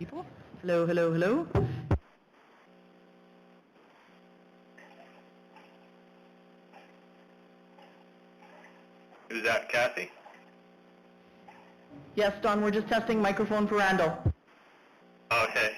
People? Hello, hello, hello. Is that Kathy? Yes, Don, we're just testing microphone for Randall. Okay.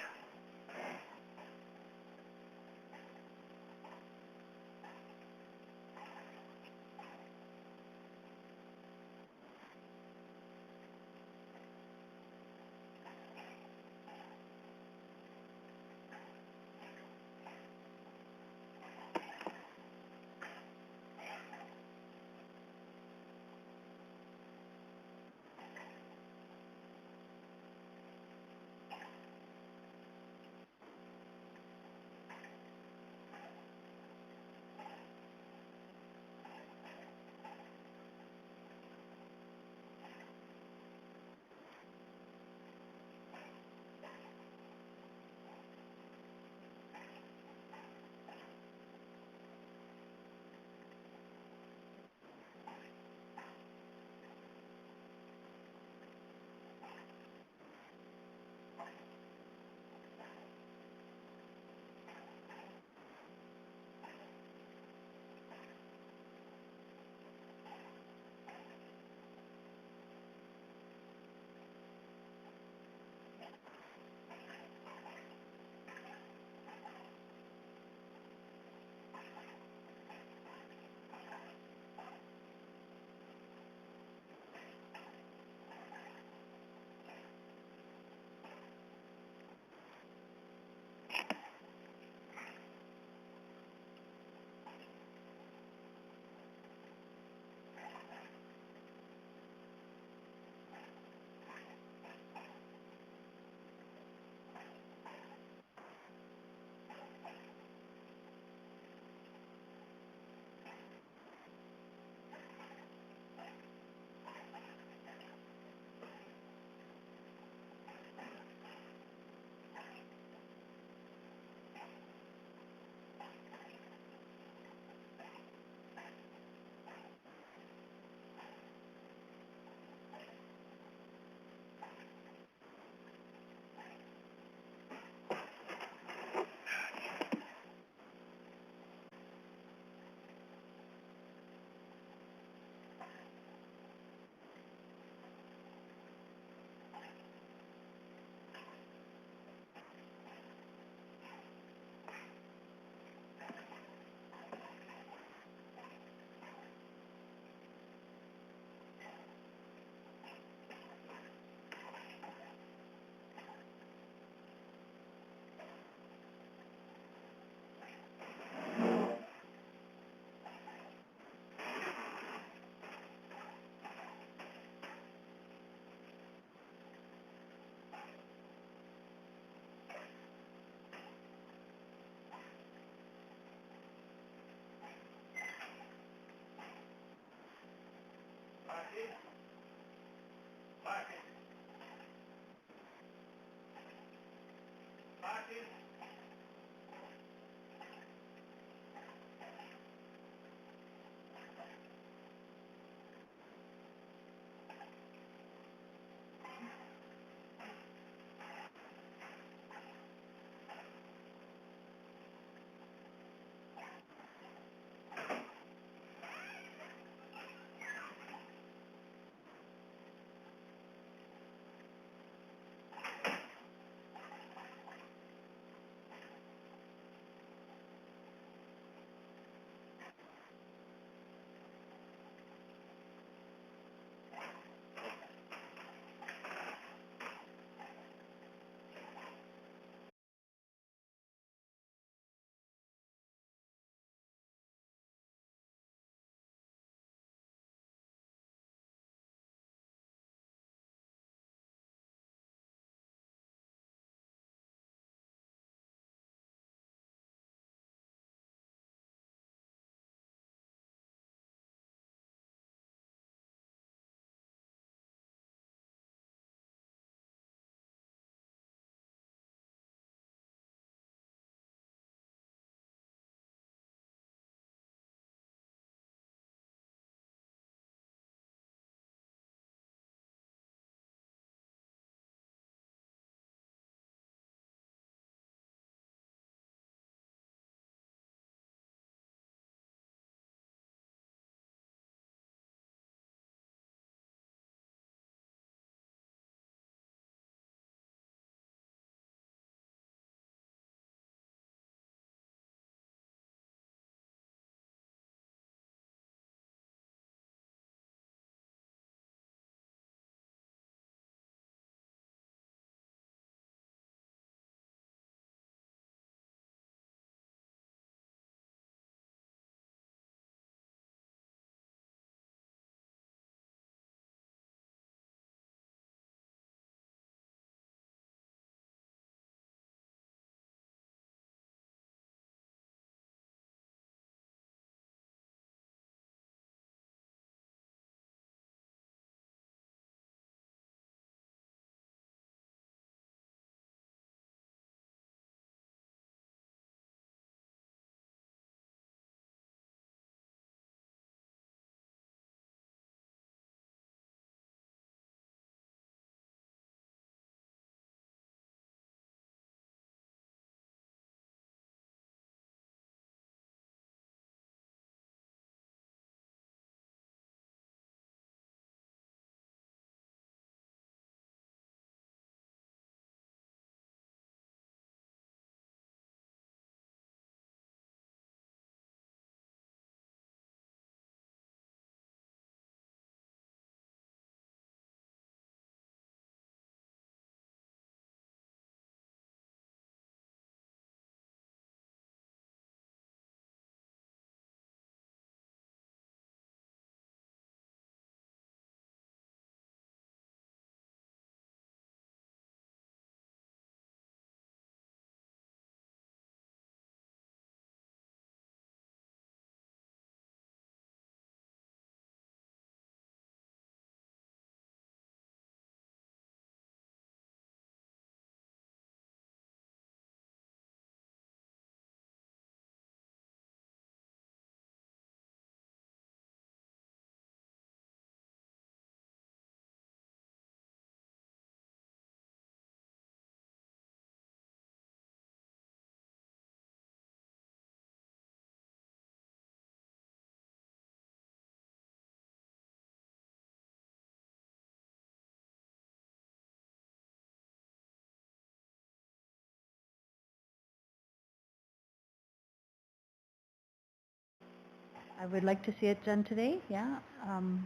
I would like to see it done today, yeah.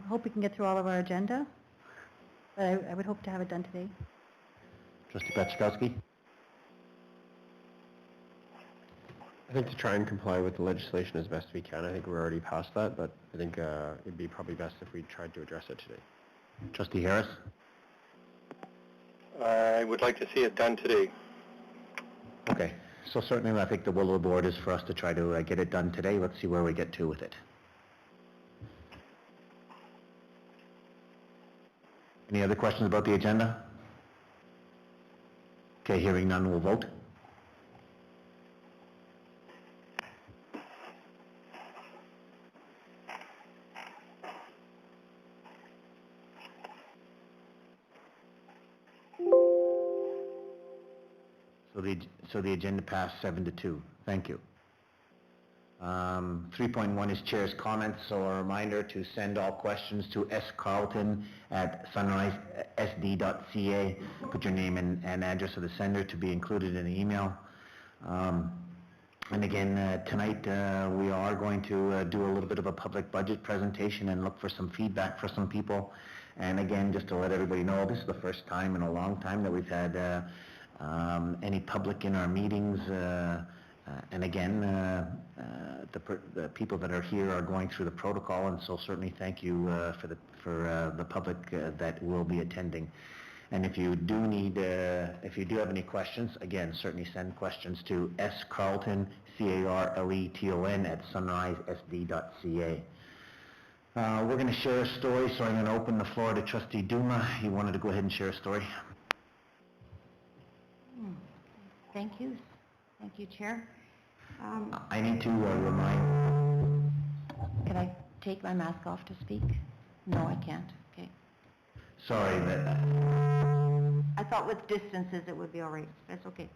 Hope we can get through all of our agenda, but I would hope to have it done today. Trustee Petrikowski? I think to try and comply with the legislation as best we can. I think we're already past that, but I think it'd be probably best if we tried to address it today. Trustee Harris? I would like to see it done today. Okay, so certainly I think the will of the board is for us to try to get it done today. Let's see where we get to with it. Any other questions about the agenda? Okay, hearing none, we'll vote. So the agenda passed 7-2. Thank you. 3.1 is Chair's comments, so a reminder to send all questions to scarlton@sunrisesd.ca. Put your name and address of the sender to be included in the email. And again, tonight we are going to do a little bit of a public budget presentation and look for some feedback for some people. And again, just to let everybody know, this is the first time in a long time that we've had any public in our meetings, and again, the people that are here are going through the protocol, and so certainly thank you for the public that will be attending. And if you do have any questions, again, certainly send questions to scarleton, CARLETON @sunrisesd.ca. We're going to share a story, so I'm going to open the floor to Trustee Duma. You wanted to go ahead and share a story? Thank you. Thank you, Chair. I need to remind... Can I take my mask off to speak? No, I can't. Okay. Sorry, that... I thought with distances it would be all right. That's okay.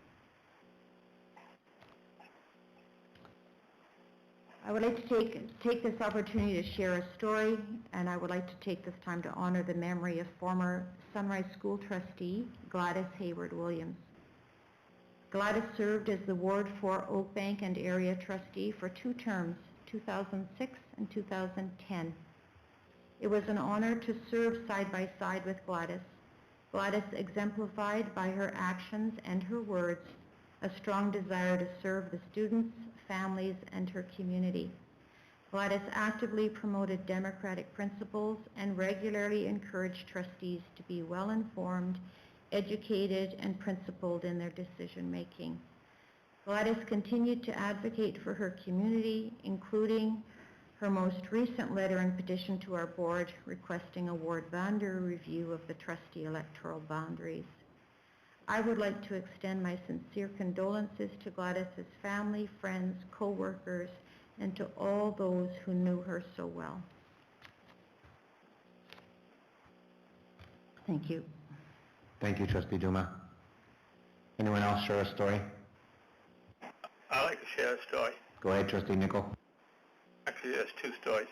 I would like to take this opportunity to share a story, and I would like to take this time to honor the memory of former Sunrise School trustee Gladys Hayward Williams. Gladys served as the Ward 4 Oakbank and area trustee for 2 terms, 2006 and 2010. It was an honor to serve side by side with Gladys. Gladys exemplified by her actions and her words a strong desire to serve the students, families, and her community. Gladys actively promoted democratic principles and regularly encouraged trustees to be well-informed, educated, and principled in their decision-making. Gladys continued to advocate for her community, including her most recent letter and petition to our board requesting a ward boundary review of the trustee electoral boundaries. I would like to extend my sincere condolences to Gladys's family, friends, co-workers, and to all those who knew her so well. Thank you. Thank you, Trustee Duma. Anyone else share a story? I'd like to share a story. Go ahead, Trustee Nicol. Actually, there's 2 stories.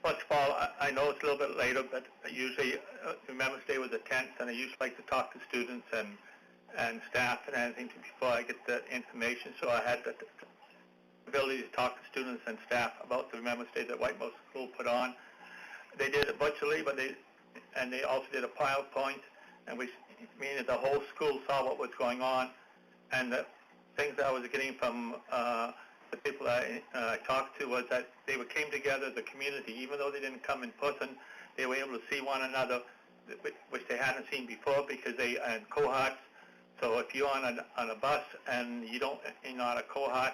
First of all, I know it's a little bit later, but usually Remembrance Day was the 10th, and I usually like to talk to students and staff and anything before I get the information, so I had the ability to talk to students and staff about the Remembrance Day that Whitemouse School put on. They did it virtually, but they also did a PowerPoint, and meaning the whole school saw what was going on, and the things that I was getting from the people that I talked to was that they came together, the community, even though they didn't come in person, they were able to see one another, which they hadn't seen before because they had cohorts. So if you're on a bus and you're not a cohort,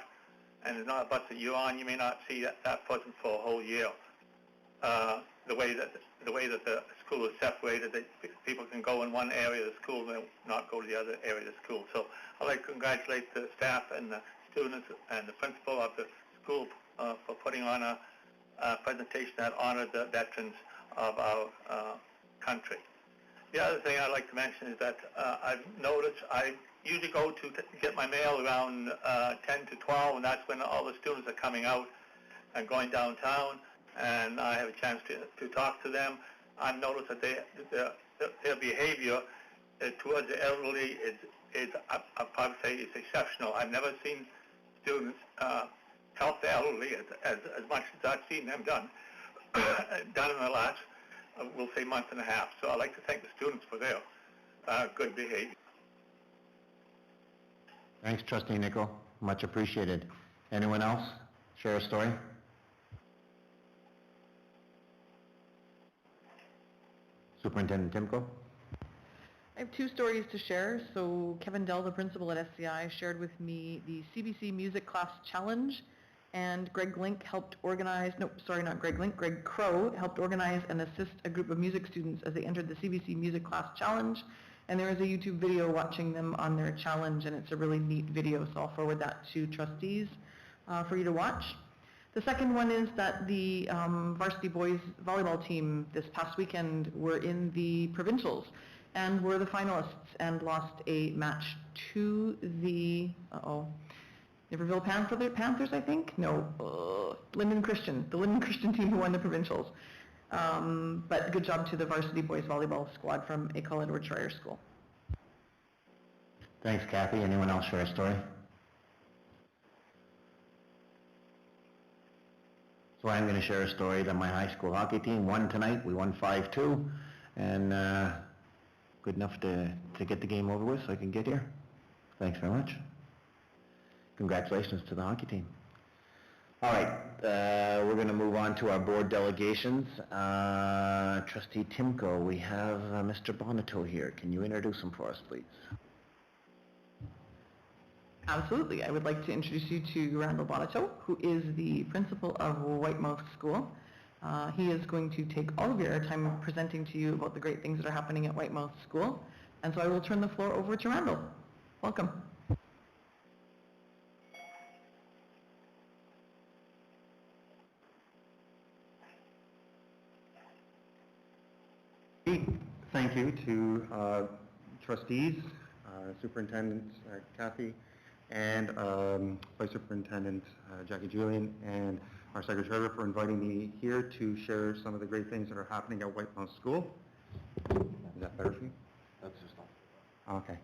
and there's not a bus that you're on, you may not see that person for a whole year. The way that the school is separated, that people can go in one area of the school and not go to the other area of the school. So I'd like to congratulate the staff and the students and the principal of the school for putting on a presentation that honored the veterans of our country. The other thing I'd like to mention is that I've noticed I usually go to get my mail around 10 to 12, and that's when all the students are coming out and going downtown, and I have a chance to talk to them. I've noticed that their behavior towards the elderly is I'd probably say is exceptional. I've never seen students help the elderly as much as I've seen them done in the last, we'll say, month and a half. So I'd like to thank the students for their good behavior. Thanks, Trustee Nichol. Much appreciated. Anyone else share a story? Superintendent Timko? I have two stories to share. So Kevin Dell, the principal at SCI, shared with me the CBC Music Class Challenge, and Greg Link helped organize, Greg Crow helped organize and assist a group of music students as they entered the CBC Music Class Challenge. And there is a YouTube video watching them on their challenge, and it's a really neat video, so I'll forward that to trustees for you to watch. The second one is that the varsity boys volleyball team this past weekend were in the provincials and were the finalists and lost a match to the, Niverville Panthers, I think? No, Linden Christian, the Linden Christian team who won the provincials. But good job to the varsity boys volleyball squad from École Edward Schreier School. Thanks, Kathy. Anyone else share a story? So I'm going to share a story that my high school hockey team won tonight. We won 5-2, and good enough to get the game over with so I can get here. Thanks very much. Congratulations to the hockey team. All right, we're going to move on to our board delegations. Trustee Timko, we have Mr. Bonato here. Can you introduce him for us, please? Absolutely. I would like to introduce you to Randall Bonato, who is the principal of Whitemouth School. He is going to take all of your time presenting to you about the great things that are happening at Whitemouth School. And so I will turn the floor over to Randall. Welcome. Thank you to trustees, Superintendent Kathy, and Vice Superintendent Jackie Julian, and our Secretary for inviting me here to share some of the great things that are happening at Whitemouth School. Is that better for you? That's just not. Okay.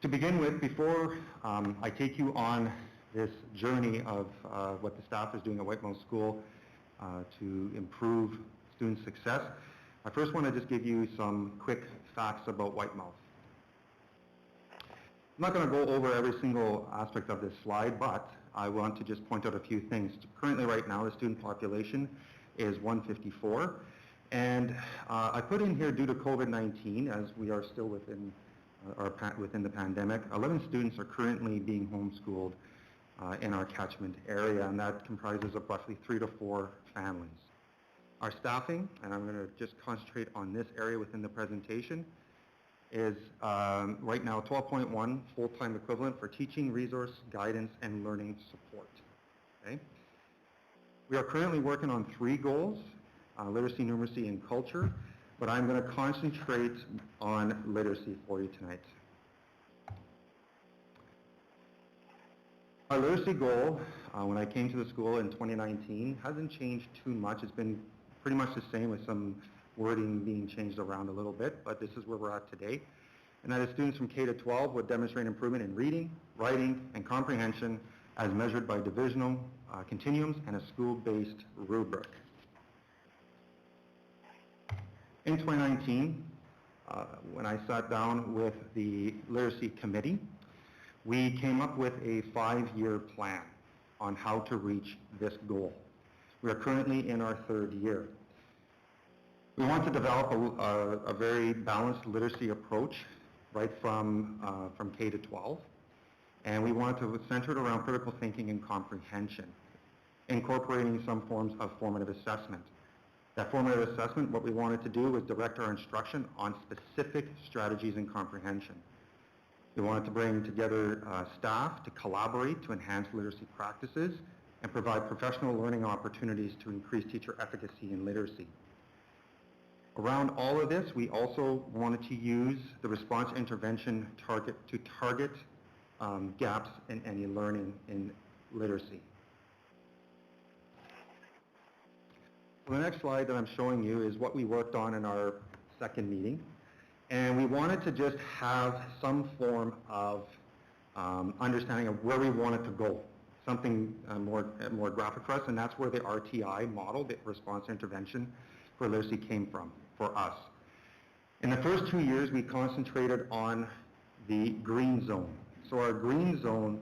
To begin with, before I take you on this journey of what the staff is doing at Whitemouth School to improve student success, I first want to just give you some quick facts about Whitemouth. I'm not going to go over every single aspect of this slide, but I want to just point out a few things. Currently, right now, the student population is 154, and I put in here due to COVID-19, as we are still within the pandemic, 11 students are currently being homeschooled in our catchment area, and that comprises of roughly 3 to 4 families. Our staffing, and I'm going to just concentrate on this area within the presentation, is right now 12.1 full-time equivalent for teaching, resource, guidance, and learning support. Okay? We are currently working on 3 goals, literacy, numeracy, and culture, but I'm going to concentrate on literacy for you tonight. Our literacy goal, when I came to the school in 2019, hasn't changed too much. It's been pretty much the same with some wording being changed around a little bit, but this is where we're at today. And that is students from K to 12 would demonstrate improvement in reading, writing, and comprehension as measured by divisional continuums and a school-based rubric. In 2019, when I sat down with the literacy committee, we came up with a 5-year plan on how to reach this goal. We are currently in our 3rd year. We want to develop a very balanced literacy approach right from K to 12, and we want to center it around critical thinking and comprehension, incorporating some forms of formative assessment. That formative assessment, what we wanted to do was direct our instruction on specific strategies in comprehension. We wanted to bring together staff to collaborate to enhance literacy practices and provide professional learning opportunities to increase teacher efficacy in literacy. Around all of this, we also wanted to use the response intervention to target gaps in any learning in literacy. So the next slide that I'm showing you is what we worked on in our 2nd meeting. And we wanted to just have some form of understanding of where we wanted to go, something more graphic for us, and that's where the RTI model, the response intervention for literacy, came from for us. In the first 2 years, we concentrated on the green zone. So our green zone,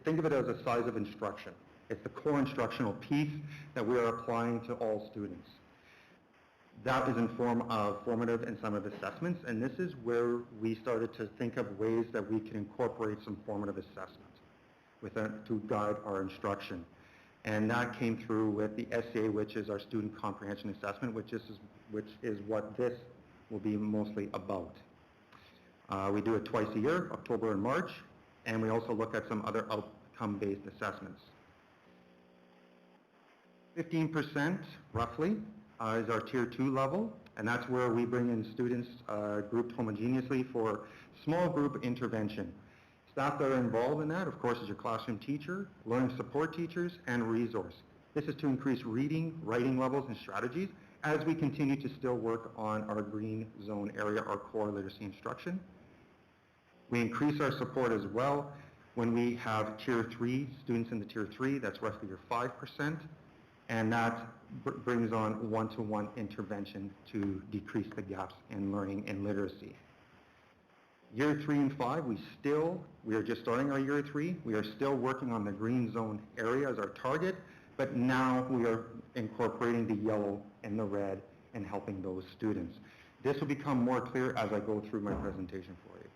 think of it as the size of instruction. It's the core instructional piece that we are applying to all students. That is in form of formative and summative assessments, and this is where we started to think of ways that we can incorporate some formative assessment to guide our instruction. And that came through with the SCA, which is our student comprehension assessment, which is what this will be mostly about. We do it twice a year, October and March, and we also look at some other outcome-based assessments. 15%, roughly, is our Tier 2 level, and that's where we bring in students grouped homogeneously for small group intervention. Staff that are involved in that, of course, is your classroom teacher, learning support teachers, and resource. This is to increase reading, writing levels, and strategies as we continue to still work on our green zone area, our core literacy instruction. We increase our support as well when we have Tier 3, students in the Tier 3, that's roughly your 5%, and that brings on one-to-one intervention to decrease the gaps in learning and literacy. Year 3 and 5, we are just starting our year 3. We are still working on the green zone area as our target, but now we are incorporating the yellow and the red and helping those students. This will become more clear as I go through my presentation for you.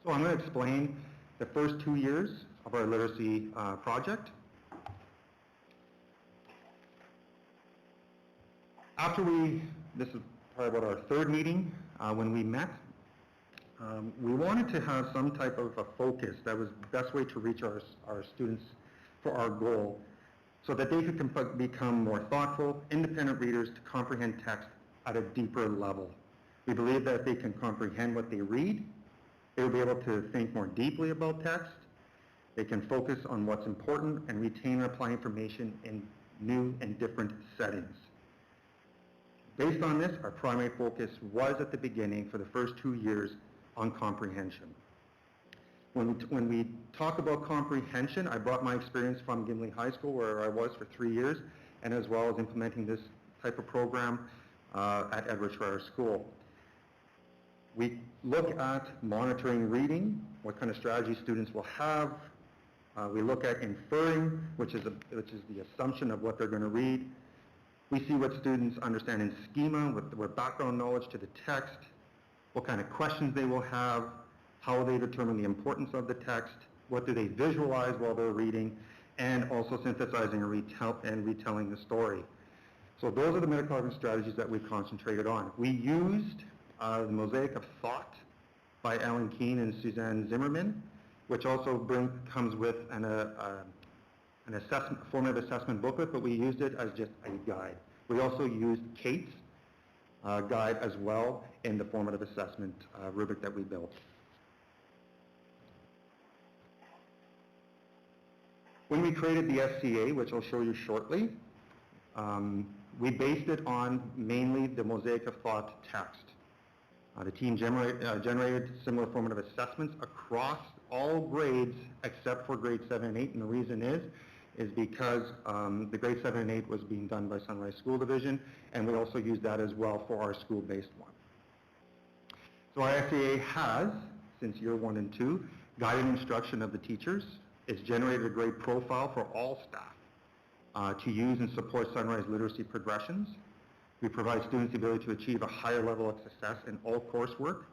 So I'm going to explain the first 2 years of our literacy project. This is probably about our third meeting when we met, we wanted to have some type of a focus that was the best way to reach our students for our goal, so that they could become more thoughtful, independent readers to comprehend text at a deeper level. We believe that if they can comprehend what they read, they will be able to think more deeply about text. They can focus on what's important and retain and apply information in new and different settings. Based on this, our primary focus was at the beginning for the first 2 years on comprehension. When we talk about comprehension, I brought my experience from Gimli High School, where I was for 3 years, and as well as implementing this type of program at Edward Schreyer School. We look at monitoring reading, what kind of strategy students will have. We look at inferring, which is the assumption of what they're going to read. We see what students understand in schema, with background knowledge to the text, what kind of questions they will have, how they determine the importance of the text, what do they visualize while they're reading, and also synthesizing and retelling the story. So those are the metacognitive strategies that we concentrated on. We used the Mosaic of Thought by Alan Keene and Suzanne Zimmerman, which also comes with an formative assessment booklet, but we used it as just a guide. We also used Kate's guide as well in the formative assessment rubric that we built. When we created the SCA, which I'll show you shortly, we based it on mainly the Mosaic of Thought text. The team generated similar formative assessments across all grades except for grade 7 and 8, and the reason is because the grade 7 and 8 was being done by Sunrise School Division, and we also used that as well for our school-based one. So our SCA has, since year 1 and 2, guided instruction of the teachers. It's generated a grade profile for all staff to use and support Sunrise literacy progressions. We provide students the ability to achieve a higher level of success in all coursework,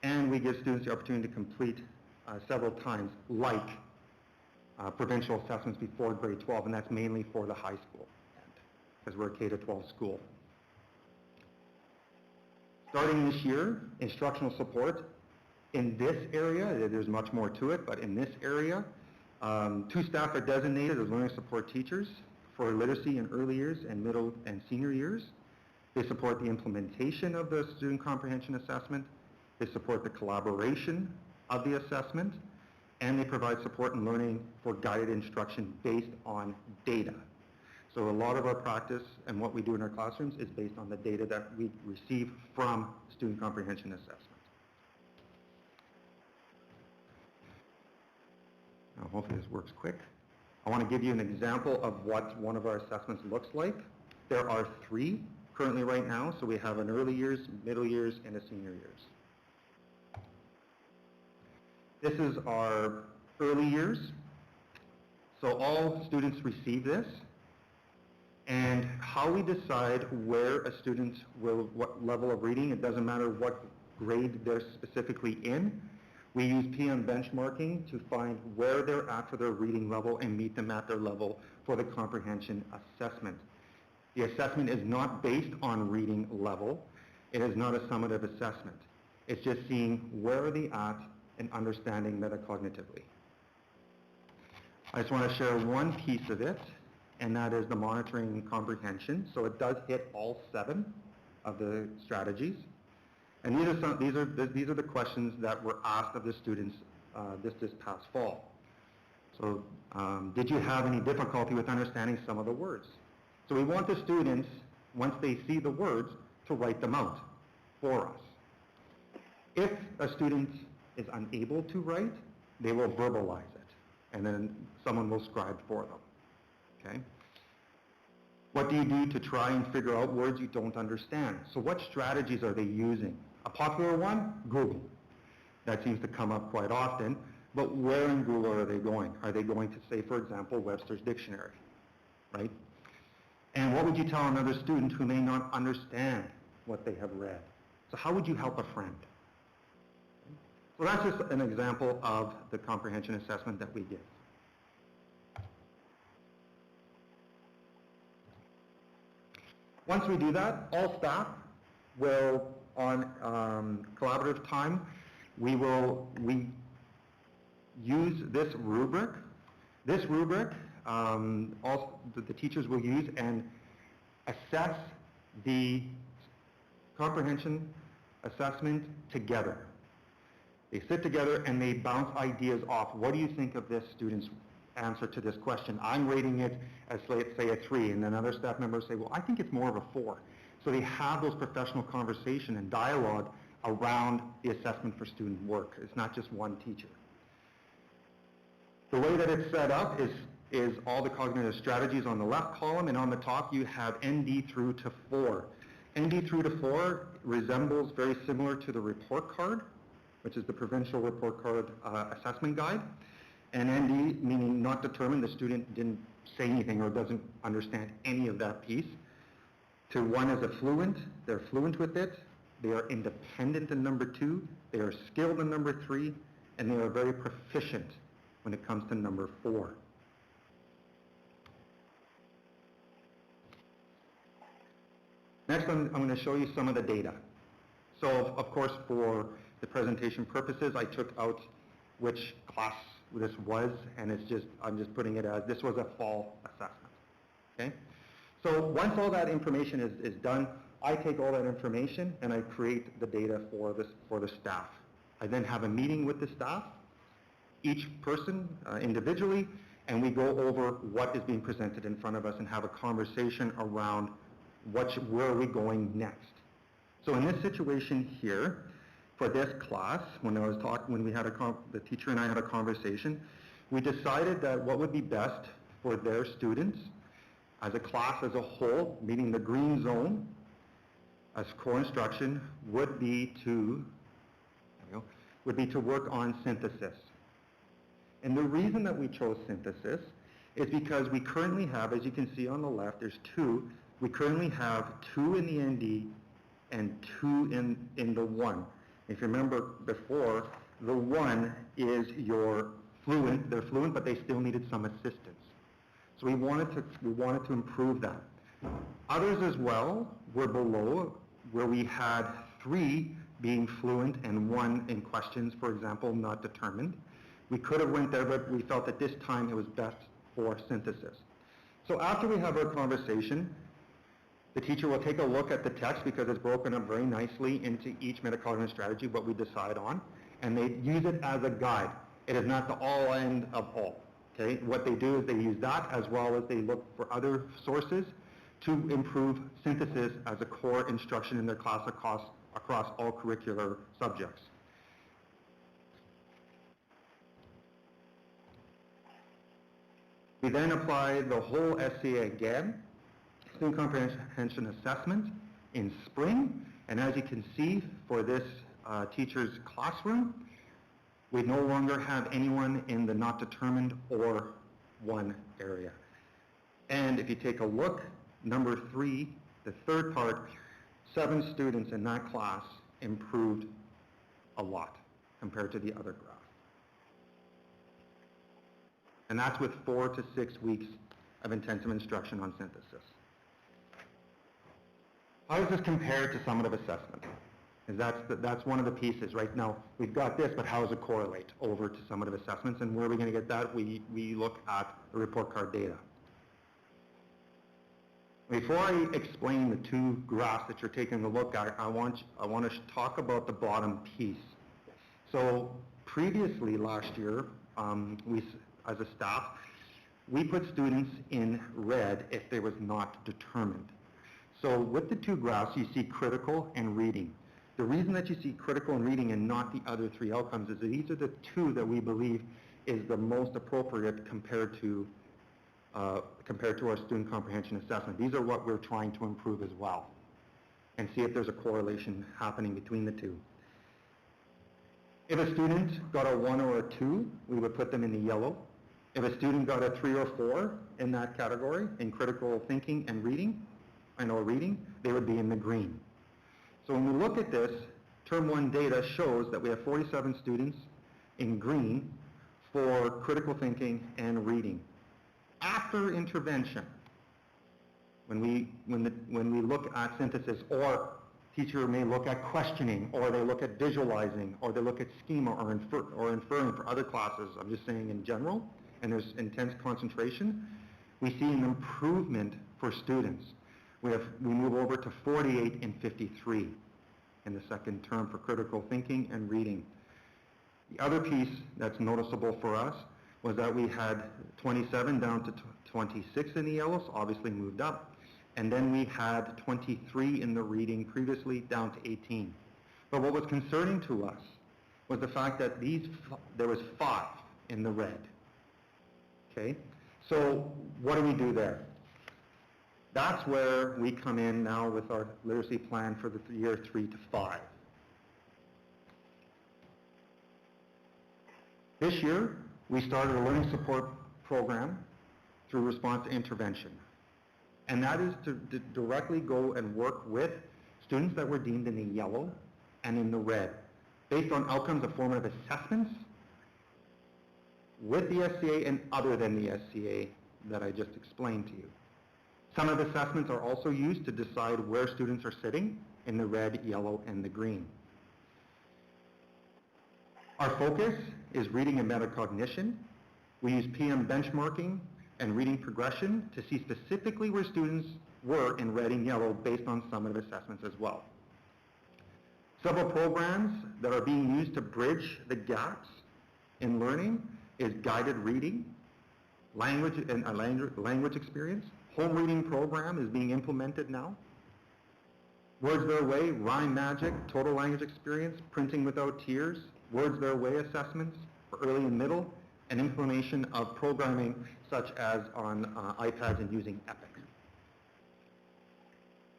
and we give students the opportunity to complete several times, like provincial assessments before grade 12, and that's mainly for the high school, because we're a K-12 school. Starting this year, instructional support in this area, there's much more to it, but in this area, 2 staff are designated as learning support teachers for literacy in early years and middle and senior years. They support the implementation of the student comprehension assessment. They support the collaboration of the assessment, and they provide support and learning for guided instruction based on data. So a lot of our practice and what we do in our classrooms is based on the data that we receive from student comprehension assessment. Hopefully this works quick. I want to give you an example of what one of our assessments looks like. There are 3 currently right now, so we have an early years, middle years, and a senior years. This is our early years. So all students receive this, and how we decide where a student will, what level of reading, it doesn't matter what grade they're specifically in. We use PM benchmarking to find where they're at for their reading level and meet them at their level for the comprehension assessment. The assessment is not based on reading level. It is not a summative assessment. It's just seeing where are they at and understanding metacognitively. I just want to share one piece of it, and that is the monitoring and comprehension. So it does hit all 7 of the strategies. And these are the questions that were asked of the students this past fall. So did you have any difficulty with understanding some of the words? So we want the students, once they see the words, to write them out for us. If a student is unable to write, they will verbalize it, and then someone will scribe for them. Okay? What do you do to try and figure out words you don't understand? So what strategies are they using? A popular one, Google. That seems to come up quite often, but where in Google are they going? Are they going to say, for example, Webster's Dictionary, right? And what would you tell another student who may not understand what they have read? So how would you help a friend? So that's just an example of the comprehension assessment that we give. Once we do that, all staff will, on collaborative time, we use this rubric. This rubric, all the teachers will use and assess the comprehension assessment together. They sit together and they bounce ideas off. What do you think of this student's answer to this question? I'm rating it as, let's say, a 3, and then other staff members say, well, I think it's more of a 4. So they have those professional conversation and dialogue around the assessment for student work. It's not just one teacher. The way that it's set up is all the cognitive strategies on the left column, and on the top you have ND through to 4. ND through to 4 resembles very similar to the report card, which is the provincial report card assessment guide. And ND, meaning not determined, the student didn't say anything or doesn't understand any of that piece. To 1 is a fluent, they're fluent with it. They are independent in number 2, they are skilled in number 3, and they are very proficient when it comes to number 4. Next, I'm going to show you some of the data. So, of course, for the presentation purposes, I took out which class this was, and I'm just putting it as this was a fall assessment. Okay? So once all that information is done, I take all that information and I create the data for the staff. I then have a meeting with the staff, each person individually, and we go over what is being presented in front of us and have a conversation around where are we going next. So in this situation here, for this class, when we had the teacher and I had a conversation, we decided that what would be best for their students as a class as a whole, meaning the green zone as core instruction, would be to work on synthesis. And the reason that we chose synthesis is because we currently have, as you can see on the left, there's 2. We currently have 2 in the ND and 2 in the 1. If you remember before, the 1 is your fluent. They're fluent, but they still needed some assistance. So we wanted to improve that. Others as well were below, where we had 3 being fluent and 1 in questions, for example, not determined. We could have went there, but we felt at this time it was best for synthesis. So after we have our conversation, the teacher will take a look at the text because it's broken up very nicely into each metacognitive strategy, what we decide on, and they use it as a guide. It is not the all end of all. Okay? What they do is they use that as well as they look for other sources to improve synthesis as a core instruction in their class across all curricular subjects. We then apply the whole SCA again, student comprehension assessment in spring, and as you can see for this teacher's classroom, we no longer have anyone in the not determined or 1 area. And if you take a look, number 3, the third part, 7 students in that class improved a lot compared to the other graph. And that's with 4 to 6 weeks of intensive instruction on synthesis. How does this compare to summative assessment? That's one of the pieces. Right now, we've got this, but how does it correlate over to summative assessments? And where are we going to get that? We look at the report card data. Before I explain the 2 graphs that you're taking a look at, I want to talk about the bottom piece. So previously last year, as a staff, we put students in red if they was not determined. So with the 2 graphs, you see critical and reading. The reason that you see critical and reading and not the other 3 outcomes is that these are the 2 that we believe is the most appropriate compared to our student comprehension assessment. These are what we're trying to improve as well, and see if there's a correlation happening between the 2. If a student got a 1 or a 2, we would put them in the yellow. If a student got a 3 or 4 in that category, in critical thinking and reading, they would be in the green. So when we look at this, Term 1 data shows that we have 47 students in green for critical thinking and reading. After intervention, when we look at synthesis, or teacher may look at questioning, or they look at visualizing, or they look at schema or inferring for other classes, I'm just saying in general, and there's intense concentration, we see an improvement for students. We move over to 48 and 53 in the second term for critical thinking and reading. The other piece that's noticeable for us was that we had 27 down to 26 in the yellows, obviously moved up, and then we had 23 in the reading previously down to 18. But what was concerning to us was the fact that there was 5 in the red. Okay, so what do we do there? That's where we come in now with our literacy plan for the year 3 to 5. This year, we started a learning support program through response to intervention. And that is to directly go and work with students that were deemed in the yellow and in the red, based on outcomes of formative assessments with the SCA and other than the SCA that I just explained to you. Some of the assessments are also used to decide where students are sitting in the red, yellow, and the green. Our focus is reading and metacognition. We use PM benchmarking and reading progression to see specifically where students were in red and yellow based on summative assessments as well. Several programs that are being used to bridge the gaps in learning is guided reading, language experience. Home reading program is being implemented now. Words Their Way, Rhyme Magic, Total Language Experience, Printing Without Tears, Words Their Way assessments for early and middle, and implementation of programming such as on iPads and using Epic.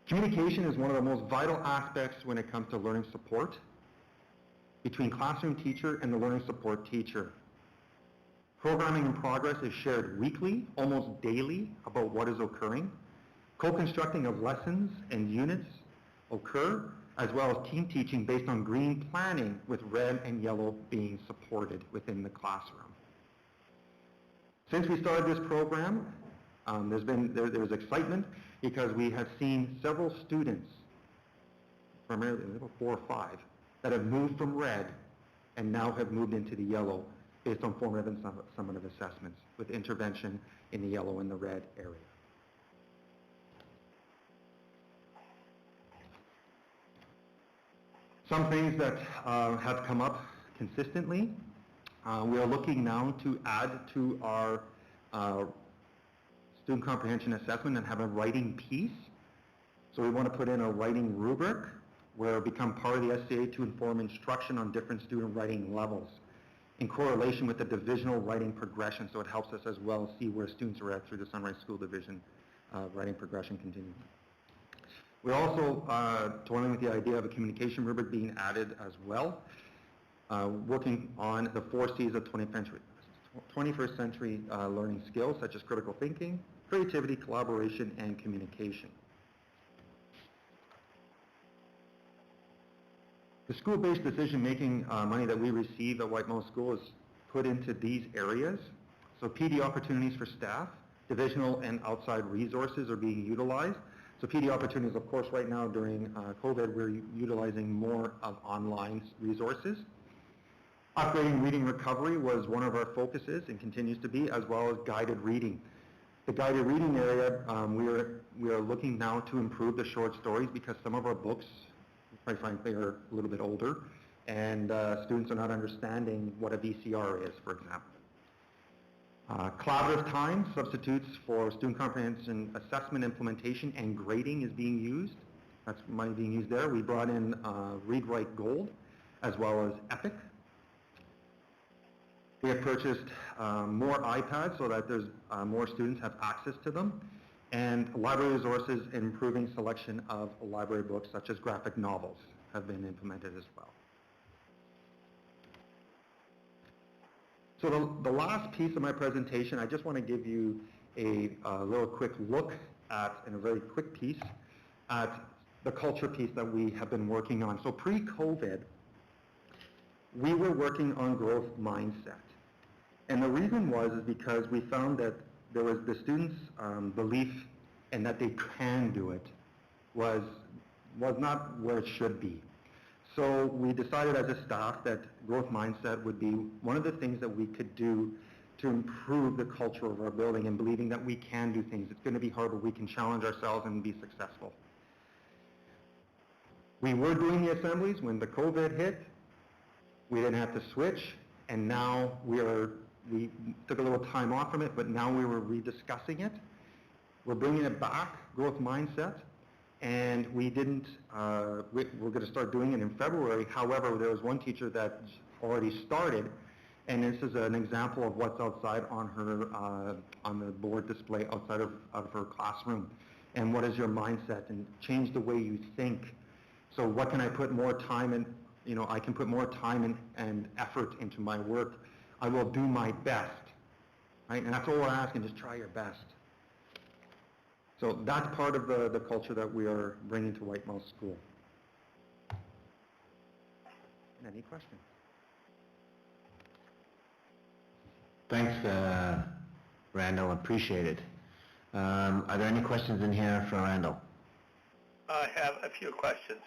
Communication is one of the most vital aspects when it comes to learning support between classroom teacher and the learning support teacher. Programming in progress is shared weekly, almost daily, about what is occurring. Co-constructing of lessons and units occur, as well as team teaching based on green planning with red and yellow being supported within the classroom. Since we started this program, there's excitement because we have seen several students, primarily 4 or 5, that have moved from red and now have moved into the yellow based on formative and summative assessments with intervention in the yellow and the red area. Some things that have come up consistently. We are looking now to add to our student comprehension assessment and have a writing piece. So we want to put in a writing rubric where it become part of the SCA to inform instruction on different student writing levels. in correlation with the divisional writing progression, so it helps us as well see where students are at through the Sunrise School Division writing progression continuum. We're also toiling with the idea of a communication rubric being added as well, working on the 4 C's of 21st century learning skills, such as critical thinking, creativity, collaboration, and communication. The school-based decision-making money that we receive at White Mountain School is put into these areas. So PD opportunities for staff, divisional and outside resources are being utilized. So PD opportunities, of course, right now during COVID, we're utilizing more of online resources. Upgrading reading recovery was one of our focuses and continues to be, as well as guided reading. The guided reading area, we are looking now to improve the short stories because some of our books, quite frankly, are a little bit older, and students are not understanding what a VCR is, for example. Collaborative time substitutes for student comprehension assessment implementation and grading is being used. That's money being used there. We brought in Read Write Gold as well as Epic. We have purchased more iPads so that there's more students have access to them, and library resources improving selection of library books such as graphic novels have been implemented as well. So the last piece of my presentation, I just want to give you a little quick look at, in a very quick piece, at the culture piece that we have been working on. So pre-COVID, we were working on growth mindset. And the reason was because we found that there was the students' belief and that they can do it was not where it should be. So we decided as a staff that growth mindset would be one of the things that we could do to improve the culture of our building and believing that we can do things. It's going to be hard, but we can challenge ourselves and be successful. We were doing the assemblies when the COVID hit. We didn't have to switch, and now we took a little time off from it, but now we were rediscussing it. We're bringing it back, growth mindset, and we didn't, we're going to start doing it in February. However, there was one teacher that already started, and this is an example of what's outside on her, on the board display outside of her classroom. And what is your mindset, and change the way you think. So what can I put more time in? You know, I can put more time and effort into my work. I will do my best, right? And that's all we're asking, just try your best. So that's part of the culture that we are bringing to White Mountain School. Any questions? Thanks, Randall. Appreciate it. Are there any questions in here for Randall? I have a few questions.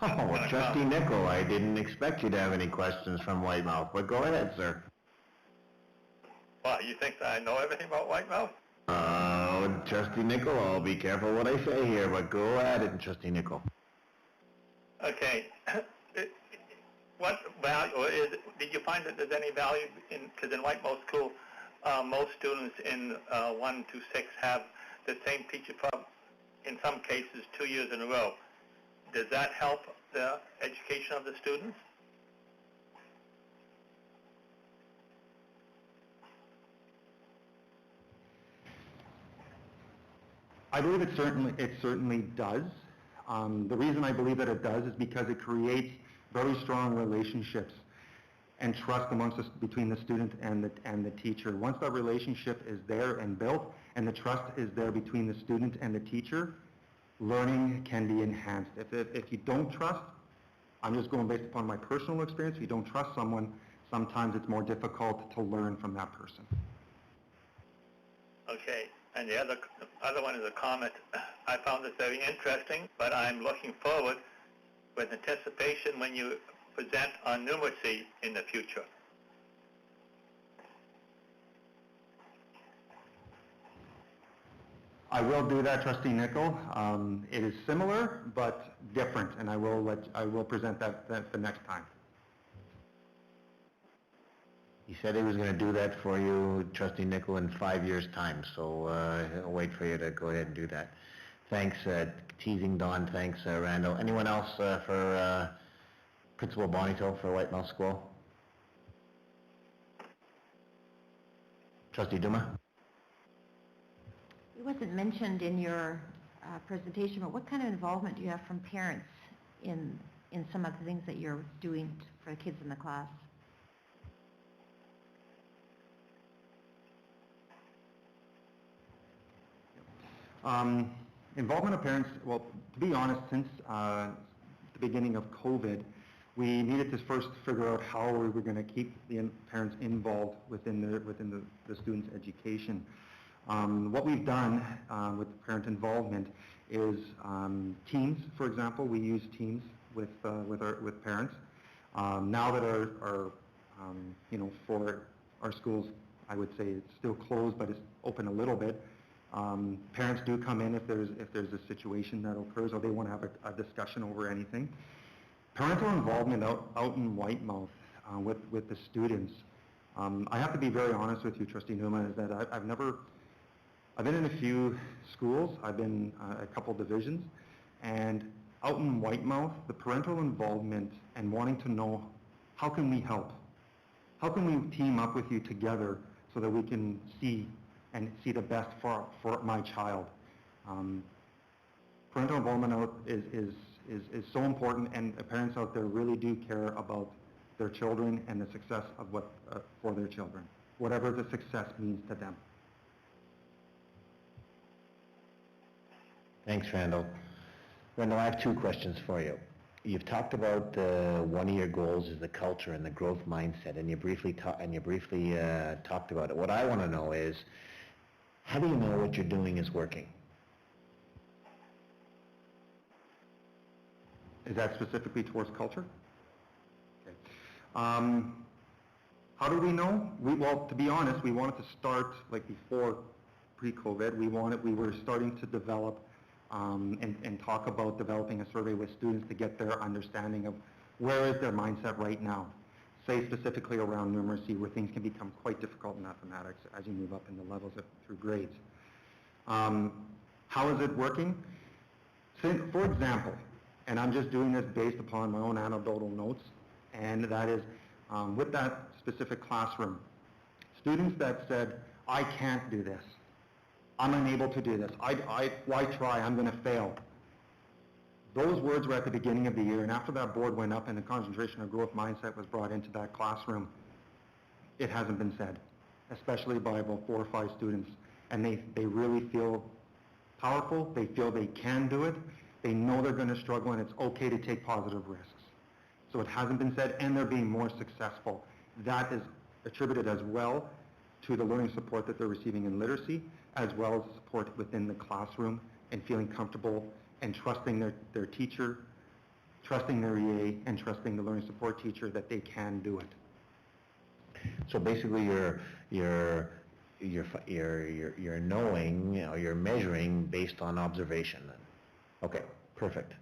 Oh, Trustee Nicol, I didn't expect you to have any questions from Whitemouth, but go ahead, sir. Well, you think that I know everything about Whitemouth? Trustee Nicol, I'll be careful what I say here, but go at it, Trustee Nicol. Okay. What value, or did you find that there's any value in, because in Whitemouth School, most students in 1 to 6 have the same teacher for, in some cases, 2 years in a row. Does that help the education of the students? I believe it certainly does. The reason I believe that it does is because it creates very strong relationships and trust between the student and the teacher. Once that relationship is there and built, and the trust is there between the student and the teacher, learning can be enhanced. If you don't trust, I'm just going based upon my personal experience, if you don't trust someone, sometimes it's more difficult to learn from that person. Okay, and the other one is a comment. I found this very interesting, but I'm looking forward with anticipation when you present on numeracy in the future. I will do that, Trustee Nicol. It is similar but different, and I will present that the next time. He said he was going to do that for you, Trustee Nicol, in 5 years' time, so I'll wait for you to go ahead and do that. Thanks, teasing Don. Thanks, Randall. Anyone else for Principal Bonito for Whitemouth School? Trustee Duma? It wasn't mentioned in your presentation, but what kind of involvement do you have from parents in some of the things that you're doing for the kids in the class? Involvement of parents, well, to be honest, since the beginning of COVID, we needed to first figure out how we were going to keep the parents involved within the students' education. What we've done with parent involvement is Teams, for example. We use Teams with parents. Now that our for our schools, I would say it's still closed, but it's open a little bit. Parents do come in if there's a situation that occurs or they want to have a discussion over anything. Parental involvement out in Whitemouth with the students. I have to be very honest with you, Trustee Newman, is that I've been in a few schools, I've been a couple divisions, and out in Whitemouth, the parental involvement and wanting to know how can we help? How can we team up with you together so that we can see the best for my child? Parental involvement out is so important, and parents out there really do care about their children and the success of for their children, whatever the success means to them. Thanks, Randall. Randall, I have two questions for you. You've talked about one of your goals is the culture and the growth mindset, and you briefly talked about it. What I want to know is, how do you know what you're doing is working? Is that specifically towards culture? Okay. How do we know? Well, to be honest, we wanted to start like before pre-COVID. We were starting to develop and talk about developing a survey with students to get their understanding of where is their mindset right now. Say specifically around numeracy, where things can become quite difficult in mathematics as you move up in the levels through grades. How is it working? For example, and I'm just doing this based upon my own anecdotal notes, and that is with that specific classroom, students that said, I can't do this, I'm unable to do this, why try, I'm going to fail. Those words were at the beginning of the year, and after that board went up and the concentration of growth mindset was brought into that classroom, it hasn't been said, especially by about 4 or 5 students. And they really feel powerful, they feel they can do it, they know they're going to struggle, and it's okay to take positive risks. So it hasn't been said, and they're being more successful. That is attributed as well to the learning support that they're receiving in literacy, as well as support within the classroom and feeling comfortable and trusting their teacher, trusting their EA, and trusting the learning support teacher that they can do it. So basically, you're knowing, you're measuring based on observation. Then. Okay, perfect.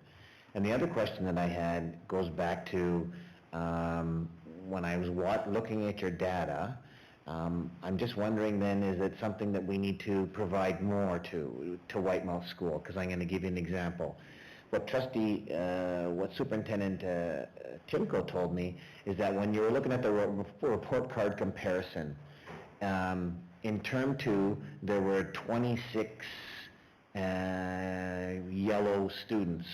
And the other question that I had goes back to when I was looking at your data. I'm just wondering then, is it something that we need to provide more to Whitemouth School? Because I'm going to give you an example. What Superintendent Timko told me is that when you were looking at the report card comparison, in term 2, there were 26 yellow students.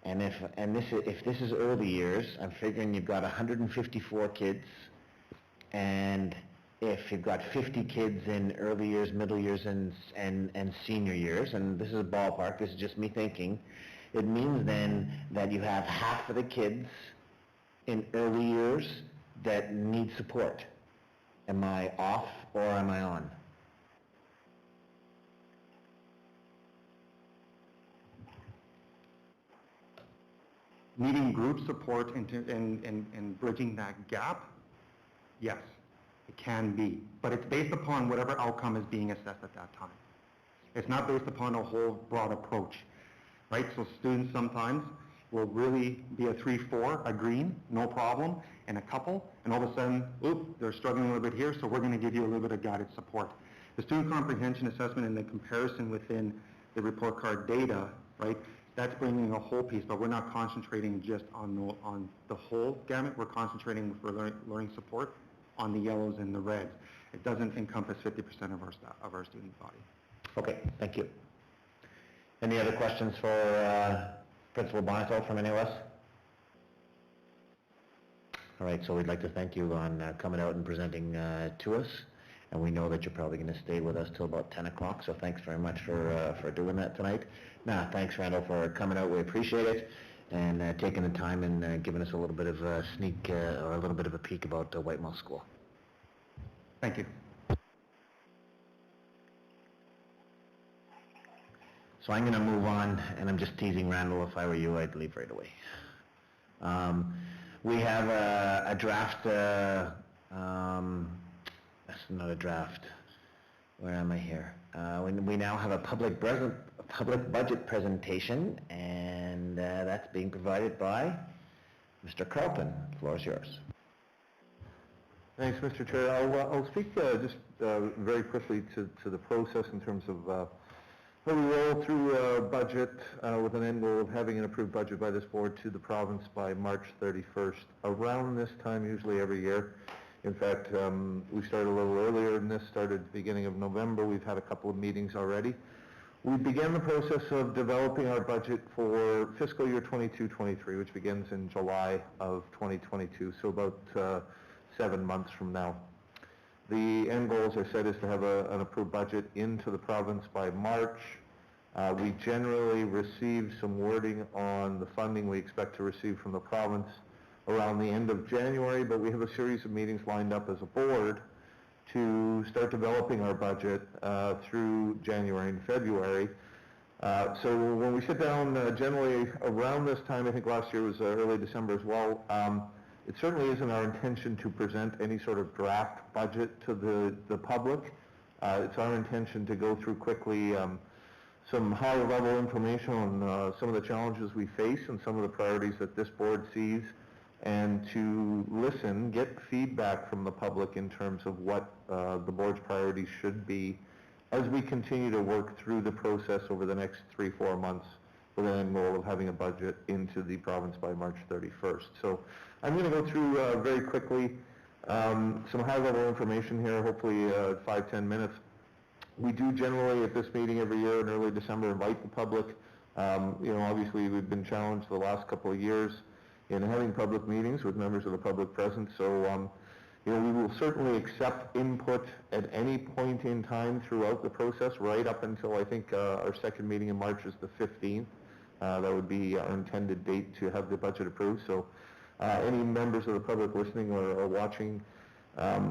And if this is early years, I'm figuring you've got 154 kids, and if you've got 50 kids in early years, middle years, and senior years, and this is a ballpark, this is just me thinking, it means then that you have half of the kids in early years that need support. Am I off or am I on? Needing group support and bridging that gap, yes. It can be, but it's based upon whatever outcome is being assessed at that time. It's not based upon a whole broad approach, right? So students sometimes will really be a 3-4, a green, no problem, and a couple, and all of a sudden, they're struggling a little bit here, so we're going to give you a little bit of guided support. The student comprehension assessment and the comparison within the report card data, right, that's bringing a whole piece, but we're not concentrating just on the whole gamut. We're concentrating for learning support on the yellows and the reds. It doesn't encompass 50% of our staff, of our student body. Okay, thank you. Any other questions for Principal Boniface from any of us? All right, so we'd like to thank you on coming out and presenting to us, and we know that you're probably going to stay with us till about 10 o'clock, so thanks very much for doing that tonight. Thanks, Randall, for coming out. We appreciate it, and taking the time and giving us a little bit of a sneak or a little bit of a peek about Whitemouth School. Thank you. So I'm going to move on, and I'm just teasing Randall. If I were you, I'd leave right away. We have a draft, that's not a draft. Where am I here? We now have a public budget presentation, and that's being provided by Mr. Carlton. The floor is yours. Thanks, Mr. Chair. I'll speak just very quickly to the process in terms of how we roll through a budget with an end goal of having an approved budget by this board to the province by March 31st. Around this time, usually every year. In fact, we started a little earlier than this, started at the beginning of November. We've had a couple of meetings already. We began the process of developing our budget for fiscal year 22-23, which begins in July of 2022, so about 7 months from now. The end goal, as I said, is to have an approved budget into the province by March. We generally receive some wording on the funding we expect to receive from the province around the end of January, but we have a series of meetings lined up as a board to start developing our budget through January and February. So when we sit down, generally around this time, I think last year was early December as well, it certainly isn't our intention to present any sort of draft budget to the public. It's our intention to go through quickly some high-level information on some of the challenges we face and some of the priorities that this board sees, and to listen, get feedback from the public in terms of what the board's priorities should be as we continue to work through the process over the next 3-4 months with an end goal of having a budget into the province by March 31st. So I'm going to go through very quickly some high-level information here, hopefully 5-10 minutes. We do generally at this meeting every year in early December invite the public. Obviously we've been challenged the last couple of years in having public meetings with members of the public present, so we will certainly accept input at any point in time throughout the process, right up until I think our second meeting in March is the 15th. That would be our intended date to have the budget approved. So any members of the public listening or watching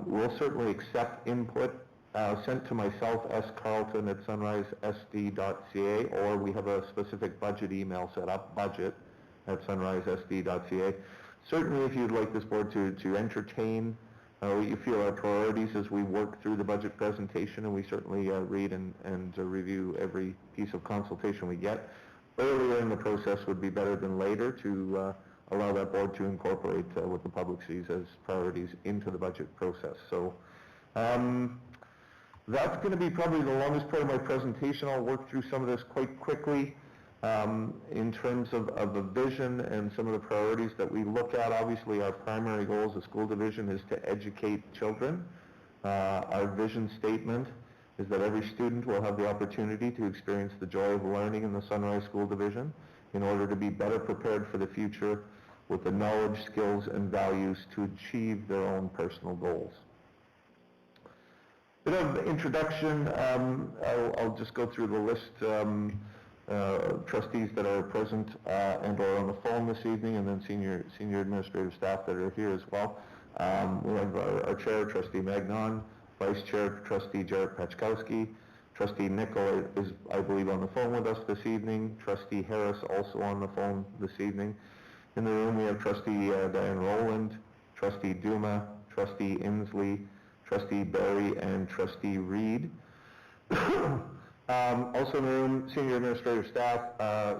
will certainly accept input sent to myself, scarlton at sunrisesd.ca, or we have a specific budget email set up, budget@sunrisesd.ca. Certainly if you'd like this board to entertain what you feel are priorities as we work through the budget presentation, and we certainly read and review every piece of consultation we get. Earlier in the process would be better than later to allow that board to incorporate what the public sees as priorities into the budget process. So that's going to be probably the longest part of my presentation. I'll work through some of this quite quickly in terms of a vision and some of the priorities that we look at. Obviously, our primary goal as a school division is to educate children. Our vision statement is that every student will have the opportunity to experience the joy of learning in the Sunrise School Division in order to be better prepared for the future with the knowledge, skills, and values to achieve their own personal goals. Bit of introduction. I'll just go through the list. Trustees that are present and or on the phone this evening, and then senior administrative staff that are here as well. We have our chair, Trustee Magnon, Vice Chair, Trustee Jarek Pachkowski. Trustee Nickel is, I believe, on the phone with us this evening. Trustee Harris also on the phone this evening. In the room we have Trustee Diane Rowland, Trustee Duma, Trustee Inslee, Trustee Barry, and Trustee Reed. Also in the room, senior administrative staff,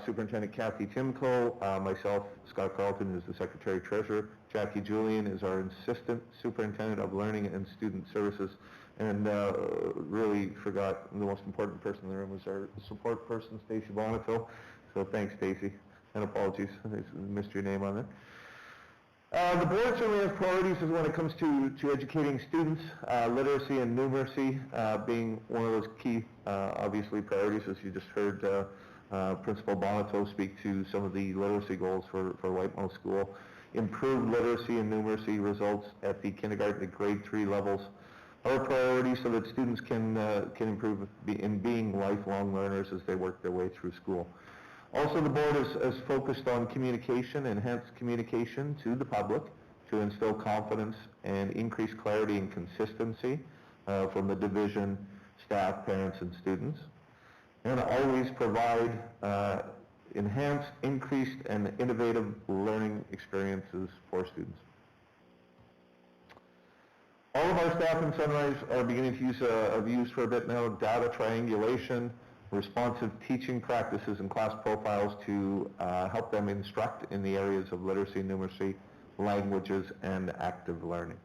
Superintendent Kathy Timko, myself, Scott Carlton, who's the Secretary-Treasurer, Jackie Julian is our Assistant Superintendent of Learning and Student Services, and really forgot the most important person in the room was our support person, Stacey Boniface. So thanks, Stacey, and apologies, I missed your name on The board certainly has priorities when it comes to educating students, literacy and numeracy being one of those key, obviously, priorities, as you just heard Principal Bonato speak to some of the literacy goals for Whitemouth School. Improved literacy and numeracy results at the kindergarten to grade 3 levels are a priority so that students can improve in being lifelong learners as they work their way through school. Also, the board is focused on communication, enhanced communication to the public to instill confidence and increase clarity and consistency from the division, staff, parents, and students. And always provide enhanced, increased, and innovative learning experiences for students. All of our staff in Sunrise are beginning to use, have used for a bit now, data triangulation, responsive teaching practices and class profiles to help them instruct in the areas of literacy, numeracy, languages, and active learning.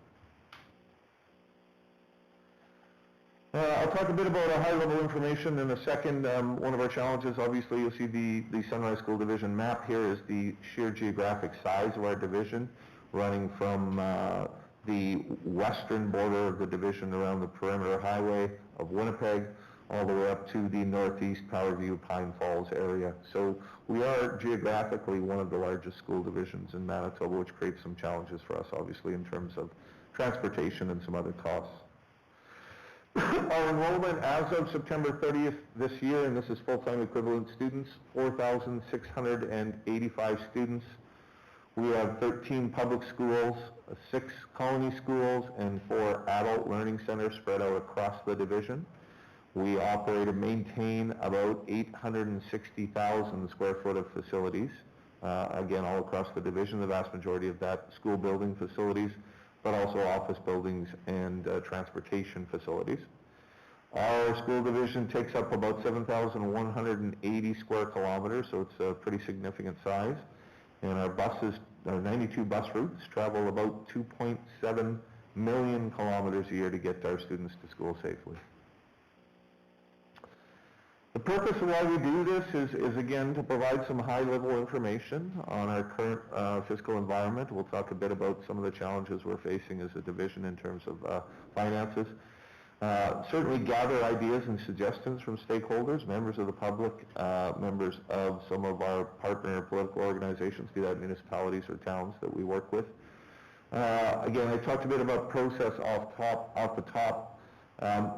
I'll talk a bit about a high-level information in a second. One of our challenges, obviously, you'll see the Sunrise School Division map here is the sheer geographic size of our division, running from the western border of the division around the perimeter highway of Winnipeg, all the way up to the northeast Powerview, Pine Falls area. So we are geographically one of the largest school divisions in Manitoba, which creates some challenges for us, obviously, in terms of transportation and some other costs. Our enrollment as of September 30th this year, and this is full-time equivalent students, 4,685 students. We have 13 public schools, 6 colony schools, and 4 adult learning centers spread out across the division. We operate and maintain about 860,000 square foot of facilities, again, all across the division, the vast majority of that school building facilities, but also office buildings and transportation facilities. Our school division takes up about 7,180 square kilometers, so it's a pretty significant size. And our buses, our 92 bus routes, travel about 2.7 million kilometers a year to get our students to school safely. The purpose of why we do this is again, to provide some high-level information on our current fiscal environment. We'll talk a bit about some of the challenges we're facing as a division in terms of finances. Certainly gather ideas and suggestions from stakeholders, members of the public, members of some of our partner political organizations, be that municipalities or towns that we work with. Again, I talked a bit about process off the top.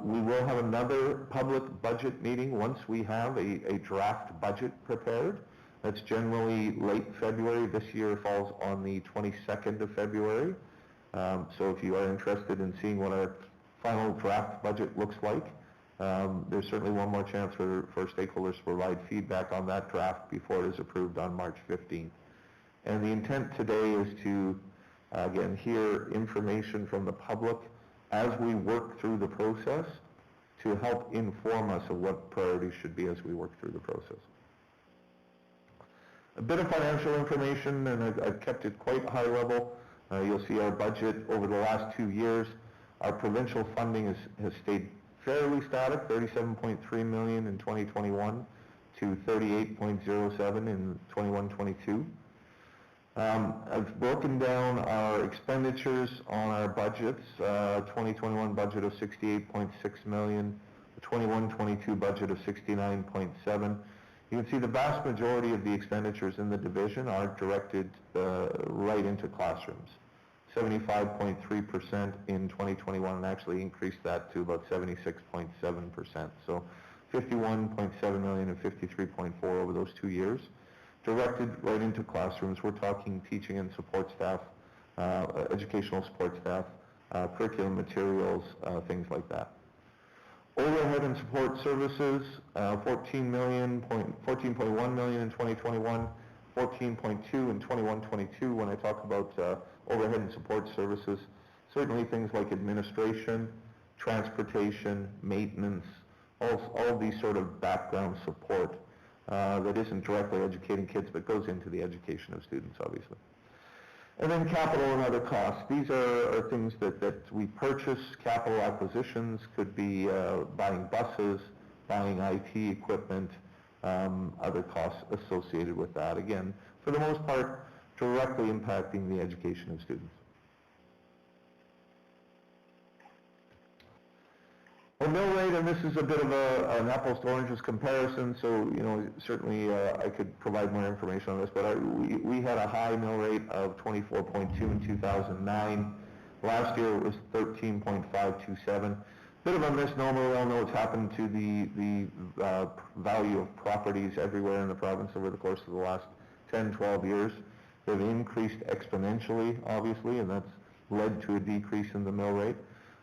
We will have another public budget meeting once we have a draft budget prepared. That's generally late February. This year falls on the 22nd of February. So if you are interested in seeing what our final draft budget looks like, there's certainly one more chance for stakeholders to provide feedback on that draft before it is approved on March 15th. And the intent today is to, again, hear information from the public as we work through the process to help inform us of what priorities should be as we work through the process. A bit of financial information, and I've kept it quite high level. You'll see our budget over the last 2 years. Our provincial funding has stayed fairly static, $37.3 million in 2021 to $38.07 in 21-22. I've broken down our expenditures on our budgets, 2021 budget of $68.6 million, the 21-22 budget of $69.7. You can see the vast majority of the expenditures in the division are directed right into classrooms. 75.3% in 2021, and actually increased that to about 76.7%. So 51.7 million and 53.4 over those 2 years. Directed right into classrooms. We're talking teaching and support staff, educational support staff, curriculum materials, things like that. Overhead and support services, 14.1 million in 2021, 14.2 in 21-22. When I talk about overhead and support services, certainly things like administration, transportation, maintenance, all of these sort of background support that isn't directly educating kids but goes into the education of students, obviously. And then capital and other costs. These are things that we purchase. Capital acquisitions could be buying buses, buying IT equipment, other costs associated with that. Again, for the most part, directly impacting the education of students. Well, mill rate, and this is a bit of an apples to oranges comparison, so, you know, certainly I could provide more information on this, but we had a high mill rate of 24.2 in 2009. Last year it was 13.527. Bit of a misnomer. We all know what's happened to the value of properties everywhere in the province over the course of the last 10, 12 years. They've increased exponentially, obviously, and that's led to a decrease in the mill rate.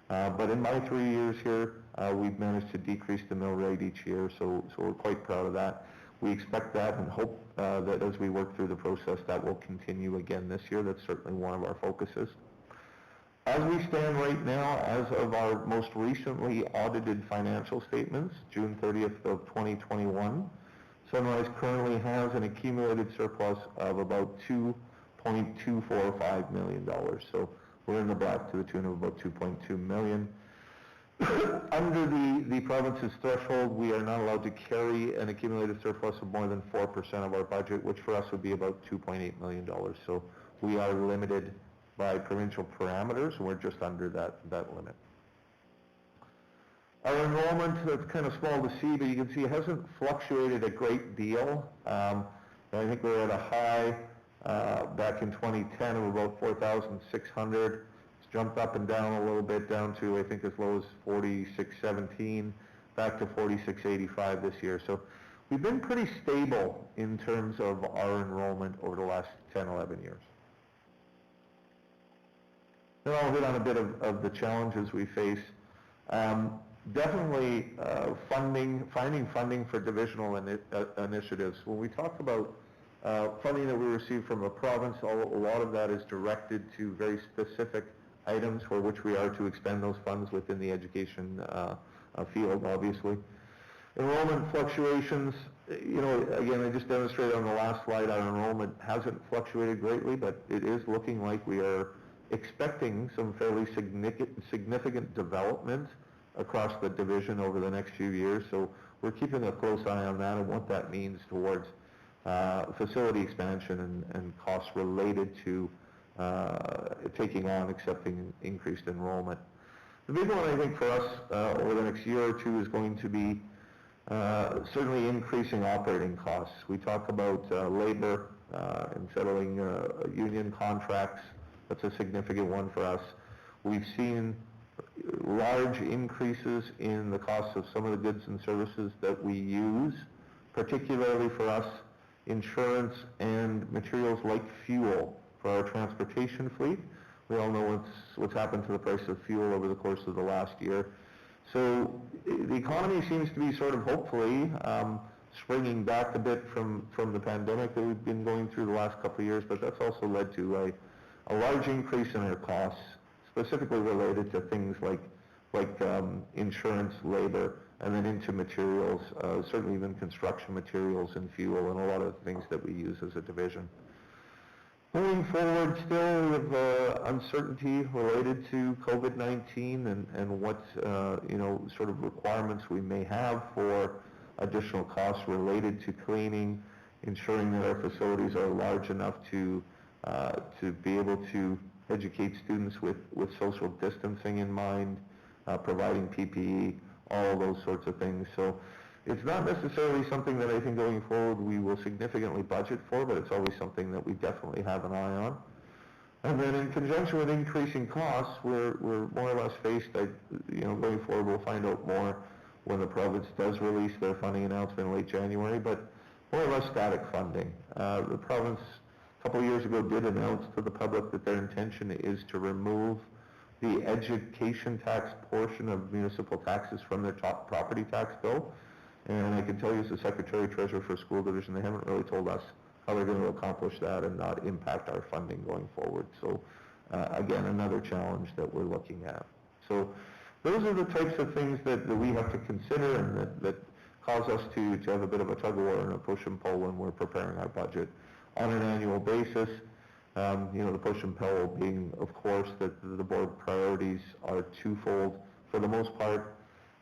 But in my 3 years here, we've managed to decrease the mill rate each year, so we're quite proud of that. We expect that and hope that as we work through the process, that will continue again this year. That's certainly one of our focuses. As we stand right now, as of our most recently audited financial statements, June 30th of 2021, Sunrise currently has an accumulated surplus of about $2.245 million. So we're in the black to the tune of about $2.2 million. Under the province's threshold, we are not allowed to carry an accumulated surplus of more than 4% of our budget, which for us would be about $2.8 million. So we are limited by provincial parameters, and we're just under that limit. Our enrollment, that's kind of small to see, but you can see it hasn't fluctuated a great deal. I think we're at a high back in 2010 of about 4,600. It's jumped up and down a little bit, down to I think as low as 4,617, back to 4,685 this year. So we've been pretty stable in terms of our enrollment over the last 10, 11 years. Then I'll hit on a bit of the challenges we face. Definitely finding funding for divisional initiatives. When we talk about funding that we receive from the province, a lot of that is directed to very specific items for which we are to expend those funds within the education field, obviously. Enrollment fluctuations, you know, again, I just demonstrated on the last slide, our enrollment hasn't fluctuated greatly, but it is looking like we are expecting some fairly significant development across the division over the next few years. So we're keeping a close eye on that and what that means towards facility expansion and costs related to taking on accepting increased enrollment. The big one, I think, for us over the next year or two is going to be certainly increasing operating costs. We talk about labor and settling union contracts. That's a significant one for us. We've seen large increases in the cost of some of the goods and services that we use, particularly for us, insurance and materials like fuel for our transportation fleet. We all know what's happened to the price of fuel over the course of the last year. So the economy seems to be sort of hopefully springing back a bit from the pandemic that we've been going through the last couple of years, but that's also led to a large increase in our costs, specifically related to things like insurance, labor, and then into materials, certainly even construction materials and fuel and a lot of the things that we use as a division. Moving forward, still we have uncertainty related to COVID-19 and what you know, sort of requirements we may have for additional costs related to cleaning, ensuring that our facilities are large enough to be able to educate students with social distancing in mind, providing PPE, all those sorts of things. So it's not necessarily something that I think going forward we will significantly budget for, but it's always something that we definitely have an eye on. And then in conjunction with increasing costs, we're more or less faced, you know, going forward we'll find out more when the province does release their funding announcement in late January, but more or less static funding. The province a couple of years ago did announce to the public that their intention is to remove the education tax portion of municipal taxes from their top property tax bill. And I can tell you as the Secretary-Treasurer for School Division, they haven't really told us how they're going to accomplish that and not impact our funding going forward. So again, another challenge that we're looking at. So those are the types of things that we have to consider and that cause us to have a bit of a tug-of-war and a push and pull when we're preparing our budget on an annual basis. You know, the push and pull being, of course, that the board priorities are twofold for the most part.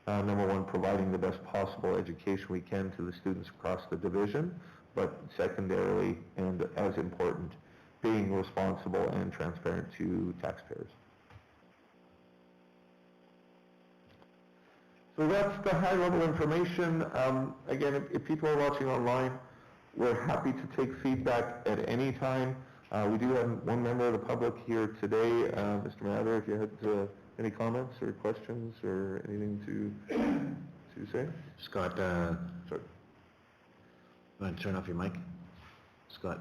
Number one, providing the best possible education we can to the students across the division, but secondarily, and as important, being responsible and transparent to taxpayers. So that's the high-level information. Again, if people are watching online, we're happy to take feedback at any time. We do have one member of the public here today, Mr. Mather, if you had any comments or questions or anything to say? Scott, Sorry. you want to turn off your mic? Scott.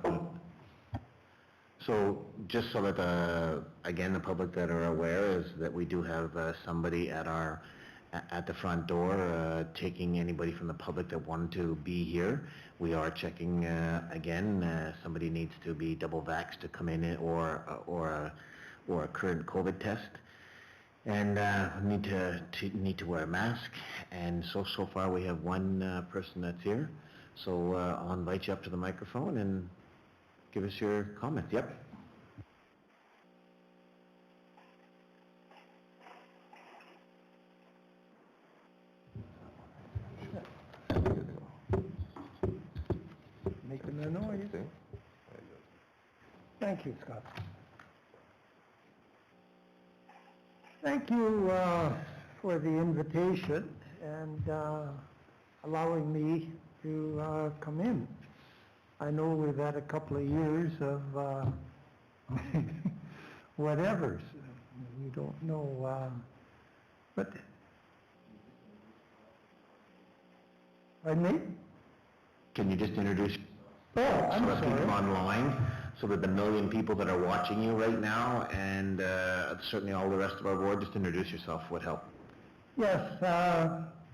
So just so that, again, the public that are aware is that we do have somebody at the front door taking anybody from the public that wanted to be here. We are checking, again, somebody needs to be double vaxxed to come in or a current COVID test. And need to wear a mask. And so far we have one person that's here. So I'll invite you up to the microphone and give us your comments. Yep. Making a noise. Thank you, Scott. Thank you for the invitation and allowing me to come in. I know we've had a couple of years of whatevers. We don't know, but pardon me? Can you just introduce Oh, I'm so that people sorry. online, so that the million people that are watching you right now, and certainly all the rest of our board, just introduce yourself would help. Yes,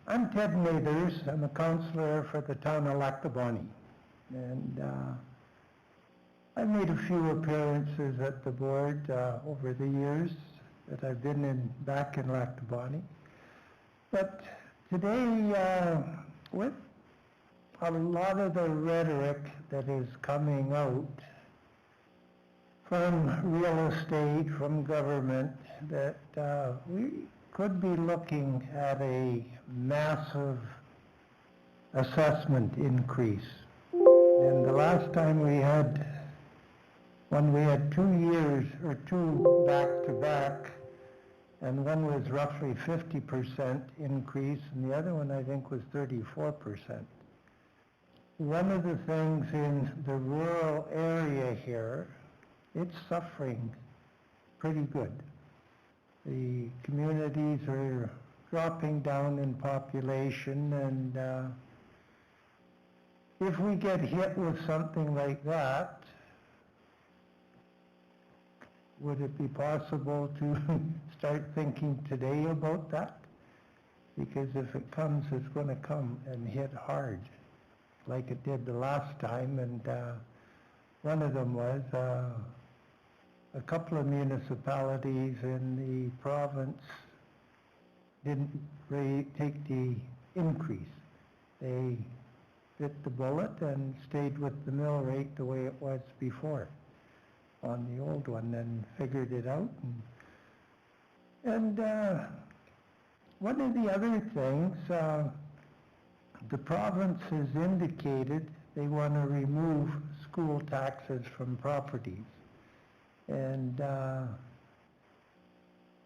I'm Ted Mathers. I'm a councillor for the town of Lac du Bonny. And I've made a few appearances at the board over the years that I've been back in Lac du Bonny. But today, with a lot of the rhetoric that is coming out from real estate, from government, that we could be looking at a massive assessment increase. And the last time when we had 2 years or two back-to-back, and one was roughly 50% increase, and the other one I think was 34%. One of the things in the rural area here, it's suffering pretty good. The communities are dropping down in population, and if we get hit with something like that, would it be possible to start thinking today about that? Because if it comes, it's going to come and hit hard, like it did the last time. And one of them was a couple of municipalities in the province didn't take the increase. They bit the bullet and stayed with the mill rate the way it was before on the old one, and figured it out. And one of the other things, the province has indicated they want to remove school taxes from properties. And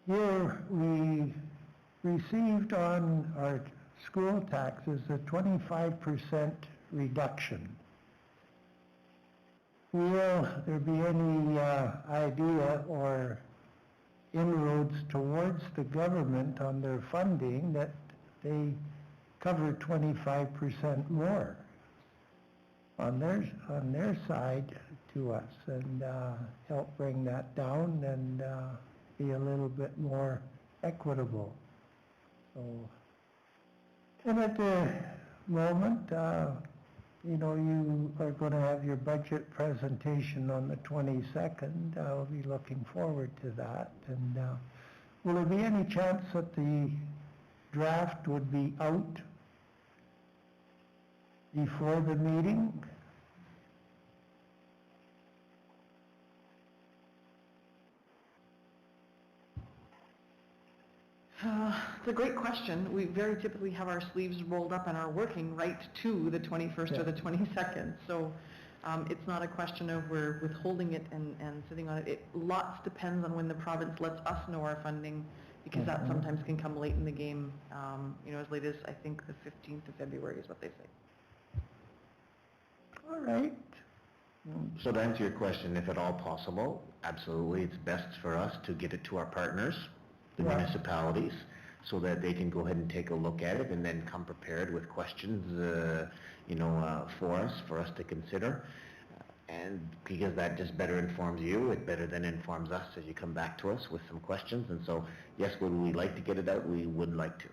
here we received on our school taxes a 25% reduction. Will there be any idea or inroads towards the government on their funding that they cover 25% more on their side to us, and help bring that down and be a little bit more equitable? So, and at the moment, you know, you are going to have your budget presentation on the 22nd. I'll be looking forward to that. And will there be any chance that the draft would be out before the meeting? It's a great question. We very typically have our sleeves rolled up and are working right to the 21st or the 22nd. So It's not a question of we're withholding it and sitting on it. Lots depends on when the province lets us know our funding, because that sometimes can come late in the game, as late as, I think, the 15th of February is what they say. All right. So to answer your question, if at all possible, absolutely, it's best for us to get it to our partners, the Yeah. municipalities, so that they can go ahead and take a look at it and then come prepared with questions, for us to consider. And because that just better informs you, it better then informs us as you come back to us with some questions. And so, yes, would we like to get it out? We would like to.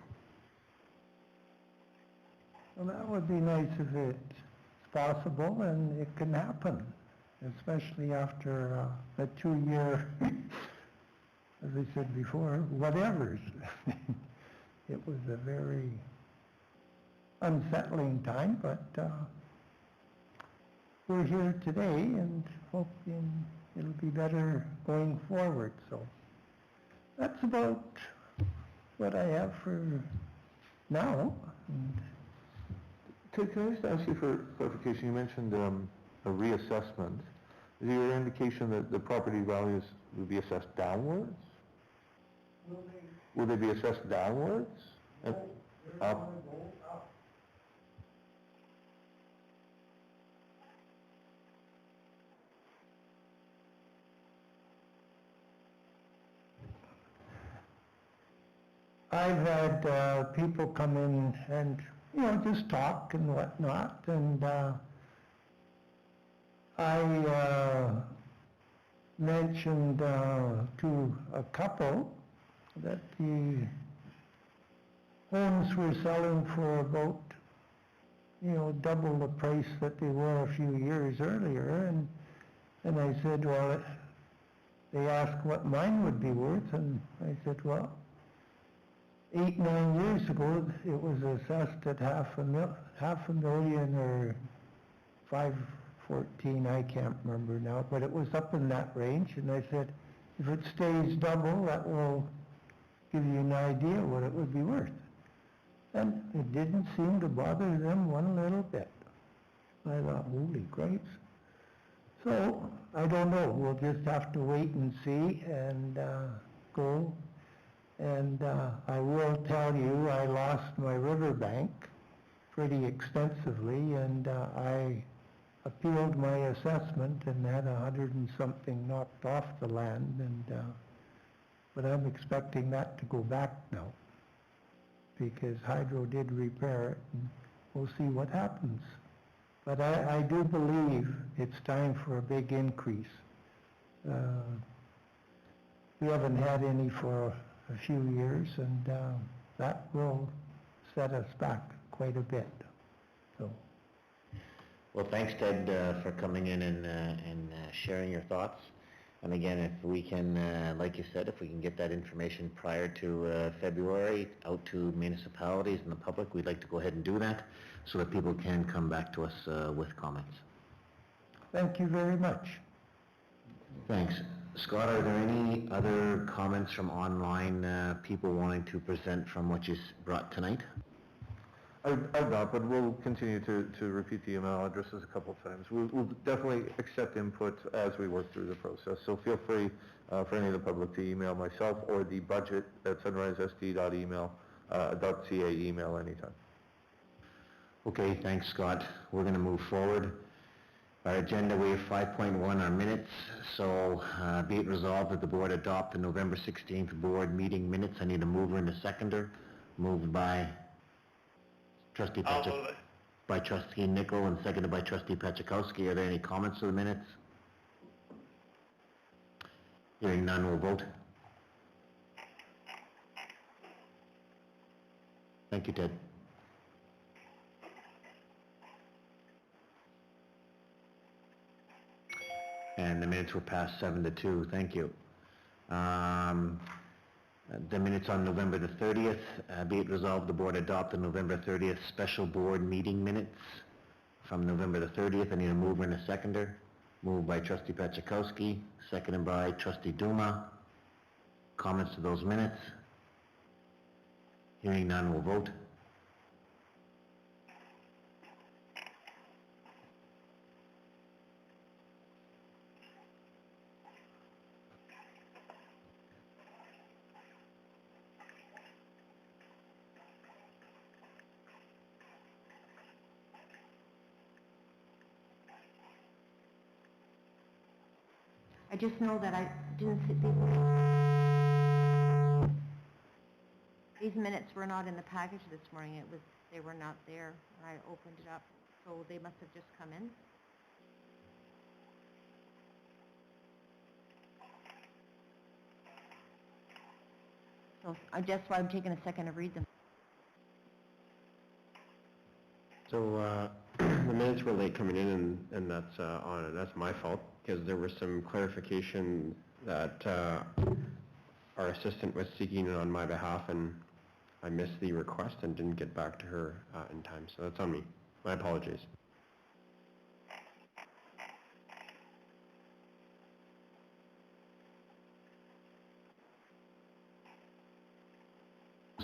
Well, that would be nice if it's possible and it can happen, especially after a 2-year, as I said before, whatevers. It was a very unsettling time, but we're here today and hoping it'll be better going forward. So that's about what I have for now. And Can I just ask you for clarification? You mentioned a reassessment. Is your indication that the property values will be assessed downwards? Will they be assessed downwards? Up? I've had people come in and, just talk and whatnot, and I mentioned to a couple that the homes were selling for about, double the price that they were a few years earlier, and I said, well, they asked what mine would be worth, and I said, well, 8-9 years ago, it was assessed at $500,000 or 514, I can't remember now, but it was up in that range. And I said, if it stays double, that will give you an idea what it would be worth. And it didn't seem to bother them one little bit. I thought, holy grapes. So, I don't know. We'll just have to wait and see and go. And I will tell you, I lost my riverbank pretty extensively, and I appealed my assessment and had 100 and something knocked off the land, and but I'm expecting that to go back now, because Hydro did repair it, and we'll see what happens. But I do believe it's time for a big increase. We haven't had any for a few years, and that will set us back quite a bit. So. Well, thanks, Ted, for coming in and sharing your thoughts. And again, if we can, like you said, if we can get that information prior to February out to municipalities and the public, we'd like to go ahead and do that so that people can come back to us with comments. Thank you very much. Thanks. Scott, are there any other comments from online people wanting to present from what you brought tonight? I've not, but we'll continue to repeat the email addresses a couple of times. We'll definitely accept input as we work through the process, so feel free for any of the public to email myself or the budget at sunrisesd.ca email anytime. Okay, thanks, Scott. We're going to move forward. Our agenda, we have 5.1, our minutes. So be it resolved that the board adopt the November 16th board meeting minutes. I need a mover and a seconder. Moved by Trustee I'll move it. by Trustee Nicol and seconded by Trustee Pachakowski. Are there any comments to the minutes? Hearing none, we'll vote. Thank you, Ted. And the minutes were passed 7-2. Thank you. The minutes on November the 30th, be it resolved the board adopt the November 30th special board meeting minutes from November the 30th. I need a mover and a seconder. Moved by Trustee Pachakowski, seconded by Trustee Duma. Comments to those minutes? Hearing none, we'll vote. just know that I didn't see these minutes were not in the package this morning. They were not there when I opened it up, so they must have just come in. So that's why I'm taking a second to read them. So the minutes were late coming in, and that's on it. That's my fault, because there was some clarification that our assistant was seeking on my behalf, and I missed the request and didn't get back to her in time. So that's on me. My apologies.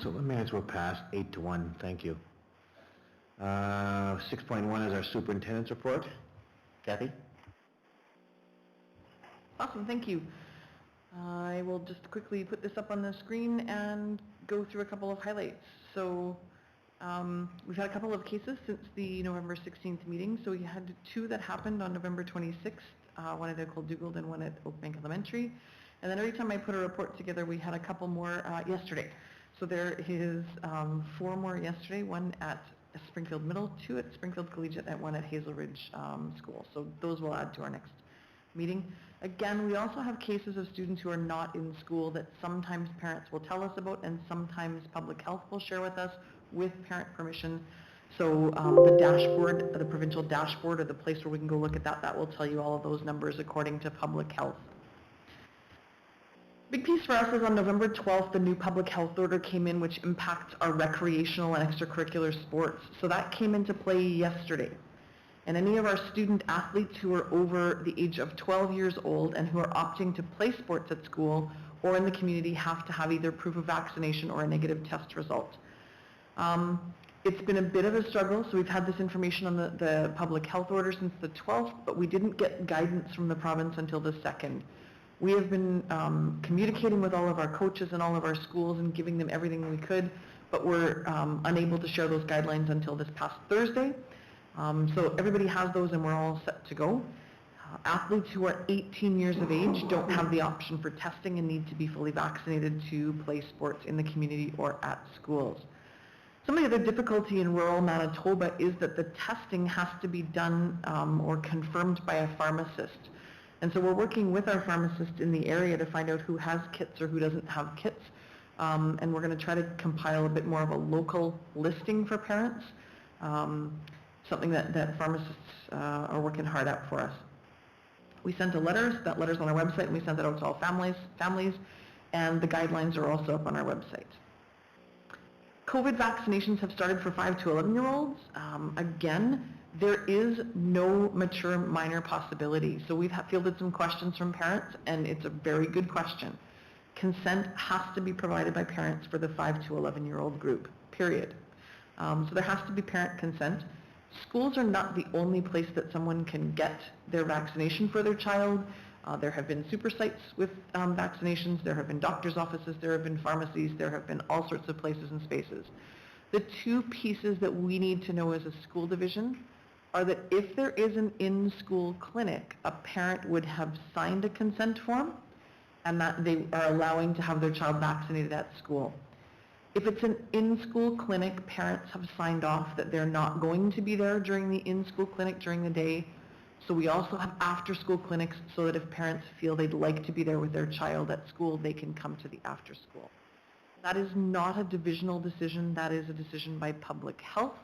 So the minutes were passed 8-1, thank you. 6.1 is our superintendent's report. Kathy? Awesome, thank you. I will just quickly put this up on the screen and go through a couple of highlights. So we've had a couple of cases since the November 16th meeting. So we had 2 that happened on November 26th, one at Ecole Dugald and one at Oakbank Elementary. And then every time I put a report together, we had a couple more yesterday. So there is 4 more yesterday, 1 at Springfield Middle, 2 at Springfield Collegiate, and 1 at Hazel Ridge School. So those will add to our next meeting. Again, we also have cases of students who are not in school that sometimes parents will tell us about and sometimes public health will share with us with parent permission. So the dashboard, the provincial dashboard, or the place where we can go look at that, that will tell you all of those numbers according to public health. Big piece for us is on November 12th, the new public health order came in, which impacts our recreational and extracurricular sports. So that came into play yesterday. And any of our student athletes who are over the age of 12 years old and who are opting to play sports at school or in the community have to have either proof of vaccination or a negative test result. It's been a bit of a struggle, so we've had this information on the public health order since the 12th, but we didn't get guidance from the province until the 2nd. We have been communicating with all of our coaches and all of our schools and giving them everything we could, but we're unable to share those guidelines until this past Thursday. So everybody has those and we're all set to go. Athletes who are 18 years of age don't have the option for testing and need to be fully vaccinated to play sports in the community or at schools. Some of the other difficulty in rural Manitoba is that the testing has to be done or confirmed by a pharmacist. And so we're working with our pharmacist in the area to find out who has kits or who doesn't have kits. And we're going to try to compile a bit more of a local listing for parents, something that pharmacists are working hard at for us. We sent a letter, that letter's on our website, and we sent it out to all families, and the guidelines are also up on our website. COVID vaccinations have started for 5 to 11-year-olds. Again, there is no mature minor possibility. So we've fielded some questions from parents, and it's a very good question. Consent has to be provided by parents for the 5 to 11-year-old group, period. So there has to be parent consent. Schools are not the only place that someone can get their vaccination for their child. There have been super sites with vaccinations, there have been doctor's offices, there have been pharmacies, there have been all sorts of places and spaces. The 2 pieces that we need to know as a school division are that if there is an in-school clinic, a parent would have signed a consent form and that they are allowing to have their child vaccinated at school. If it's an in-school clinic, parents have signed off that they're not going to be there during the in-school clinic during the day. So we also have after-school clinics so that if parents feel they'd like to be there with their child at school, they can come to the after-school. That is not a divisional decision, that is a decision by public health.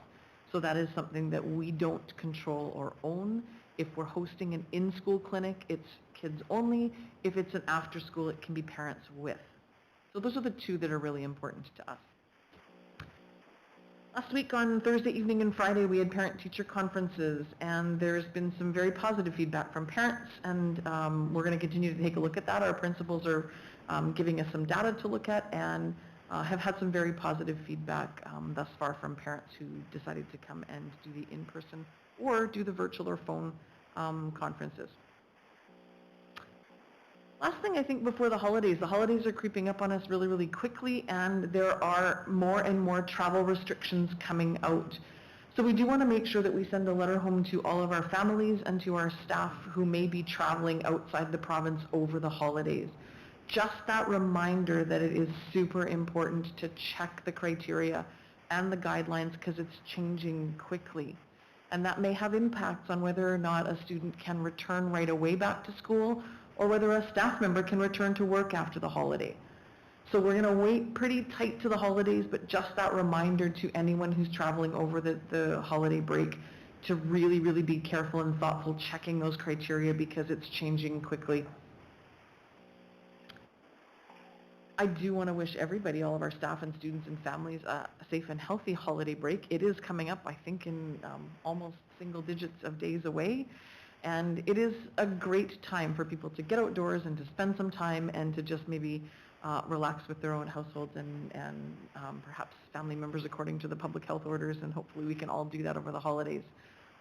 So that is something that we don't control or own. If we're hosting an in-school clinic, it's kids only. If it's an after-school, it can be parents with. So those are the 2 that are really important to us. Last week on Thursday evening and Friday, we had parent-teacher conferences, and there's been some very positive feedback from parents, and we're going to continue to take a look at that. Our principals are giving us some data to look at, and have had some very positive feedback thus far from parents who decided to come and do the in-person or do the virtual or phone conferences. Last thing, I think, before the holidays are creeping up on us really, really quickly, and there are more and more travel restrictions coming out. So we do want to make sure that we send a letter home to all of our families and to our staff who may be traveling outside the province over the holidays. Just that reminder that it is super important to check the criteria and the guidelines because it's changing quickly. And that may have impacts on whether or not a student can return right away back to school or whether a staff member can return to work after the holiday. So we're going to wait pretty tight to the holidays, but just that reminder to anyone who's traveling over the holiday break to really, really be careful and thoughtful checking those criteria because it's changing quickly. I do want to wish everybody, all of our staff and students and families, a safe and healthy holiday break. It is coming up, I think, in almost single digits of days away. And it is a great time for people to get outdoors and to spend some time and to just maybe relax with their own households and perhaps family members according to the public health orders, and hopefully we can all do that over the holidays.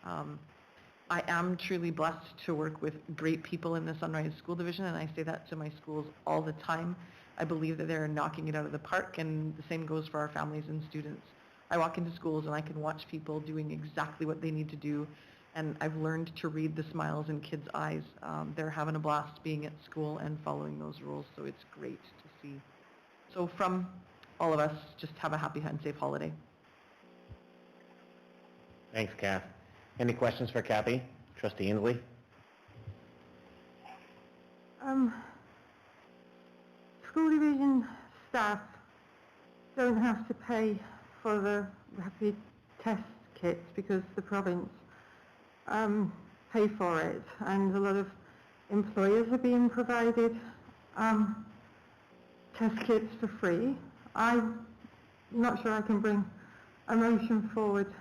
I am truly blessed to work with great people in the Sunrise School Division, and I say that to my schools all the time. I believe that they're knocking it out of the park, and the same goes for our families and students. I walk into schools and I can watch people doing exactly what they need to do, and I've learned to read the smiles in kids' eyes. They're having a blast being at school and following those rules, so it's great to see. So from all of us, just have a happy and safe holiday. Thanks, Kath. Any questions for Kathy? Trustee Inslee? School division staff don't have to pay for the rapid test kits because the province pay for it, and a lot of employers are being provided test kits for free. I'm not sure I can bring a motion forward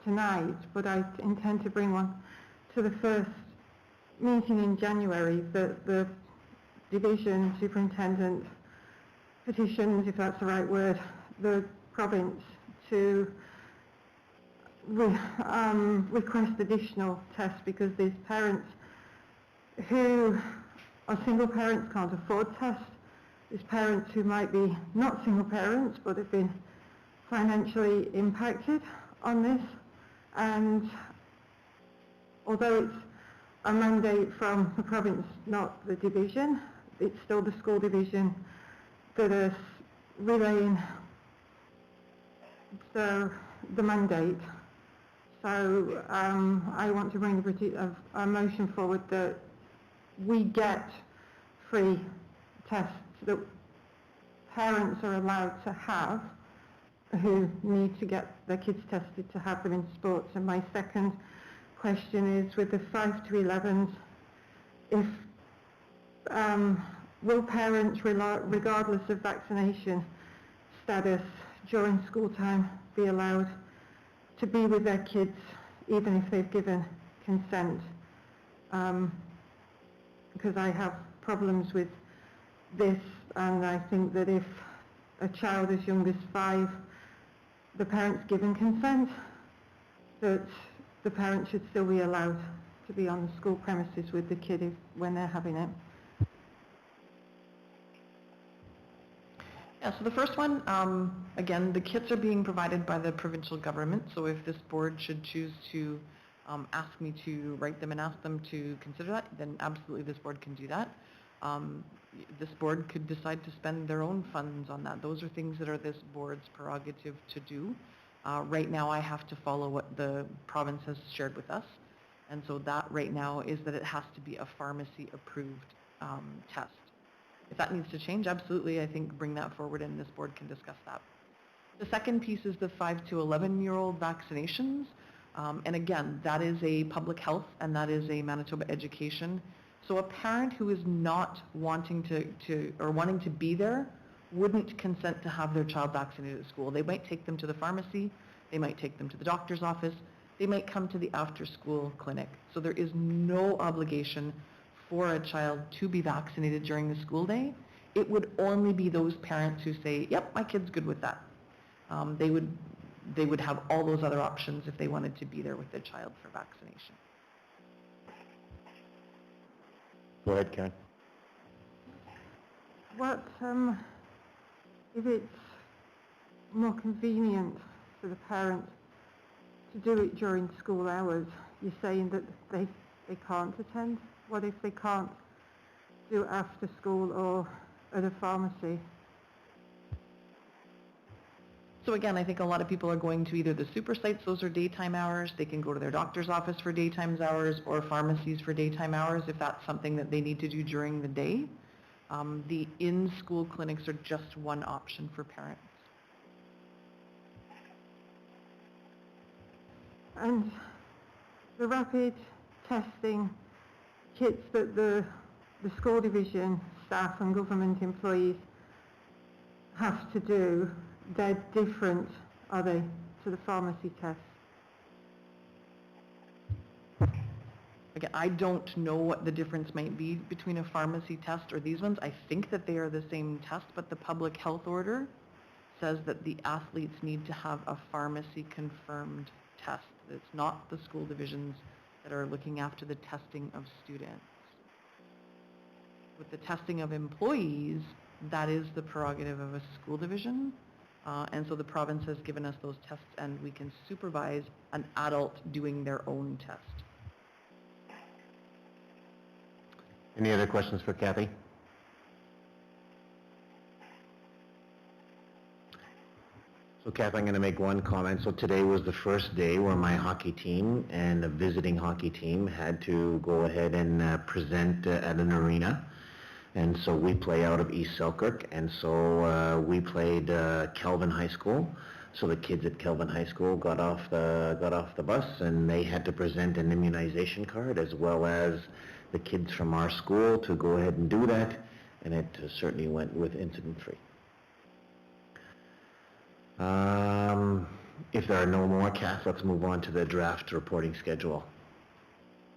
tonight, but I intend to bring one to the first meeting in January that the division superintendent petitions, if that's the right word, the province to request additional tests because there's parents who are single parents can't afford tests. There's parents who might be not single parents but have been financially impacted on this, and although it's a mandate from the province, not the division, it's still the school division that is relaying the mandate. So I want to bring a motion forward that we get free tests that parents are allowed to have who need to get their kids tested to have them in sports. And my second question is with the 5 to 11s, if will parents, regardless of vaccination status during school time, be allowed to be with their kids even if they've given consent? Because I have problems with this, and I think that if a child as young as 5, the parent's given consent, that the parent should still be allowed to be on the school premises with the kid when they're having it. Yeah, so the first one, again, the kits are being provided by the provincial government, so if this board should choose to ask me to write them and ask them to consider that, then absolutely this board can do that. This board could decide to spend their own funds on that. Those are things that are this board's prerogative to do. Right now I have to follow what the province has shared with us, and so that right now is that it has to be a pharmacy approved test. If that needs to change, absolutely, I think bring that forward and this board can discuss that. The second piece is the 5 to 11-year-old vaccinations. And again, that is a public health and that is a Manitoba education. So a parent who is not wanting wanting to be there wouldn't consent to have their child vaccinated at school. They might take them to the pharmacy, they might take them to the doctor's office, they might come to the after-school clinic. So there is no obligation for a child to be vaccinated during the school day. It would only be those parents who say, yep, my kid's good with that. They would have all those other options if they wanted to be there with their child for vaccination. Go ahead, Karen. What, if it's more convenient for the parent to do it during school hours. You're saying that they can't attend? What if they can't do it after school or at a pharmacy? So again, I think a lot of people are going to either the super sites, those are daytime hours, they can go to their doctor's office for daytime hours, or pharmacies for daytime hours if that's something that they need to do during the day. The in-school clinics are just one option for parents. And the rapid testing kits that the school division staff and government employees have to do, they're different, are they, to the pharmacy tests? Again, I don't know what the difference might be between a pharmacy test or these ones. I think that they are the same test, but the public health order says that the athletes need to have a pharmacy confirmed test. It's not the school divisions that are looking after the testing of students. With the testing of employees, that is the prerogative of a school division. And so the province has given us those tests, and we can supervise an adult doing their own test. Any other questions for Kathy? So Kathy, I'm going to make one comment. So today was the first day where my hockey team and the visiting hockey team had to go ahead and present at an arena. And so we play out of East Selkirk, and so we played Kelvin High School. So the kids at Kelvin High School got off the bus, and they had to present an immunization card, as well as the kids from our school to go ahead and do that, and it certainly went with incident-free. If there are no more, Kath, let's move on to the draft reporting schedule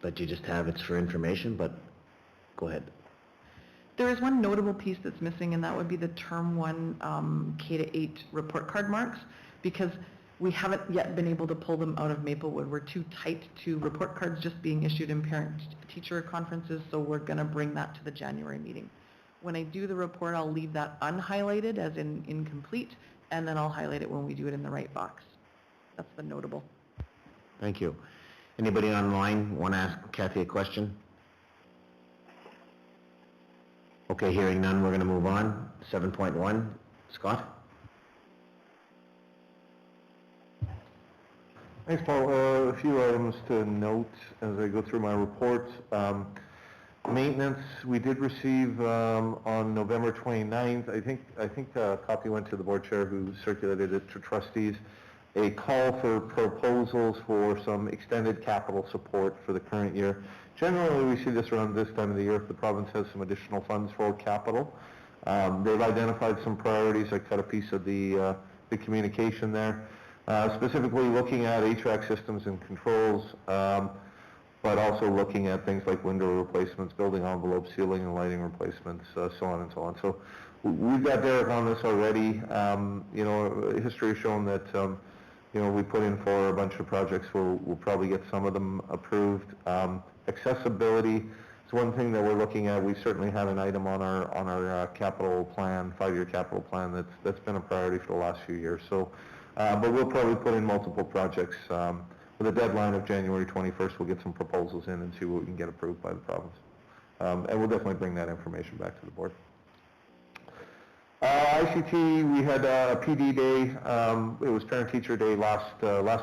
that you just have. It's for information, but go ahead. There is one notable piece that's missing, and that would be the Term 1 K-8 report card marks, because we haven't yet been able to pull them out of Maplewood. We're too tight to report cards just being issued in parent-teacher conferences, so we're going to bring that to the January meeting. When I do the report, I'll leave that unhighlighted as in incomplete, and then I'll highlight it when we do it in the right box. That's the notable. Thank you. Anybody online want to ask Kathy a question? Okay, hearing none, we're going to move on. 7.1, Scott? Thanks, Paul. A few items to note as I go through my report. Maintenance, we did receive on November 29th, I think a copy went to the board chair who circulated it to trustees, a call for proposals for some extended capital support for the current year. Generally, we see this around this time of the year if the province has some additional funds for capital. They've identified some priorities. I cut a piece of the communication there. Specifically looking at HVAC systems and controls, but also looking at things like window replacements, building envelopes, ceiling and lighting replacements, so on and so on. So we've got Derek on this already. History has shown that we put in for a bunch of projects. We'll probably get some of them approved. Accessibility is one thing that we're looking at. We certainly have an item on our capital plan, 5-year capital plan that's been a priority for the last few years. So, but we'll probably put in multiple projects. With a deadline of January 21st, we'll get some proposals in and see what we can get approved by the province. And we'll definitely bring that information back to the board. ICT, we had a PD day. It was Parent-Teacher Day last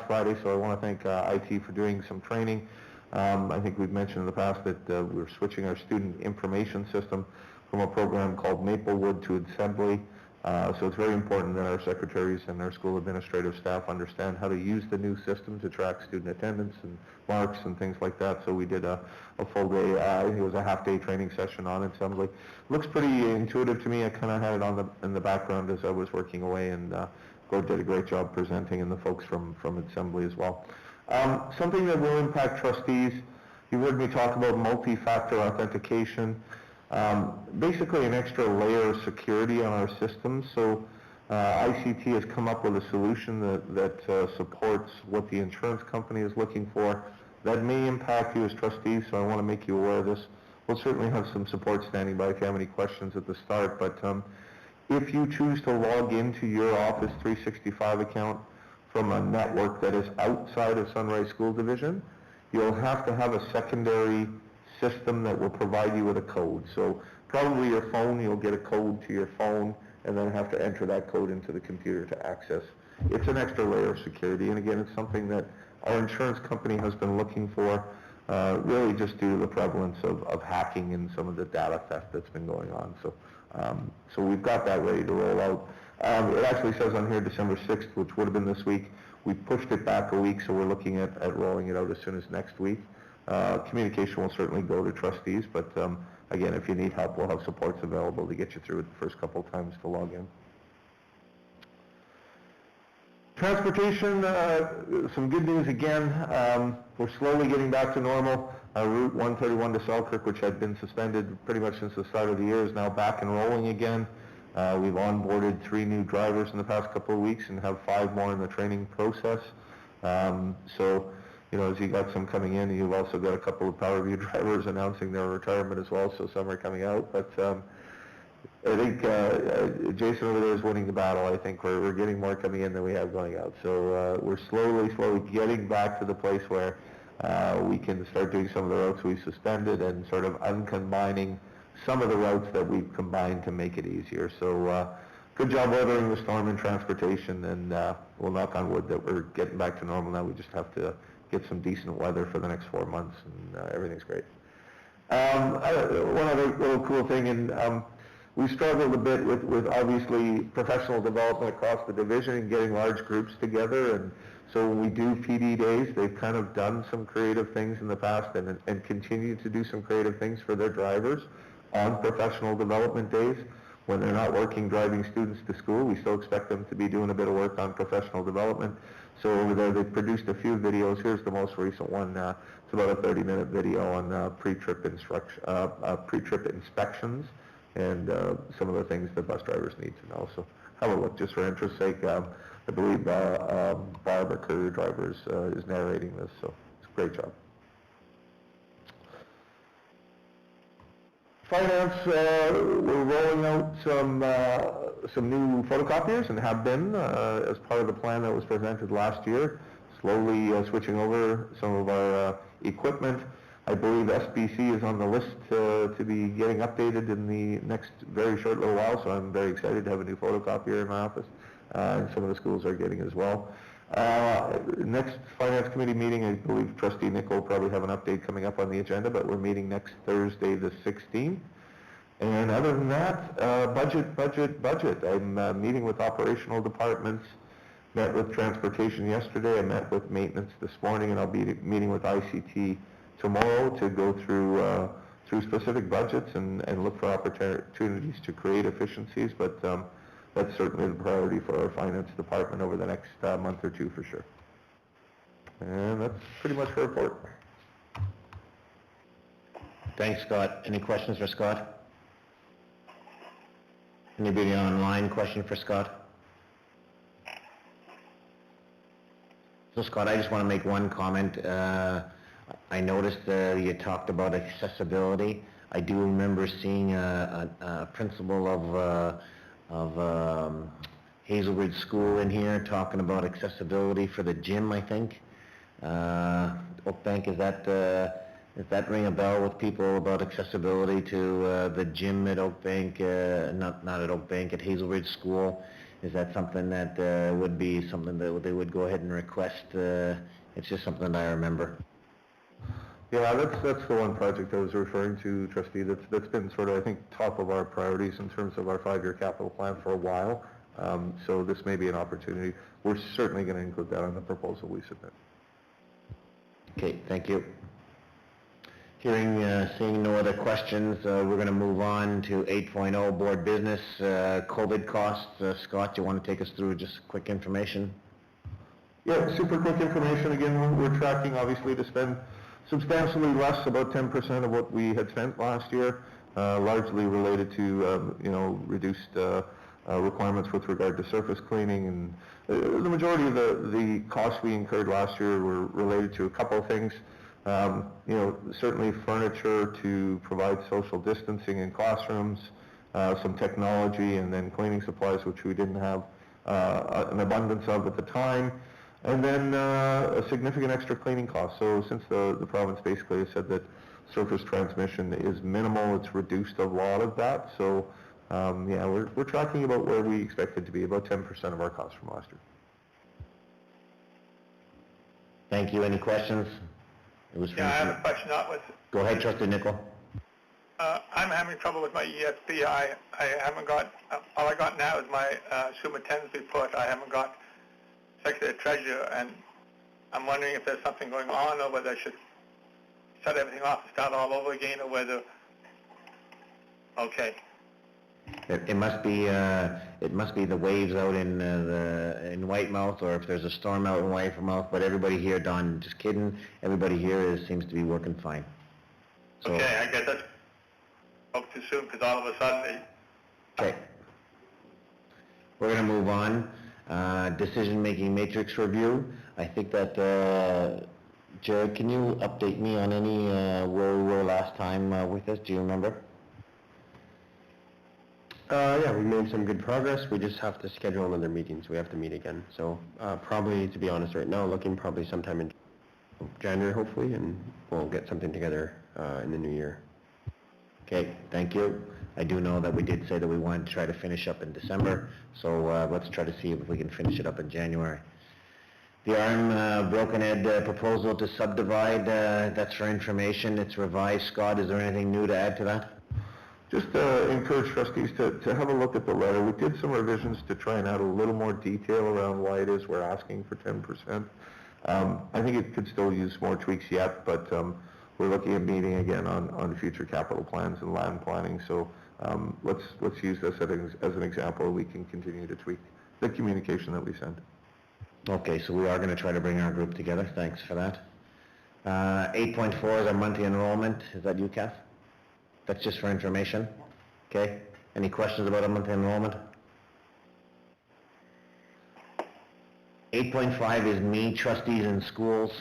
Friday, so I want to thank IT for doing some training. I think we've mentioned in the past that we're switching our student information system from a program called Maplewood to Assembly. So it's very important that our secretaries and our school administrative staff understand how to use the new system to track student attendance and marks and things like that. So we did a full day, I think it was a half-day training session on Assembly. Looks pretty intuitive to me. I kind of had it in the background as I was working away, and Gord did a great job presenting, and the folks from Assembly as well. Something that will impact trustees, you heard me talk about multi-factor authentication. Basically an extra layer of security on our systems. So ICT has come up with a solution that supports what the insurance company is looking for. That may impact you as trustees, so I want to make you aware of this. We'll certainly have some support standing by if you have any questions at the start, but if you choose to log into your Office 365 account from a network that is outside of Sunrise School Division, you'll have to have a secondary system that will provide you with a code. So probably your phone, you'll get a code to your phone and then have to enter that code into the computer to access. It's an extra layer of security, and again, it's something that our insurance company has been looking for, really just due to the prevalence of hacking and some of the data theft that's been going on. So we've got that ready to roll out. It actually says on here December 6th, which would have been this week. We pushed it back a week, so we're looking at rolling it out as soon as next week. Communication will certainly go to trustees, but again, if you need help, we'll have supports available to get you through it the first couple of times to log in. Transportation, some good news again. We're slowly getting back to normal. Route 131 to Selkirk, which had been suspended pretty much since the start of the year, is now back and rolling again. We've onboarded 3 new drivers in the past couple of weeks and have 5 more in the training process. So, you know, as you got some coming in, you've also got a couple of PowerView drivers announcing their retirement as well, so some are coming out. But I think Jason over there is winning the battle. I think we're getting more coming in than we have going out. So we're slowly getting back to the place where we can start doing some of the routes we suspended and sort of uncombining some of the routes that we've combined to make it easier. So good job weathering the storm in transportation, and we'll knock on wood that we're getting back to normal now. We just have to get some decent weather for the next 4 months, and everything's great. One other little cool thing, and we struggled a bit with obviously professional development across the division and getting large groups together, and so when we do PD days, they've kind of done some creative things in the past and continue to do some creative things for their drivers on professional development days. When they're not working driving students to school, we still expect them to be doing a bit of work on professional development. So over there, they've produced a few videos. Here's the most recent one. It's about a 30-minute video on pre-trip inspections and some of the things that bus drivers need to know. So have a look just for interest's sake. I believe Barbara Courier Drivers is narrating this, so it's a great job. Finance, we're rolling out some new photocopiers and have been as part of the plan that was presented last year, slowly switching over some of our equipment. I believe SBC is on the list to be getting updated in the next very short little while, so I'm very excited to have a new photocopier in my office, and some of the schools are getting as well. Next Finance Committee meeting, I believe Trustee Nick will probably have an update coming up on the agenda, but we're meeting next Thursday the 16th. And other than that, budget. I'm meeting with operational departments, met with transportation yesterday, I met with maintenance this morning, and I'll be meeting with ICT tomorrow to go through specific budgets and look for opportunities to create efficiencies, but that's certainly the priority for our finance department over the next month or two for sure. And that's pretty much the report. Thanks, Scott. Any questions for Scott? Anybody online question for Scott? So Scott, I just want to make one comment. I noticed you talked about accessibility. I do remember seeing a principal of Hazelridge School in here talking about accessibility for the gym, I think. Oakbank, does that ring a bell with people about accessibility to the gym at Oakbank, not at Oakbank, at Hazelridge School? Is that something that would be something that they would go ahead and request? It's just something that I remember. Yeah, that's the one project I was referring to, Trustee, that's been sort of, I think, top of our priorities in terms of our 5-year capital plan for a while. So this may be an opportunity. We're certainly going to include that on the proposal we submit. Okay, thank you. Seeing no other questions, we're going to move on to 8.0 board business, COVID costs. Scott, do you want to take us through just quick information? Yeah, super quick information. Again, we're tracking obviously to spend substantially less, about 10% of what we had spent last year, largely related to reduced requirements with regard to surface cleaning, and the majority of the costs we incurred last year were related to a couple of things. Certainly furniture to provide social distancing in classrooms, some technology, and then cleaning supplies, which we didn't have an abundance of at the time. And then a significant extra cleaning cost. So since the province basically has said that surface transmission is minimal, it's reduced a lot of that. So yeah, we're tracking about where we expected to be, about 10% of our costs from last year. Thank you. Any questions? It was Yeah, I have a question. Go ahead, Trustee Nicol. I'm having trouble with my ESP. I haven't got, all I got now is my superintendent's report. I haven't got Secretary Treasurer, and I'm wondering if there's something going on, or whether I should shut everything off and start all over again, or whether, okay. It must be the waves out in Whitemouth, or if there's a storm out in Whitemouth. But everybody here, Don, just kidding. Everybody here seems to be working fine. So, okay, I guess that's spoke too soon, because all of a sudden okay, we're going to move on. Decision-making matrix review. I think that Jared, can you update me on any where we were last time with this? Do you remember? Yeah, we made some good progress. We just have to schedule another meeting, so we have to meet again. So probably, to be honest, right now, looking probably sometime in January, hopefully, and we'll get something together in the new year. Okay, thank you. I do know that we did say that we wanted to try to finish up in December, so let's try to see if we can finish it up in January. The ARM Broken Ed proposal to subdivide, that's for information. It's revised. Scott, is there anything new to add to that? Just encourage trustees to have a look at the letter. We did some revisions to try and add a little more detail around why it is we're asking for 10%. I think it could still use more tweaks yet, but we're looking at meeting again on future capital plans and land planning. So let's use this as an example. We can continue to tweak the communication that we send. Okay, so we are going to try to bring our group together. Thanks for that. 8.4 is our monthly enrollment. Is that you, Kath? That's just for information. Okay. Any questions about our monthly enrollment? 8.5 is me, trustees in schools.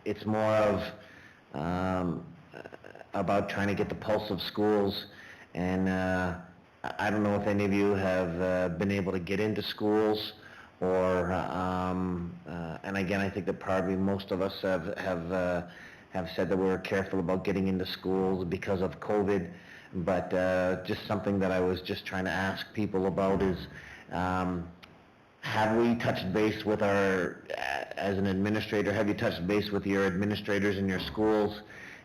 It's more of about trying to get the pulse of schools, and I don't know if any of you have been able to get into schools, or and again, I think that probably most of us have said that we're careful about getting into schools because of COVID, but just something that I was just trying to ask people about is, have we touched base with as an administrator, have you touched base with your administrators in your schools,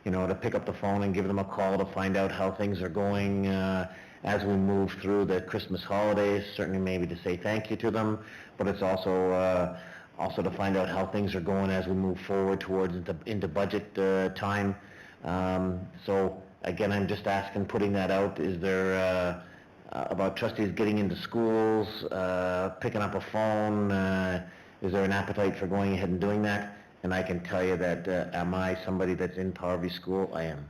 you know, to pick up the phone and give them a call to find out how things are going as we move through the Christmas holidays? Certainly maybe to say thank you to them, but it's also to find out how things are going as we move forward towards into budget time. So again, I'm just asking, putting that out, is there about trustees getting into schools, picking up a phone, is there an appetite for going ahead and doing that? And I can tell you that, am I somebody that's in Poverty School? I am.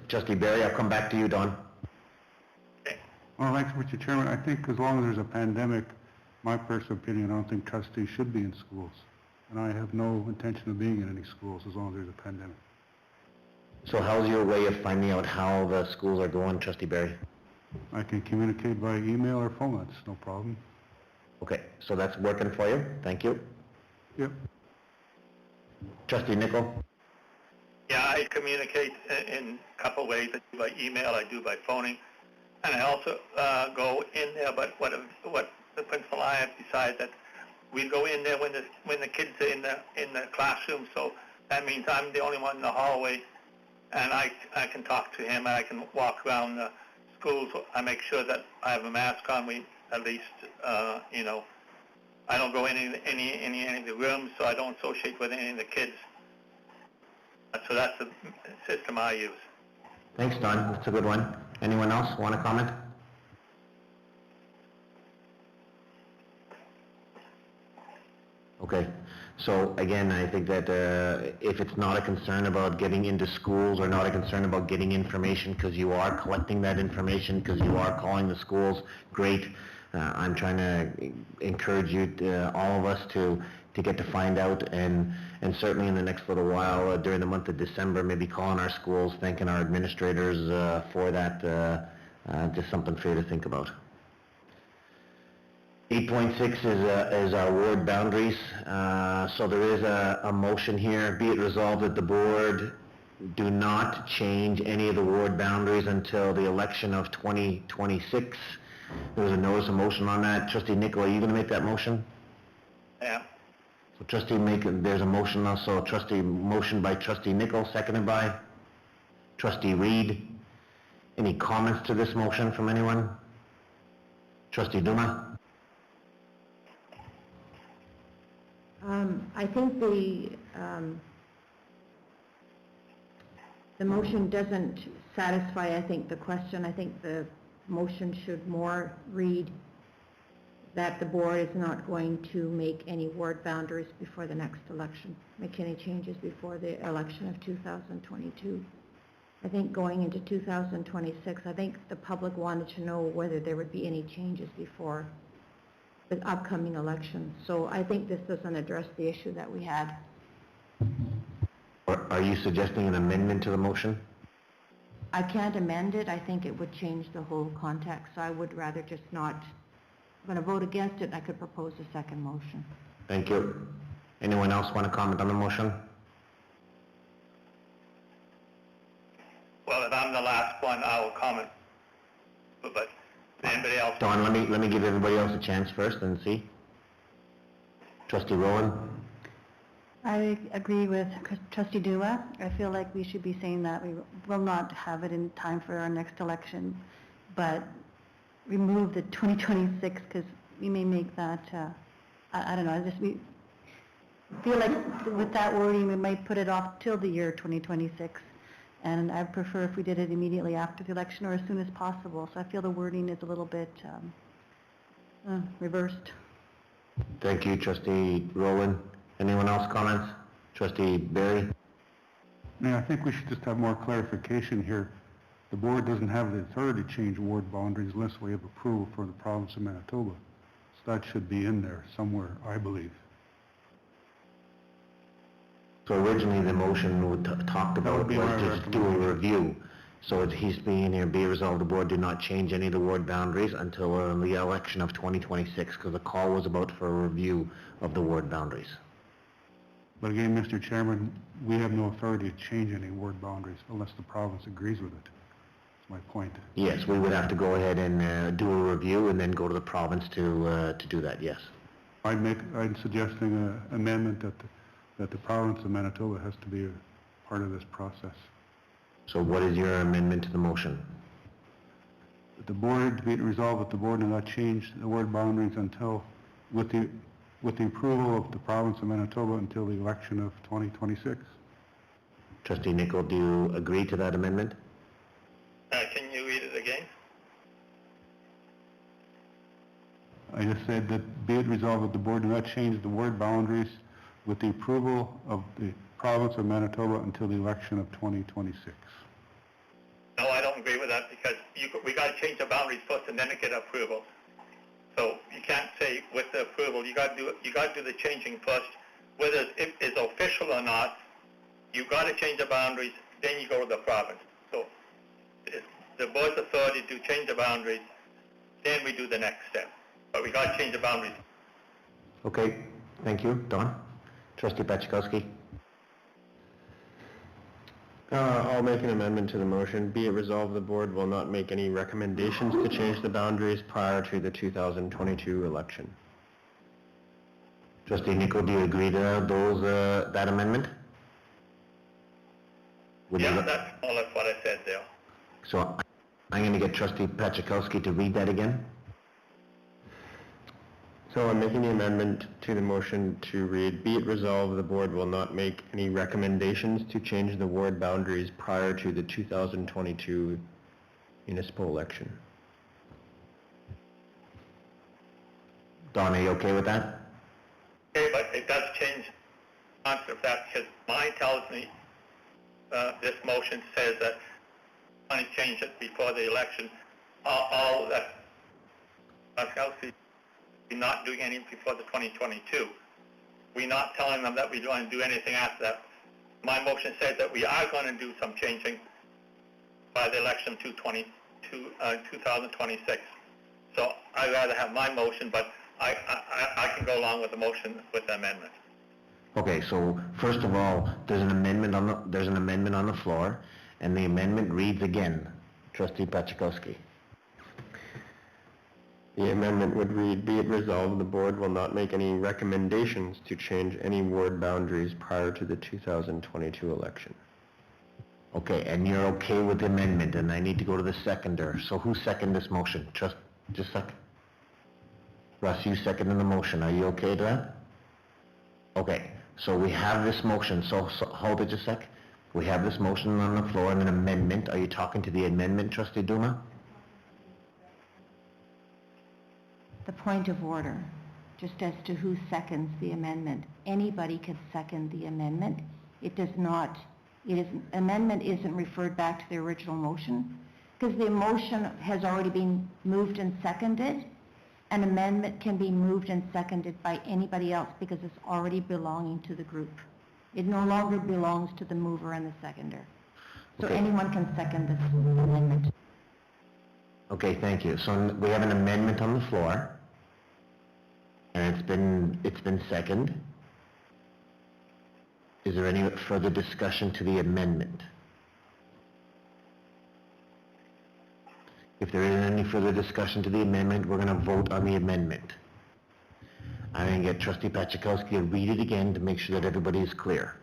Trustee Barry, I'll come back to you, Don. Well, thanks, Mr. Chairman. I think as long as there's a pandemic, my personal opinion, I don't think trustees should be in schools. And I have no intention of being in any schools as long as there's a pandemic. So how's your way of finding out how the schools are going, Trustee Barry? I can communicate by email or phone, that's no problem. Okay, so that's working for you? Thank you. Yep. Trustee Nicol? yeah, I communicate in a couple ways. I do by email, I do by phoning, and I also go in there, but what the principal and I have decided that we go in there when the kids are in the classroom, so that means I'm the only one in the hallway, and I can talk to him, and I can walk around the schools. I make sure that I have a mask on. We at least, you know, I don't go in any of the rooms, so I don't associate with any of the kids. So that's the system I use. Thanks, Don. That's a good one. Anyone else want to comment? Okay. So again, I think that if it's not a concern about getting into schools or not a concern about getting information because you are collecting that information, because you are calling the schools, great. I'm trying to encourage you, all of us, to get to find out, and certainly in the next little while, during the month of December, maybe calling our schools, thanking our administrators for that, just something for you to think about. 8.6 is our ward boundaries. So there is a motion here, be it resolved that the board do not change any of the ward boundaries until the election of 2026. There was a notice of motion on that. Trustee Nichol, are you going to make that motion? Yeah. So there's a motion also, motion by Trustee Nichol, seconded by Trustee Reed. Any comments to this motion from anyone? Trustee Duma? I think the motion doesn't satisfy, I think, the question. I think the motion should more read that the board is not going to make any ward boundaries before the next election, make any changes before the election of 2022. I think going into 2026, I think the public wanted to know whether there would be any changes before the upcoming election. So I think this doesn't address the issue that we had. Are you suggesting an amendment to the motion? I can't amend it. I think it would change the whole context. So I would rather just not, I'm going to vote against it. I could propose a second motion. Thank you. Anyone else want to comment on the motion? Well, if I'm the last one, I will comment. But anybody else? Don, let me give everybody else a chance first and see. Trustee Rowan? I agree with Trustee Duma. I feel like we should be saying that we will not have it in time for our next election, but remove the 2026 because we may make that, I don't know, we feel like with that wording we might put it off till the year 2026. And I prefer if we did it immediately after the election or as soon as possible. So I feel the wording is a little bit reversed. Thank you, Trustee Rowland. Anyone else comments? Trustee Barry? Yeah, I think we should just have more clarification here. The board doesn't have the authority to change ward boundaries unless we have approval for the province of Manitoba. So that should be in there somewhere, I believe. So originally the motion talked about was just do a review. So he's being here, be resolved, the board do not change any of the ward boundaries until the election of 2026 because the call was about for a review of the ward boundaries. But again, Mr. Chairman, we have no authority to change any ward boundaries unless the province agrees with it. That's my point. Yes, we would have to go ahead and do a review and then go to the province to do that, yes. I'm suggesting an amendment that the province of Manitoba has to be a part of this process. So what is your amendment to the motion? That the board, be it resolved that the board will not change the ward boundaries until, with the approval of the province of Manitoba until the election of 2026. Trustee Nichol, do you agree to that amendment? Can you read it again? I just said that be it resolved that the board do not change the ward boundaries with the approval of the province of Manitoba until the election of 2026. No, I don't agree with that because we got to change the boundaries first and then get approval. So you can't say with the approval. You got to do the changing first, whether it is official or not. You got to change the boundaries, then you go to the province. So it's the board's authority to change the boundaries, then we do the next step. But we got to change the boundaries. Okay, thank you. Don? Trustee Pachkowski? I'll make an amendment to the motion. Be it resolved the board will not make any recommendations to change the boundaries prior to the 2022 election. Trustee Nichol, do you agree to that amendment? Yeah, that's more or less what I said there. So I'm going to get Trustee Pachkowski to read that again. So I'm making the amendment to the motion to read, be it resolved the board will not make any recommendations to change the ward boundaries prior to the 2022 municipal election. Don, are you okay with that? Okay, but it does change the concept of that because mine tells me this motion says that only change it before the election. All that we're not doing anything before the 2022. We're not telling them that we're going to do anything after that. My motion says that we are going to do some changing by the election of 2026. So I'd rather have my motion, but I can go along with the motion with the amendment. Okay, so first of all, there's an amendment on the floor, and the amendment reads again. Trustee Pachakowski. The amendment would read, be it resolved, the board will not make any recommendations to change any ward boundaries prior to the 2022 election. Okay, and you're okay with the amendment, and I need to go to the seconder. So who seconded this motion? Just a second. Russ, you seconded the motion. Are you okay with that? Okay, so we have this motion. So hold it just a sec. We have this motion on the floor and an amendment. Are you talking to the amendment, Trustee Duma? The point of order, just as to who seconds the amendment. Anybody can second the amendment. Amendment isn't referred back to the original motion, because the motion has already been moved and seconded. An amendment can be moved and seconded by anybody else because it's already belonging to the group. It no longer belongs to the mover and the seconder. So Okay. anyone can second this amendment. Okay, thank you. So we have an amendment on the floor, and it's been seconded. Is there any further discussion to the amendment? If there isn't any further discussion to the amendment, we're going to vote on the amendment. I'm going to get Trustee Pachakowski to read it again to make sure that everybody is clear.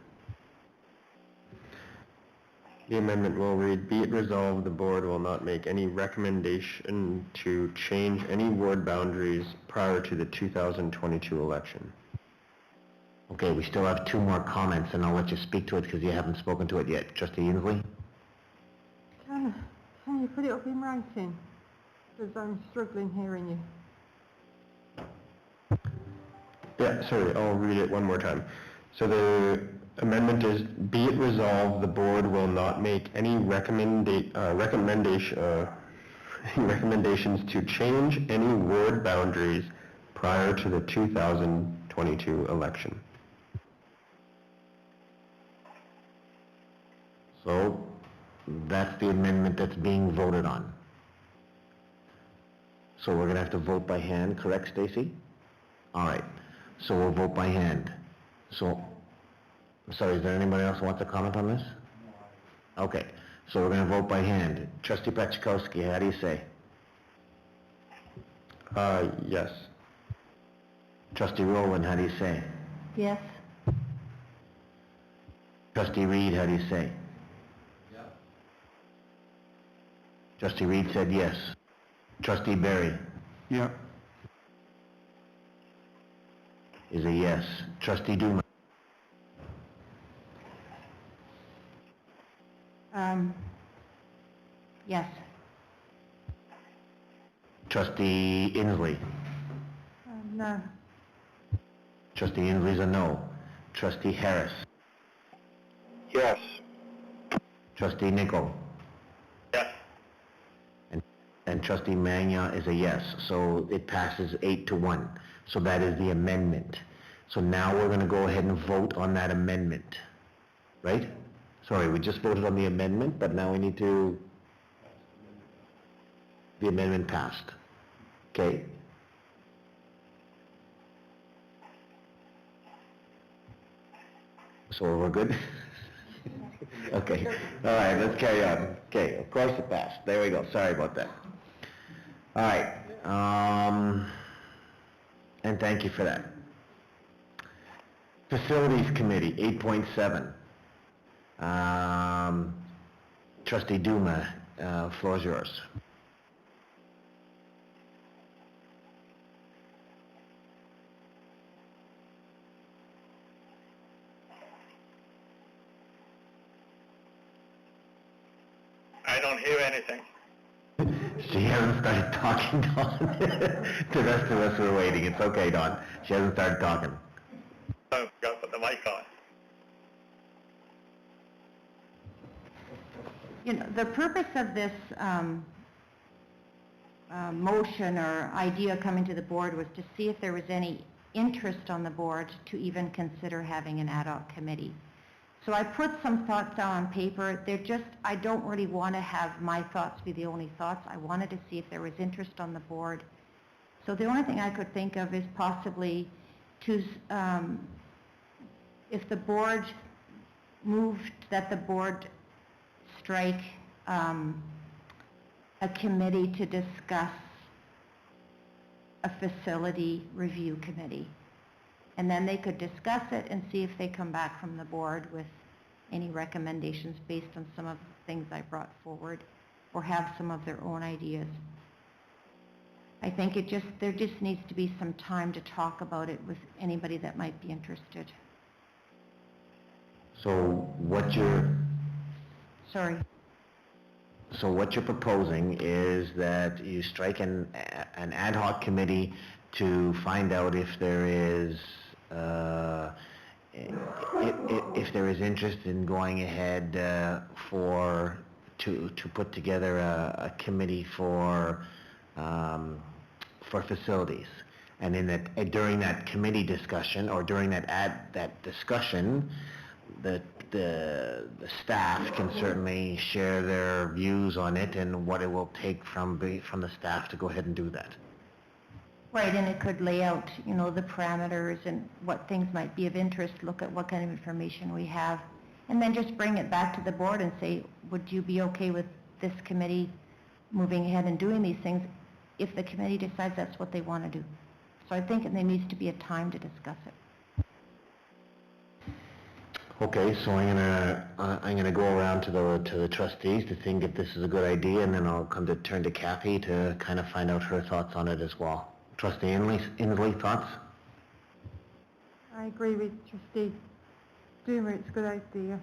The amendment will read, be it resolved, the board will not make any recommendation to change any ward boundaries prior to the 2022 election. Okay, we still have two more comments, and I'll let you speak to it because you haven't spoken to it yet. Trustee Inslee? Can you put it up in writing? Because I'm struggling hearing you. Yeah, sorry, I'll read it one more time. So the amendment is, be it resolved, the board will not make any recommendations to change any ward boundaries prior to the 2022 election. So that's the amendment that's being voted on. So we're going to have to vote by hand, correct, Stacy? All right. So we'll vote by hand. So, I'm sorry, is there anybody else who wants to comment on this? Okay. So we're going to vote by hand. Trustee Pachakowski, how do you say? Yes. Trustee Rowland, how do you say? Yes? Trustee Reed, how do you say? Yeah. Trustee Reed said yes. Trustee Berry Yeah. is a yes. Trustee Duma? Yes. Trustee Inslee? No. Trustee Inslee's a no. Trustee Harris? Yes. Trustee Nichol? Yes. And Trustee Magna is a yes, so it passes 8-1. So that is the amendment. So now we're going to go ahead and vote on that amendment, right? Sorry, we just voted on the amendment, but now we need to... The amendment passed. Okay? So we're good? Okay. All right, let's carry on. Okay, of course it passed. There we go. Sorry about that. All right. And thank you for that. Facilities Committee, 8.7. Trustee Duma, floor is yours. I don't hear anything. She hasn't started talking, Dawn. The rest of us are waiting. It's okay, Dawn. She hasn't started talking. I've got to put the mic on. You know, the purpose of this motion or idea coming to the board was to see if there was any interest on the board to even consider having an ad hoc committee. So I put some thoughts down on paper. I don't really want to have my thoughts be the only thoughts. I wanted to see if there was interest on the board So the only thing I could think of is possibly to, if the board moved, that the board strike a committee to discuss a facility review committee. And then they could discuss it and see if they come back from the board with any recommendations based on some of the things I brought forward, or have some of their own ideas. I think there just needs to be some time to talk about it with anybody that might be interested. So what you're proposing is that you strike an ad hoc committee to find out if there is interest in going ahead to put together a committee for facilities, and during that committee discussion, or during that discussion, the staff can certainly share their views on it and what it will take from the staff to go ahead and do that. Right, and it could lay out, the parameters and what things might be of interest, look at what kind of information we have, and then just bring it back to the board and say, would you be okay with this committee moving ahead and doing these things if the committee decides that's what they want to do? So I think there needs to be a time to discuss it. Okay, so I'm gonna go around to the trustees to think if this is a good idea, and then I'll turn to Kathy to kind of find out her thoughts on it as well. Trustee Inslee, thoughts? I agree with Trustee Doomer, it's a good idea.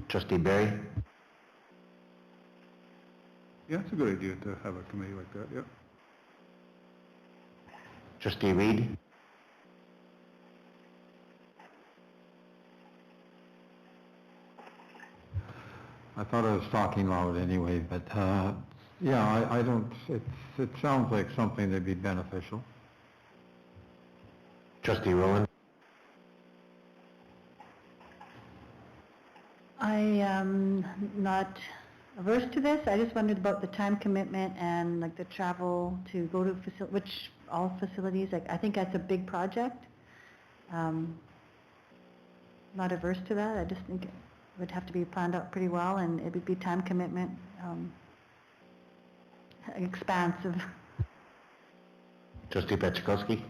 Trustee Berry? Yeah, it's a good idea to have a committee like that, yeah. Trustee Reed? I thought I was talking loud anyway, but yeah, I don't, it sounds like something that'd be beneficial. Trustee Rowland? I am not averse to this. I just wondered about the time commitment and like the travel to go to all facilities. Like, I think that's a big project. Not averse to that. I just think it would have to be planned out pretty well, and it would be time commitment, expansive. Trustee Petrikowski?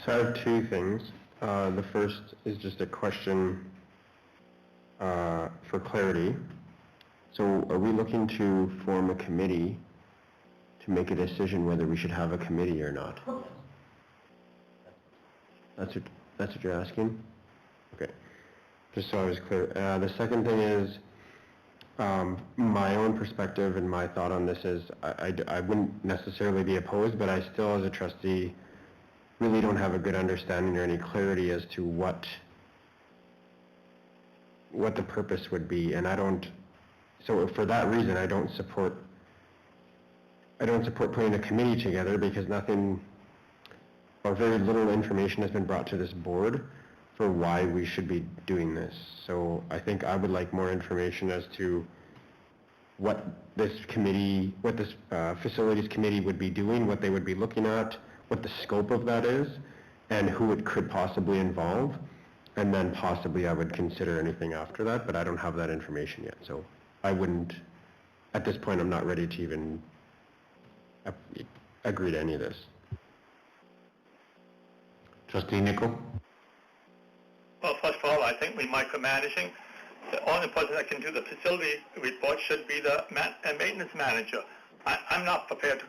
So I have two things. The first is just a question for clarity. So are we looking to form a committee to make a decision whether we should have a committee or not? That's what you're asking? Okay. Just so I was clear. The second thing is, my own perspective and my thought on this is I wouldn't necessarily be opposed, but I still, as a trustee, really don't have a good understanding or any clarity as to what the purpose would be, and so for that reason I don't support putting a committee together, because nothing or very little information has been brought to this board for why we should be doing this. So I think I would like more information as to what this facilities committee would be doing, what they would be looking at, what the scope of that is, and who it could possibly involve, and then possibly I would consider anything after that, but I don't have that information yet, so I wouldn't, at this point I'm not ready to even agree to any of this. Trustee Nicol? Well, first of all, I think we're micromanaging. The only person that can do the facility report should be the maintenance manager. I'm not prepared to.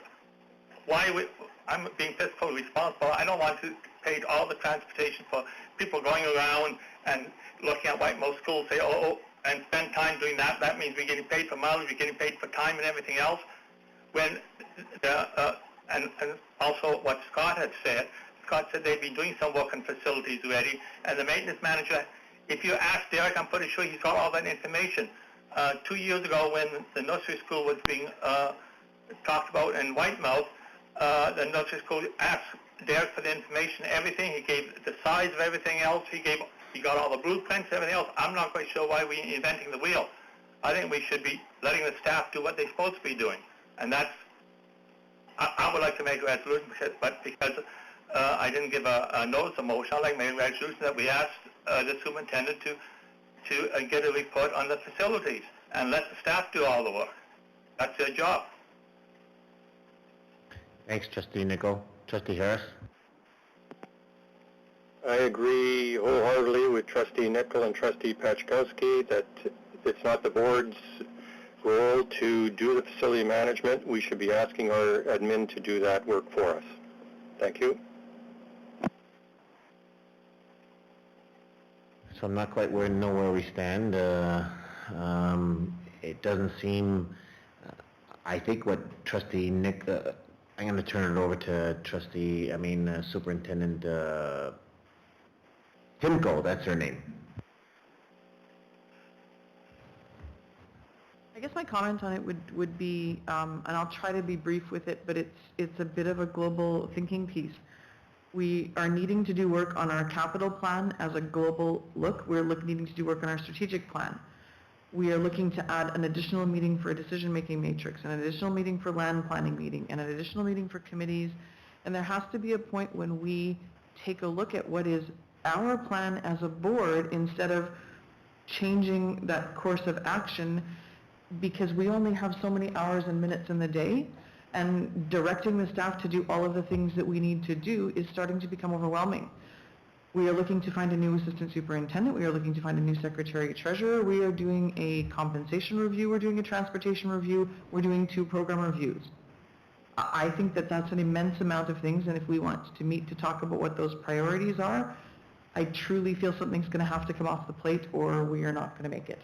I'm being fiscally responsible. I don't want to pay all the transportation for people going around and looking at Whitemount School, say, and spend time doing that. That means we're getting paid for mileage, we're getting paid for time and everything else. When and also what Scott had said, Scott said they've been doing some work in facilities already, and the maintenance manager, if you ask Derek, I'm pretty sure he's got all that information. 2 years ago, when the nursery school was being talked about in Whitemount, the nursery school asked Derek for the information, everything. He gave the size of everything else. He got all the blueprints, everything else. I'm not quite sure why we're inventing the wheel. I think we should be letting the staff do what they're supposed to be doing, and that's I would like to make a resolution, because I didn't give a notice of motion, I'd like to make a resolution that we ask the superintendent to get a report on the facilities and let the staff do all the work. That's their job. Thanks, Trustee Nichol. Trustee Harris? I agree wholeheartedly with Trustee Nichol and Trustee Pachkowski that it's not the board's role to do the facility management. We should be asking our admin to do that work for us. Thank you. So I'm not quite know where we stand. It doesn't seem, I think what Trustee Nick, I'm going to turn it over to Superintendent Himko, that's her name. I guess my comment on it would be, and I'll try to be brief with it, but it's a bit of a global thinking piece. We are needing to do work on our capital plan as a global look. We're needing to do work on our strategic plan. We are looking to add an additional meeting for a decision-making matrix, an additional meeting for land planning meeting, and an additional meeting for committees. And there has to be a point when we take a look at what is our plan as a board instead of changing that course of action, because we only have so many hours and minutes in the day, and directing the staff to do all of the things that we need to do is starting to become overwhelming. We are looking to find a new assistant superintendent. We are looking to find a new secretary treasurer. We are doing a compensation review. We're doing a transportation review. We're doing 2 program reviews. I think that that's an immense amount of things, and if we want to meet to talk about what those priorities are, I truly feel something's going to have to come off the plate or we are not going to make it.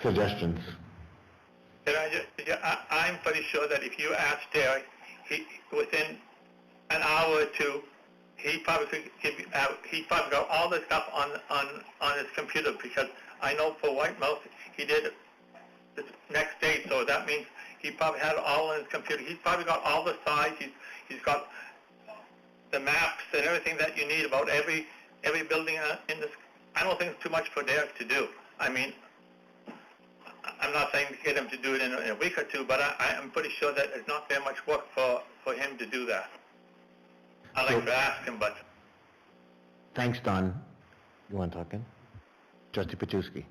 Suggestions? I'm pretty sure that if you ask Derek, within an hour or 2, he probably could give you, he probably got all the stuff on his computer, because I know for White Mouse he did it the next day, so that means he probably had it all on his computer. He's probably got all the sites. He's got the maps and everything that you need about every building in this. I don't think it's too much for Derek to do. I mean, I'm not saying to get him to do it in a week or 2, but I'm pretty sure that it's not very much work for him to do that. I'd like to ask him, but... Thanks, Don. You want to talk in? Trustee Pachewski.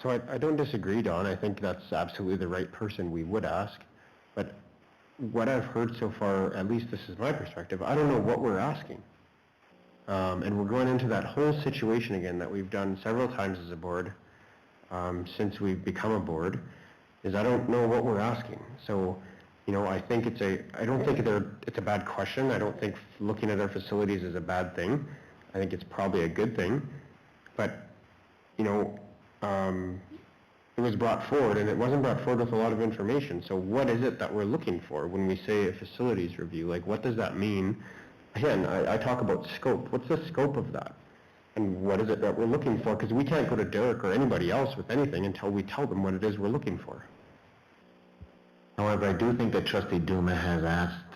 So I don't disagree, Don. I think that's absolutely the right person we would ask. But what I've heard so far, at least this is my perspective, I don't know what we're asking. And we're going into that whole situation again that we've done several times as a board since we've become a board, is I don't know what we're asking. So, you know, I think I don't think it's a bad question. I don't think looking at our facilities is a bad thing. I think it's probably a good thing. But, you know, it was brought forward, and it wasn't brought forward with a lot of information. So what is it that we're looking for when we say a facilities review? Like, what does that mean? Again, I talk about scope. What's the scope of that? And what is it that we're looking for? Because we can't go to Derek or anybody else with anything until we tell them what it is we're looking for. However, I do think that Trustee Duma has asked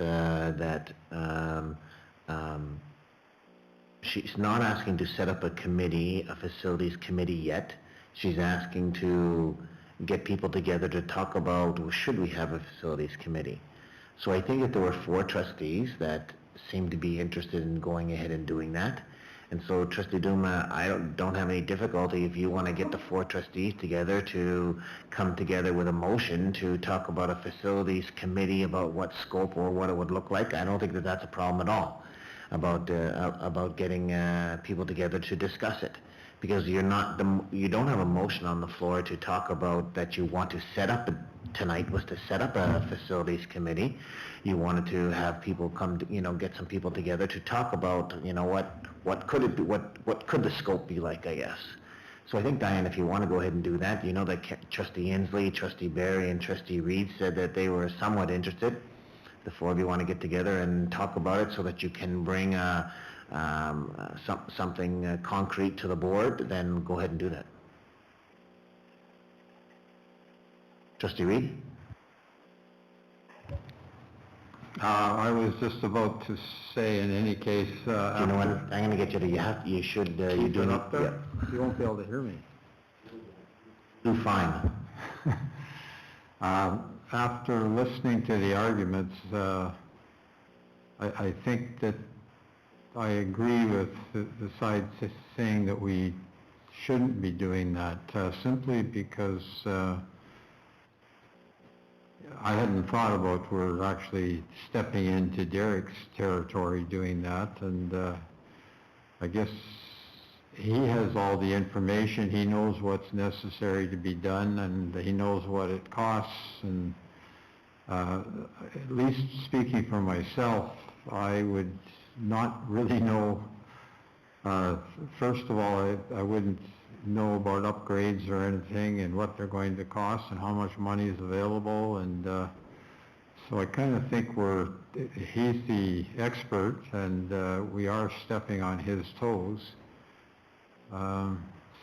she's not asking to set up a committee, a facilities committee yet. She's asking to get people together to talk about, well, should we have a facilities committee? So I think that there were 4 trustees that seemed to be interested in going ahead and doing that. And so, Trustee Duma, I don't have any difficulty if you want to get the 4 trustees together to come together with a motion to talk about a facilities committee, about what scope or what it would look like. I don't think that that's a problem at all about getting people together to discuss it, because you don't have a motion on the floor to talk about that you want to set up tonight was to set up a facilities committee. You wanted to have people come to, get some people together to talk about, what could it be, what could the scope be like, I guess. So I think, Diane, if you want to go ahead and do that, you know that Trustee Inslee, Trustee Barry, and Trustee Reed said that they were somewhat interested. The 4 of you want to get together and talk about it so that you can bring something concrete to the board, then go ahead and do that. Trustee Reed? I was just about to say, in any case... you know what, I'm going to get you to, you do it up there? You won't be able to hear me. Do fine. After listening to the arguments, I think that I agree with the side saying that we shouldn't be doing that, simply because I hadn't thought about we're actually stepping into Derek's territory doing that, and I guess he has all the information, he knows what's necessary to be done, and he knows what it costs, and at least speaking for myself, I would not really know. First of all, I wouldn't know about upgrades or anything and what they're going to cost and how much money is available, and so I kind of think he's the expert, and we are stepping on his toes.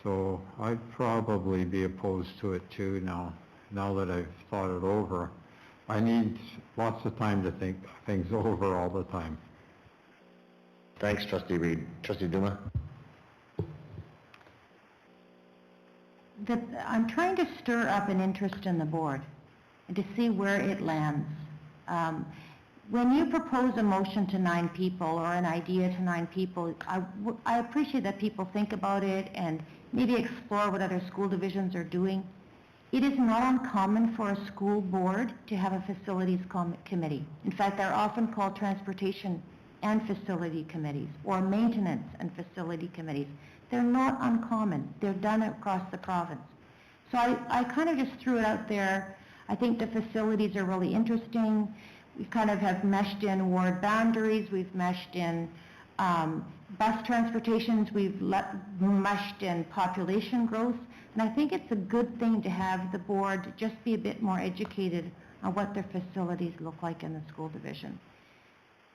So I'd probably be opposed to it too now that I've thought it over. I need lots of time to think things over all the time. Thanks, Trustee Reed. Trustee Duma? I'm trying to stir up an interest in the board and to see where it lands. When you propose a motion to 9 people or an idea to 9 people, I appreciate that people think about it and maybe explore what other school divisions are doing. It is not uncommon for a school board to have a facilities committee. In fact, they're often called transportation and facility committees or maintenance and facility committees. They're not uncommon. They're done across the province. So I kind of just threw it out there. I think the facilities are really interesting. We kind of have meshed in ward boundaries. We've meshed in bus transportations. We've meshed in population growth. And I think it's a good thing to have the board just be a bit more educated on what their facilities look like in the school division.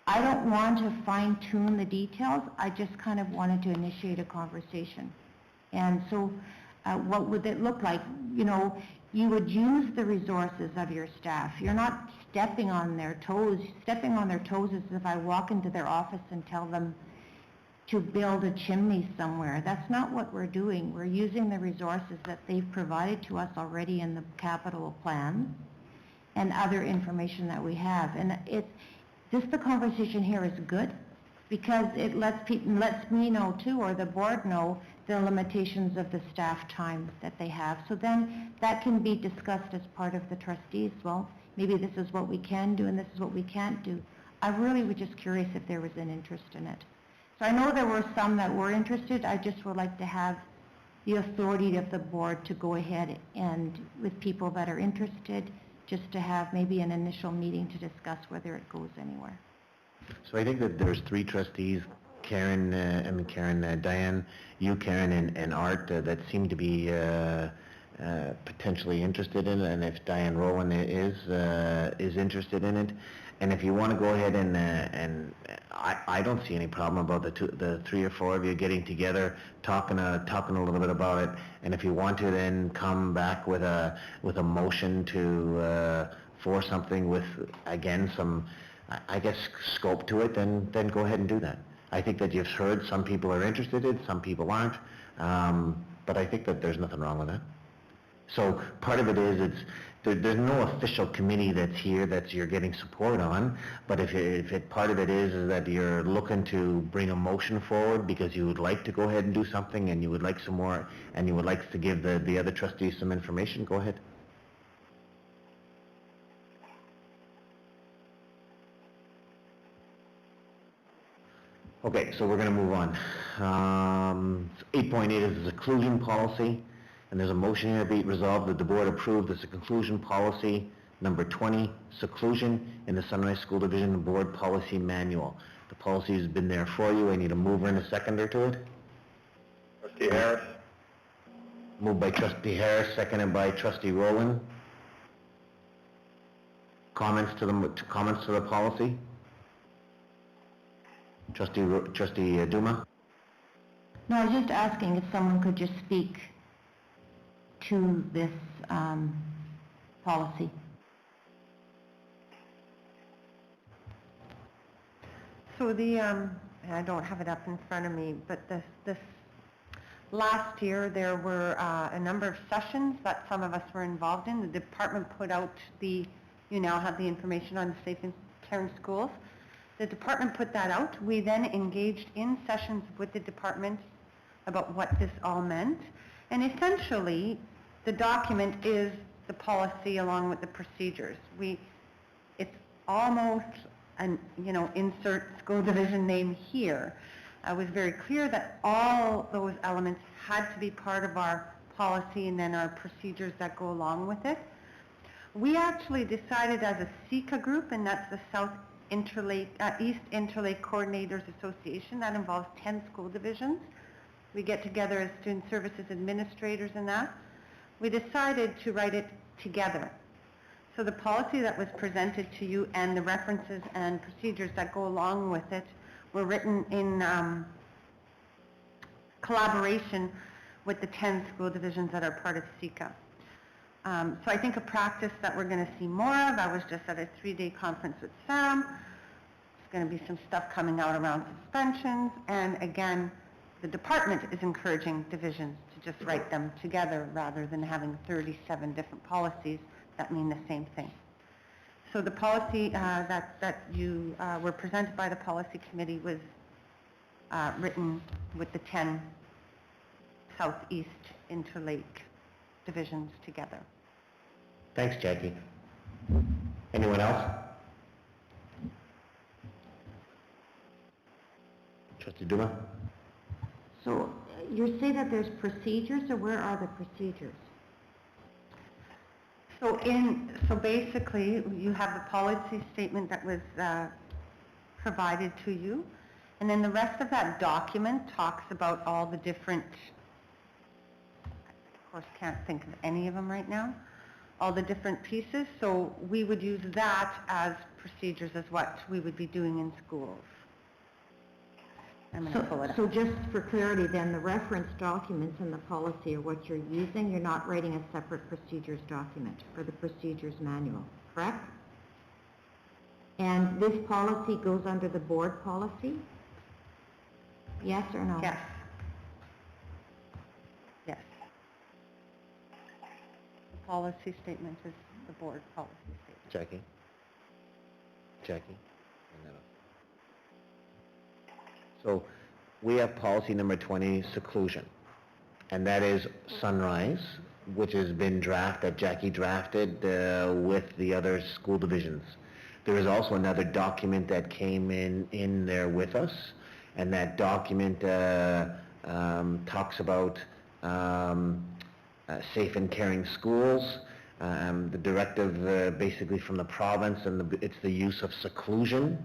I don't want to fine-tune the details. I just kind of wanted to initiate a conversation. And so what would it look like? You know, you would use the resources of your staff. You're not stepping on their toes. Stepping on their toes is if I walk into their office and tell them to build a chimney somewhere. That's not what we're doing. We're using the resources that they've provided to us already in the capital plan and other information that we have. And the conversation here is good because it lets me know too, or the board know, the limitations of the staff time that they have. So then that can be discussed as part of the trustees. Well, maybe this is what we can do and this is what we can't do. I really was just curious if there was an interest in it. So I know there were some that were interested. I just would like to have the authority of the board to go ahead and with people that are interested, just to have maybe an initial meeting to discuss whether it goes anywhere. So I think that there's 3 trustees, Diane, you, Karen, and Art, that seem to be potentially interested in it, and if Diane Rowan is interested in it, and if you want to go ahead and I don't see any problem about the 3 or 4 of you getting together, talking a little bit about it, and if you want to then come back with a motion for something with, again, some, I guess, scope to it, then go ahead and do that. I think that you've heard some people are interested in it, some people aren't, but I think that there's nothing wrong with that. So part of it is there's no official committee that's here that you're getting support on, but part of it is that you're looking to bring a motion forward because you would like to go ahead and do something and you would like some more, and you would like to give the other trustees some information, go ahead. Okay, so we're going to move on. 8.8 is the seclusion policy, and there's a motion here, be it resolved that the board approve the seclusion policy number 20, seclusion in the Sunrise School Division Board Policy Manual. The policy has been there for you. I need a mover and a seconder to it. Trustee Harris. Moved by Trustee Harris, seconded by Trustee Rowland. Comments to the policy? Trustee Duma? No, I was just asking if someone could just speak to this policy. So I don't have it up in front of me, but the Last year, there were a number of sessions that some of us were involved in. The department put out you now have the information on the Safe and Caring Schools. The department put that out. We then engaged in sessions with the department about what this all meant. And essentially, the document is the policy along with the procedures. It's almost an, insert school division name here. I was very clear that all those elements had to be part of our policy and then our procedures that go along with it. We actually decided as a SECA group, and that's the East Interlake Coordinators Association, that involves 10 school divisions. We get together as student services administrators and that. We decided to write it together. So the policy that was presented to you and the references and procedures that go along with it were written in collaboration with the 10 school divisions that are part of SECA. So I think a practice that we're going to see more of, I was just at a 3-day conference with Sam. There's going to be some stuff coming out around suspensions, and again, the department is encouraging divisions to just write them together rather than having 37 different policies that mean the same thing. So the policy that you were presented by the policy committee was written with the 10 Southeast Interlake divisions together. Thanks, Jackie. Anyone else? Trustee Duma? So you say that there's procedures, or where are the procedures? So basically, you have the policy statement that was provided to you, and then the rest of that document talks about all the different, of course can't think of any of them right now, all the different pieces. So we would use that as procedures as what we would be doing in schools. I'm going to pull it up. So just for clarity then, the reference documents in the policy are what you're using. You're not writing a separate procedures document for the procedures manual, correct? And this policy goes under the board policy? Yes or no? Yes. Yes. The policy statement is the board policy statement. Jackie? So we have policy number 20, seclusion, and that is Sunrise, which has been drafted, Jackie drafted with the other school divisions. There is also another document that came in there with us, and that document talks about safe and caring schools, the directive basically from the province, and it's the use of seclusion,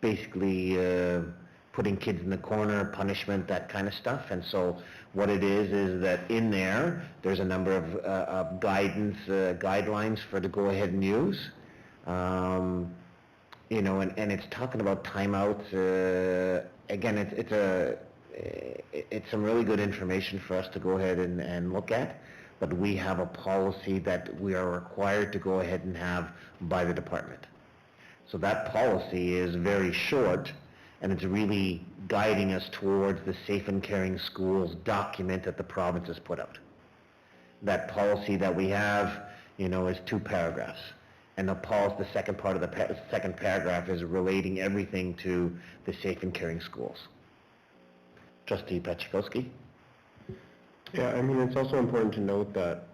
basically putting kids in the corner, punishment, that kind of stuff. And so what it is that in there's a number of guidelines for to go ahead and use. And it's talking about timeouts. Again, it's some really good information for us to go ahead and look at, but we have a policy that we are required to go ahead and have by the department. So that policy is very short, and it's really guiding us towards the Safe and Caring Schools document that the province has put out. That policy that we have, is 2 paragraphs. And the second part of the second paragraph is relating everything to the Safe and Caring Schools. Trustee Pachikowski? Yeah, it's also important to note that,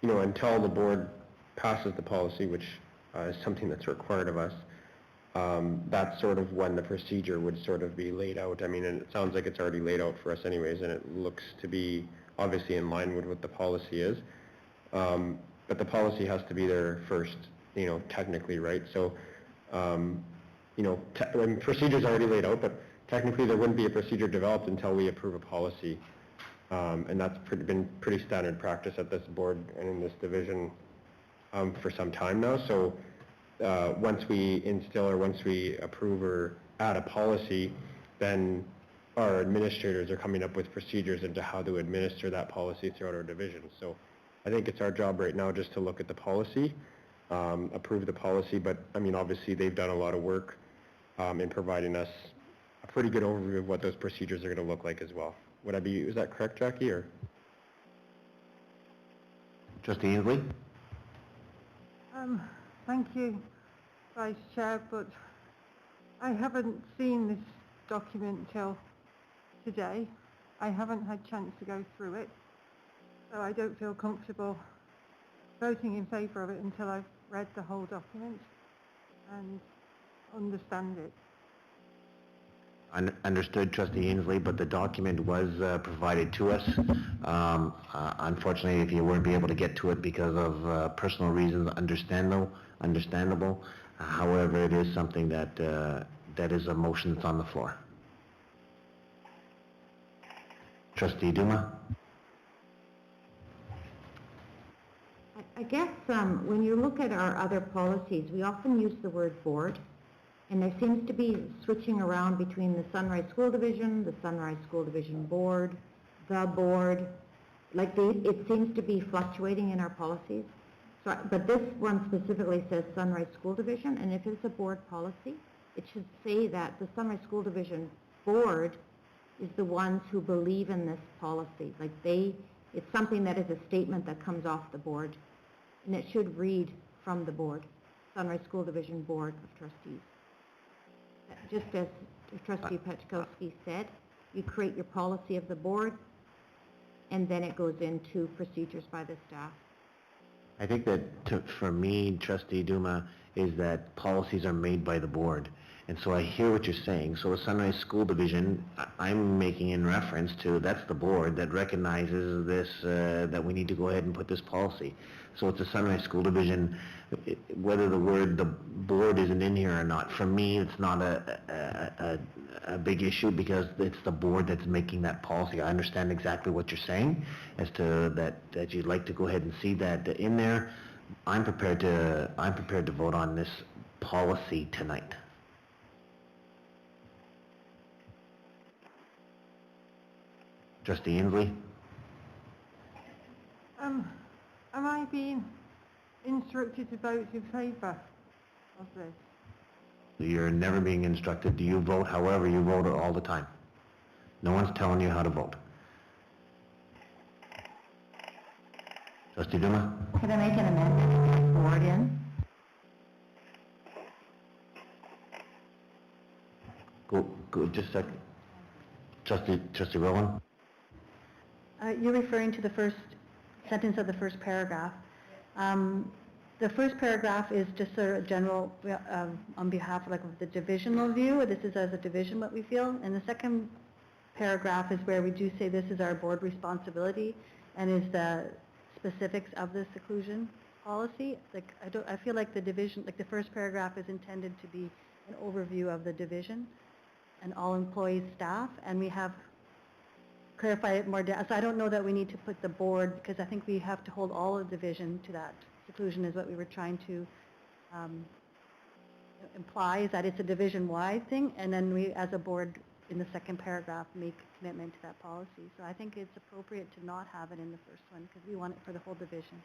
until the board passes the policy, which is something that's required of us, that's sort of when the procedure would sort of be laid out. And it sounds like it's already laid out for us anyways, and it looks to be obviously in line with what the policy is. But the policy has to be there first, technically, right? So, procedure's already laid out, but technically there wouldn't be a procedure developed until we approve a policy. And that's been pretty standard practice at this board and in this division for some time now. So once we instill or once we approve or add a policy, then our administrators are coming up with procedures into how to administer that policy throughout our division. So I think it's our job right now just to look at the policy, approve the policy, but obviously they've done a lot of work in providing us a pretty good overview of what those procedures are going to look like as well. Is that correct, Jackie, or? Trustee Inslee? Thank you, Vice Chair, but I haven't seen this document till today. I haven't had chance to go through it, so I don't feel comfortable voting in favour of it until I've read the whole document and understand it. Understood, Trustee Inslee, but the document was provided to us. Unfortunately, if you weren't able to get to it because of personal reasons, understandable. However, it is something that that is a motion that's on the floor. Trustee Duma? I guess when you look at our other policies, we often use the word board, and there seems to be switching around between the Sunrise School Division, the Sunrise School Division Board, the board. Like it seems to be fluctuating in our policies. So, but this one specifically says Sunrise School Division, and if it's a board policy, it should say that the Sunrise School Division Board is the ones who believe in this policy. Like it's something that is a statement that comes off the board, and it should read from the board, Sunrise School Division Board of Trustees. Just as Trustee Petkowski said, you create your policy of the board, and then it goes into procedures by the staff. I think that for me, Trustee Duma, is that policies are made by the board. And so I hear what you're saying. So the Sunrise School Division, I'm making in reference to, that's the board that recognizes this, that we need to go ahead and put this policy. So it's a Sunrise School Division, whether the board isn't in here or not. For me, it's not a big issue because it's the board that's making that policy. I understand exactly what you're saying as to that you'd like to go ahead and see that in there. I'm prepared to vote on this policy tonight. Trustee Inslee? Am I being instructed to vote in favour of this? You're never being instructed. Do you vote however you vote all the time? No one's telling you how to vote. Trustee Duma? Could I make an amendment to put board in? Go, just a second. Trustee Rowan? You're referring to the first sentence of the first paragraph. The first paragraph is just sort of general on behalf of the divisional view. This is as a division what we feel. And the second paragraph is where we do say this is our board responsibility and is the specifics of the seclusion policy. I feel like the division, the first paragraph is intended to be an overview of the division and all employees, staff, and we have clarified it more down. So I don't know that we need to put the board, because I think we have to hold all of the division to that seclusion is what we were trying to imply, is that it's a division-wide thing, and then we, as a board, in the second paragraph, make a commitment to that policy. So I think it's appropriate to not have it in the first one, because we want it for the whole division.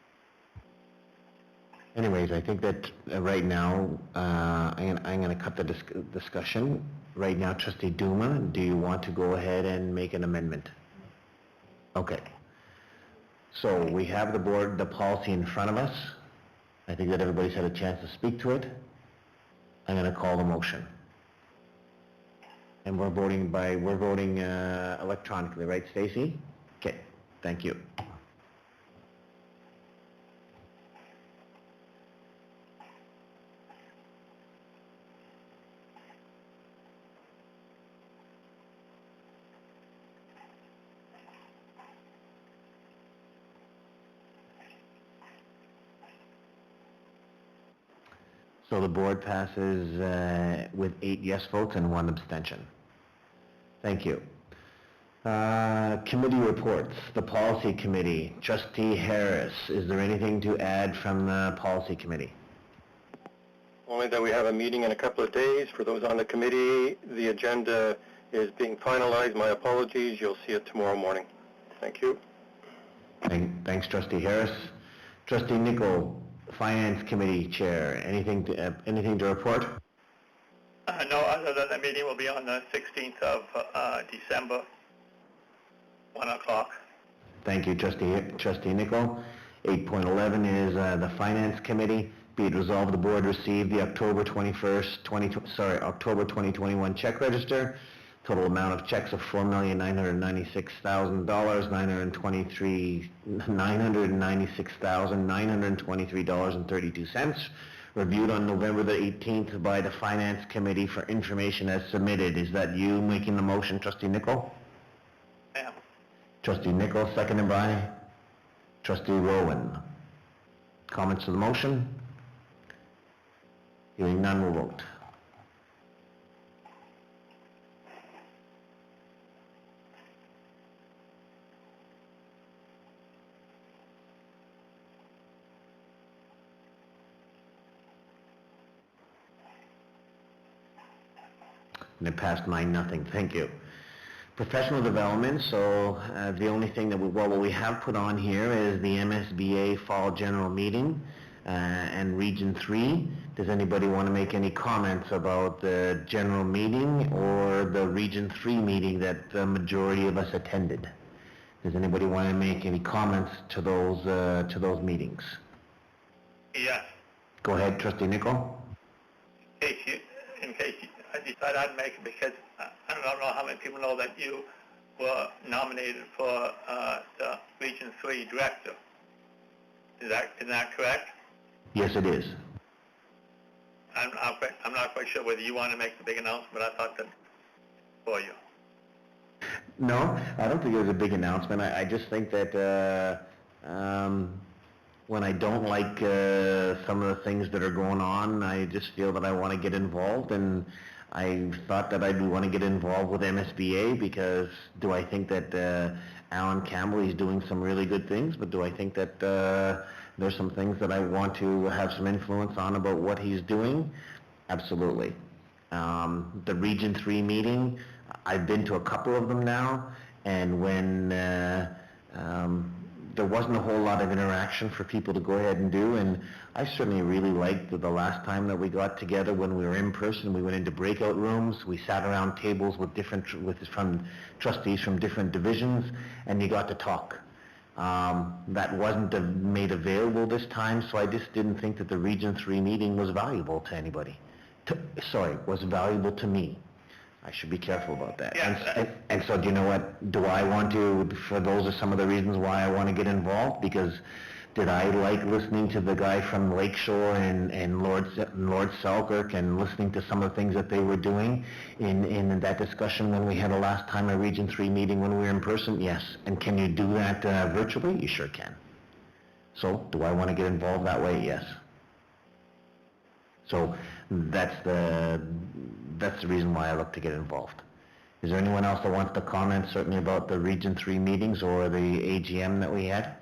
Anyways, I think that right now, I'm going to cut the discussion. Right now, Trustee Duma, do you want to go ahead and make an amendment? Okay. So we have the policy in front of us. I think that everybody's had a chance to speak to it. I'm going to call the motion. And we're voting electronically, right, Stacy? Okay, thank you. So the board passes with 8 yes votes and 1 abstention. Thank you. Committee reports. The Policy Committee. Trustee Harris, is there anything to add from the Policy Committee? Only that we have a meeting in a couple of days. For those on the committee, the agenda is being finalized. My apologies. You'll see it tomorrow morning. Thank you. Thanks, Trustee Harris. Trustee Nichol, Finance Committee Chair, anything to report? No, other than the meeting will be on the 16th of December, 1 o'clock. Thank you, Trustee Nichol. 8.11 is the Finance Committee. Be it resolved, the board received the October 2021 check register. Total amount of checks of $4,996,000, $996,923.32. Reviewed on November the 18th by the Finance Committee for information as submitted. Is that you making the motion, Trustee Nichol? Yeah. Trustee Nichol, seconded by Trustee Rowan. Comments to the motion? Hearing none, will vote. And it passed 9-0. Thank you. Professional development, so the only thing that what we have put on here is the MSBA Fall General Meeting and Region 3. Does anybody want to make any comments about the general meeting or the Region 3 meeting that the majority of us attended? Does anybody want to make any comments to those meetings? Yes. Go ahead, Trustee Nichol. In case I decided I'd make it, because I don't know how many people know that you were nominated for the Region 3 Director. Is that correct? Yes, it is. I'm not quite sure whether you want to make the big announcement, but I thought that for you. No, I don't think it was a big announcement. I just think that when I don't like some of the things that are going on, I just feel that I want to get involved, and I thought that I'd want to get involved with MSBA because do I think that Alan Campbell, he's doing some really good things, but do I think that there's some things that I want to have some influence on about what he's doing? Absolutely. The Region 3 meeting, I've been to a couple of them now, and when there wasn't a whole lot of interaction for people to go ahead and do, and I certainly really liked the last time that we got together when we were in person. We went into breakout rooms, we sat around tables with from trustees from different divisions, and you got to talk. That wasn't made available this time, so I just didn't think that the Region 3 meeting was valuable to anybody. Was valuable to me. I should be careful about that. Yeah. And so, do you know what? Do I want to, for those are some of the reasons why I want to get involved, because did I like listening to the guy from Lakeshore and Lord Selkirk and listening to some of the things that they were doing in that discussion when we had a last time a Region 3 meeting when we were in person? Yes. And can you do that virtually? You sure can. So, do I want to get involved that way? Yes. So, that's the reason why I look to get involved. Is there anyone else that wants to comment certainly about the Region 3 meetings or the AGM that we had?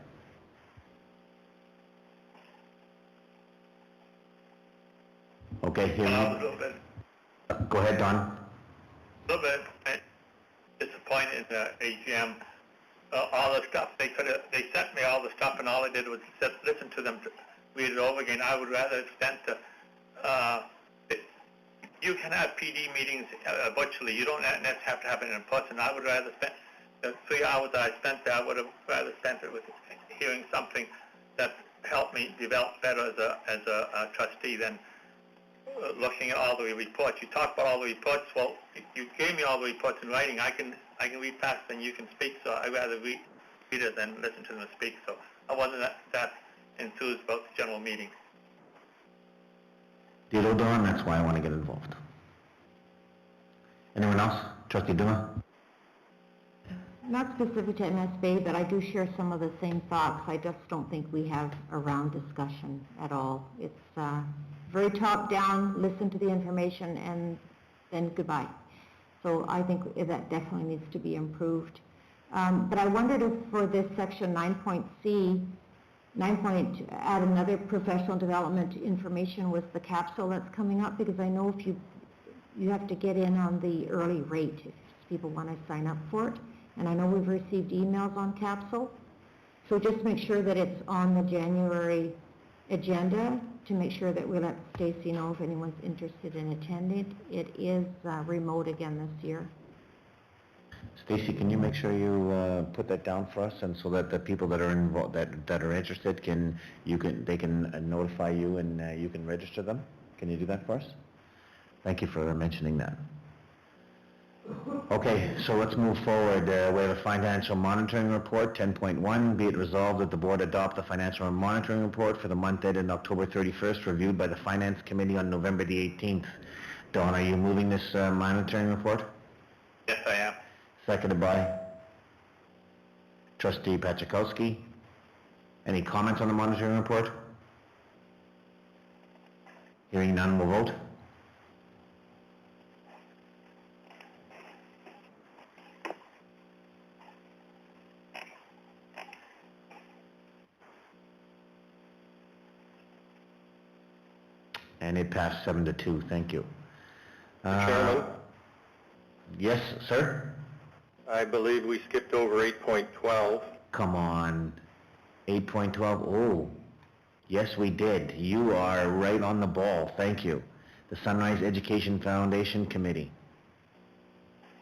Okay, here A little bit. Go ahead, Don. A little bit disappointed in the AGM. All the stuff, they sent me all the stuff, and all I did was listen to them, read it over again. I would rather have spent you can have PD meetings virtually. You don't necessarily have to have it in person. I would rather spend the 3 hours that I spent there. I would have rather spent it with hearing something that helped me develop better as a trustee than looking at all the reports. You talk about all the reports. Well, you gave me all the reports in writing. I can read past and you can speak. So I'd rather read it than listen to them speak. So I wasn't that enthused about the general meeting. Ditto, Don, that's why I want to get involved. Anyone else? Trustee Duma? Not specific to MSBA, but I do share some of the same thoughts. I just don't think we have a round discussion at all. It's very top-down, listen to the information, and then goodbye. So I think that definitely needs to be improved. But I wondered if for this section 9.c, add another professional development information with the capsule that's coming up, because I know if you have to get in on the early rate if people want to sign up for it. And I know we've received emails on capsule. So just make sure that it's on the January agenda to make sure that we let Stacy know if anyone's interested in attending. It is remote again this year. Stacy, can you make sure you put that down for us, and so that the people that are involved, that are interested, they can notify you and you can register them? Can you do that for us? Thank you for mentioning that. Okay, so let's move forward. We have a financial monitoring report, 10.1. Be it resolved that the board adopt the financial monitoring report for the month ended October 31st, reviewed by the Finance Committee on November the 18th. Dawn, are you moving this monitoring report? Yes, I am. Seconded by Trustee Paczykowski. Any comments on the monitoring report? Hearing none, we'll vote. And it passed 7-2. Thank you. Chairman? Yes, sir? I believe we skipped over 8.12. Come on. 8.12. Oh, yes, we did. You are right on the ball. Thank you. The Sunrise Education Foundation Committee.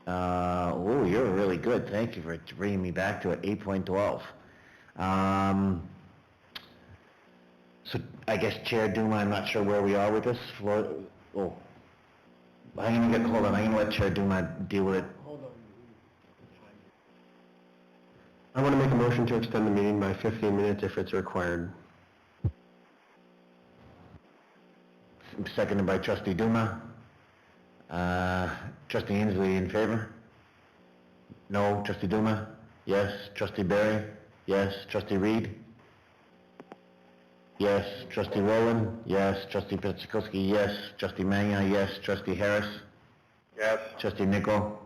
Oh, you're really good. Thank you for bringing me back to it. 8.12. So I guess Chair Duma, I'm not sure where we are with this. Hold on. I'm going to let Chair Duma deal with it. I want to make a motion to extend the meeting by 15 minutes if it's required. Seconded by Trustee Duma. Trustee Inslee in favor? No. Trustee Duma? Yes. Trustee Berry? Yes. Trustee Reed? Yes. Trustee Rowland? Yes. Trustee Paczykowski? Yes. Trustee Magna? Yes. Trustee Harris? Yes. Trustee Nichol?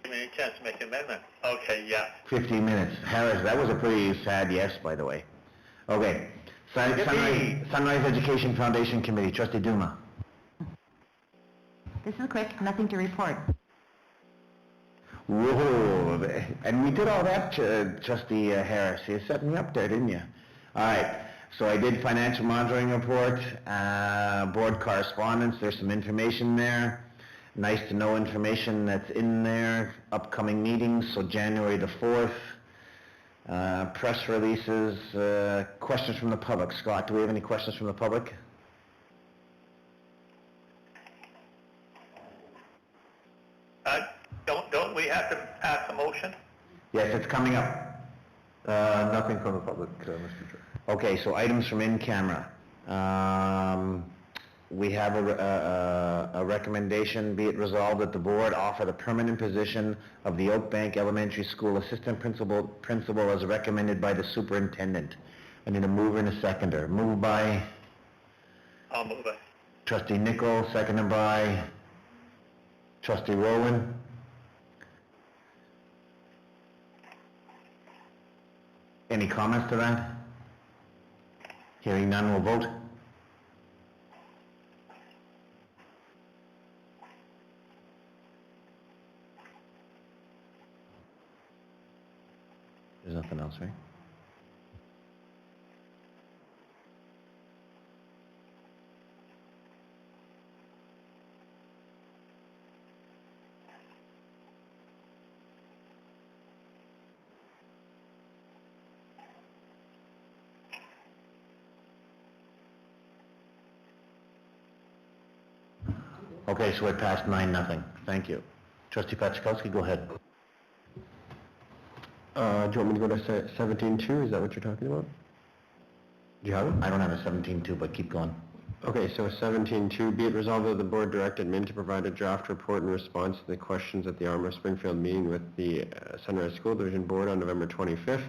Give me a chance to make an amendment. Okay, yeah. 15 minutes. Harris, that was a pretty sad yes, by the way. Okay. Sunrise Education Foundation Committee, Trustee Duma. This is quick, nothing to report. Whoa, and we did all that, Trustee Harris. You set me up there, didn't you? All right. So I did financial monitoring report, board correspondence. There's some information there. Nice to know information that's in there. Upcoming meetings, so January the 4th. Press releases, questions from the public. Scott, do we have any questions from the public? Don't we have to pass a motion? Yes, it's coming up. Nothing from the public, Mr. Chair. Okay, so items from in camera. We have a recommendation, be it resolved that the board offer the permanent position of the Oak Bank Elementary School Assistant Principal as recommended by the superintendent. I need a mover and a seconder. Moved by I'll move it. Trustee Nichol, seconded by Trustee Rowland. Any comments to that? Hearing none, we'll vote. There's nothing else, right? Okay, so it passed 9-0. Thank you. Trustee Paczykowski, go ahead. Do you want me to go to 17.2? Is that what you're talking about? Do you have it? I don't have a 17.2, but keep going. Okay, so 17.2, be it resolved that the board direct admin to provide a draft report in response to the questions at the Armour Springfield meeting with the Sunrise School Division Board on November 25th,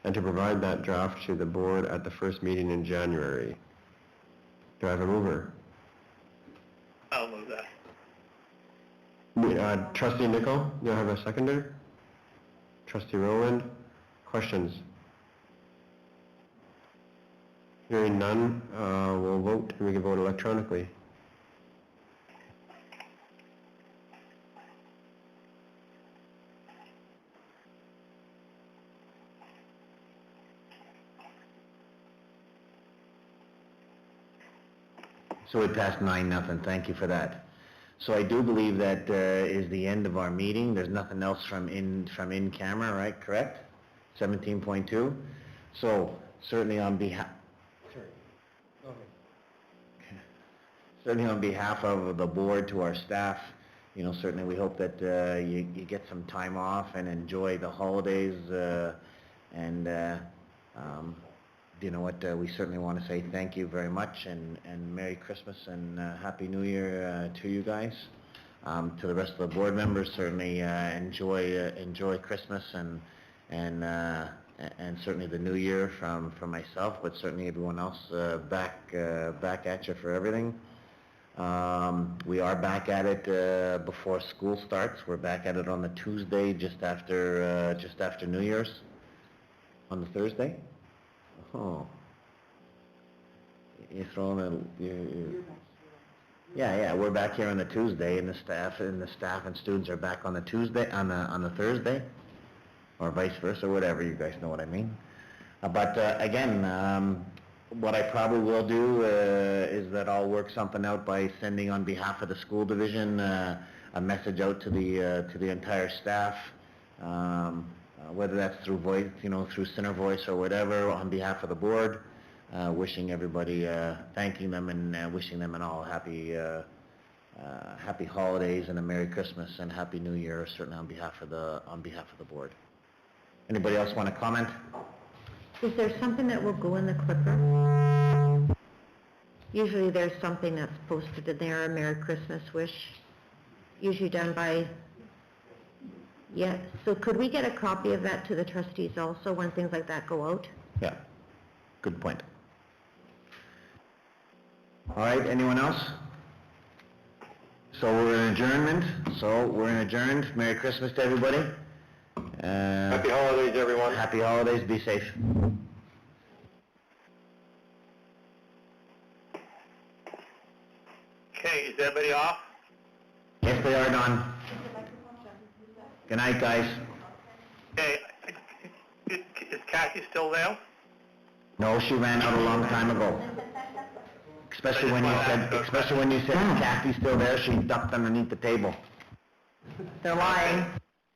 and to provide that draft to the board at the first meeting in January. Do I have a mover? I'll move that. Trustee Nichol, do I have a seconder? Trustee Rowland, questions? Hearing none, we'll vote, and we can vote electronically. So it passed 9-0. Thank you for that. So I do believe that is the end of our meeting. There's nothing else from in camera, right? Correct? 17.2. So certainly on behalf of the board to our staff, you know, certainly we hope that you get some time off and enjoy the holidays, and you know what, we certainly want to say thank you very much, and Merry Christmas and Happy New Year to you guys. To the rest of the board members, certainly enjoy Christmas and certainly the New Year from myself, but certainly everyone else back at you for everything. We are back at it before school starts. We're back at it on the Tuesday just after New Year's. On the Thursday? Oh. You're throwing a... Yeah, we're back here on the Tuesday, and the staff and students are back on the Tuesday, on the Thursday, or vice versa, whatever, you guys know what I mean. But again, what I probably will do is that I'll work something out by sending on behalf of the school division a message out to the entire staff, whether that's through voice, you know, through Center Voice or whatever, on behalf of the board, wishing everybody, thanking them and wishing them an all happy holidays and a Merry Christmas and Happy New Year, certainly on behalf of the board. Anybody else want to comment? Is there something that will go in the Clipper? Usually there's something that's posted in there, a Merry Christmas wish, usually done by... Yeah, so could we get a copy of that to the trustees also when things like that go out? Yeah, good point. All right, anyone else? So we're in adjournment, Merry Christmas to everybody. Happy holidays, everyone. Happy holidays, be safe. Okay, is everybody off? Yes, they are, Don. Good night, guys. Okay, is Kathy still there? No, she ran out a long time ago. Especially when you said Kathy's still there, she ducked underneath the table. They're lying.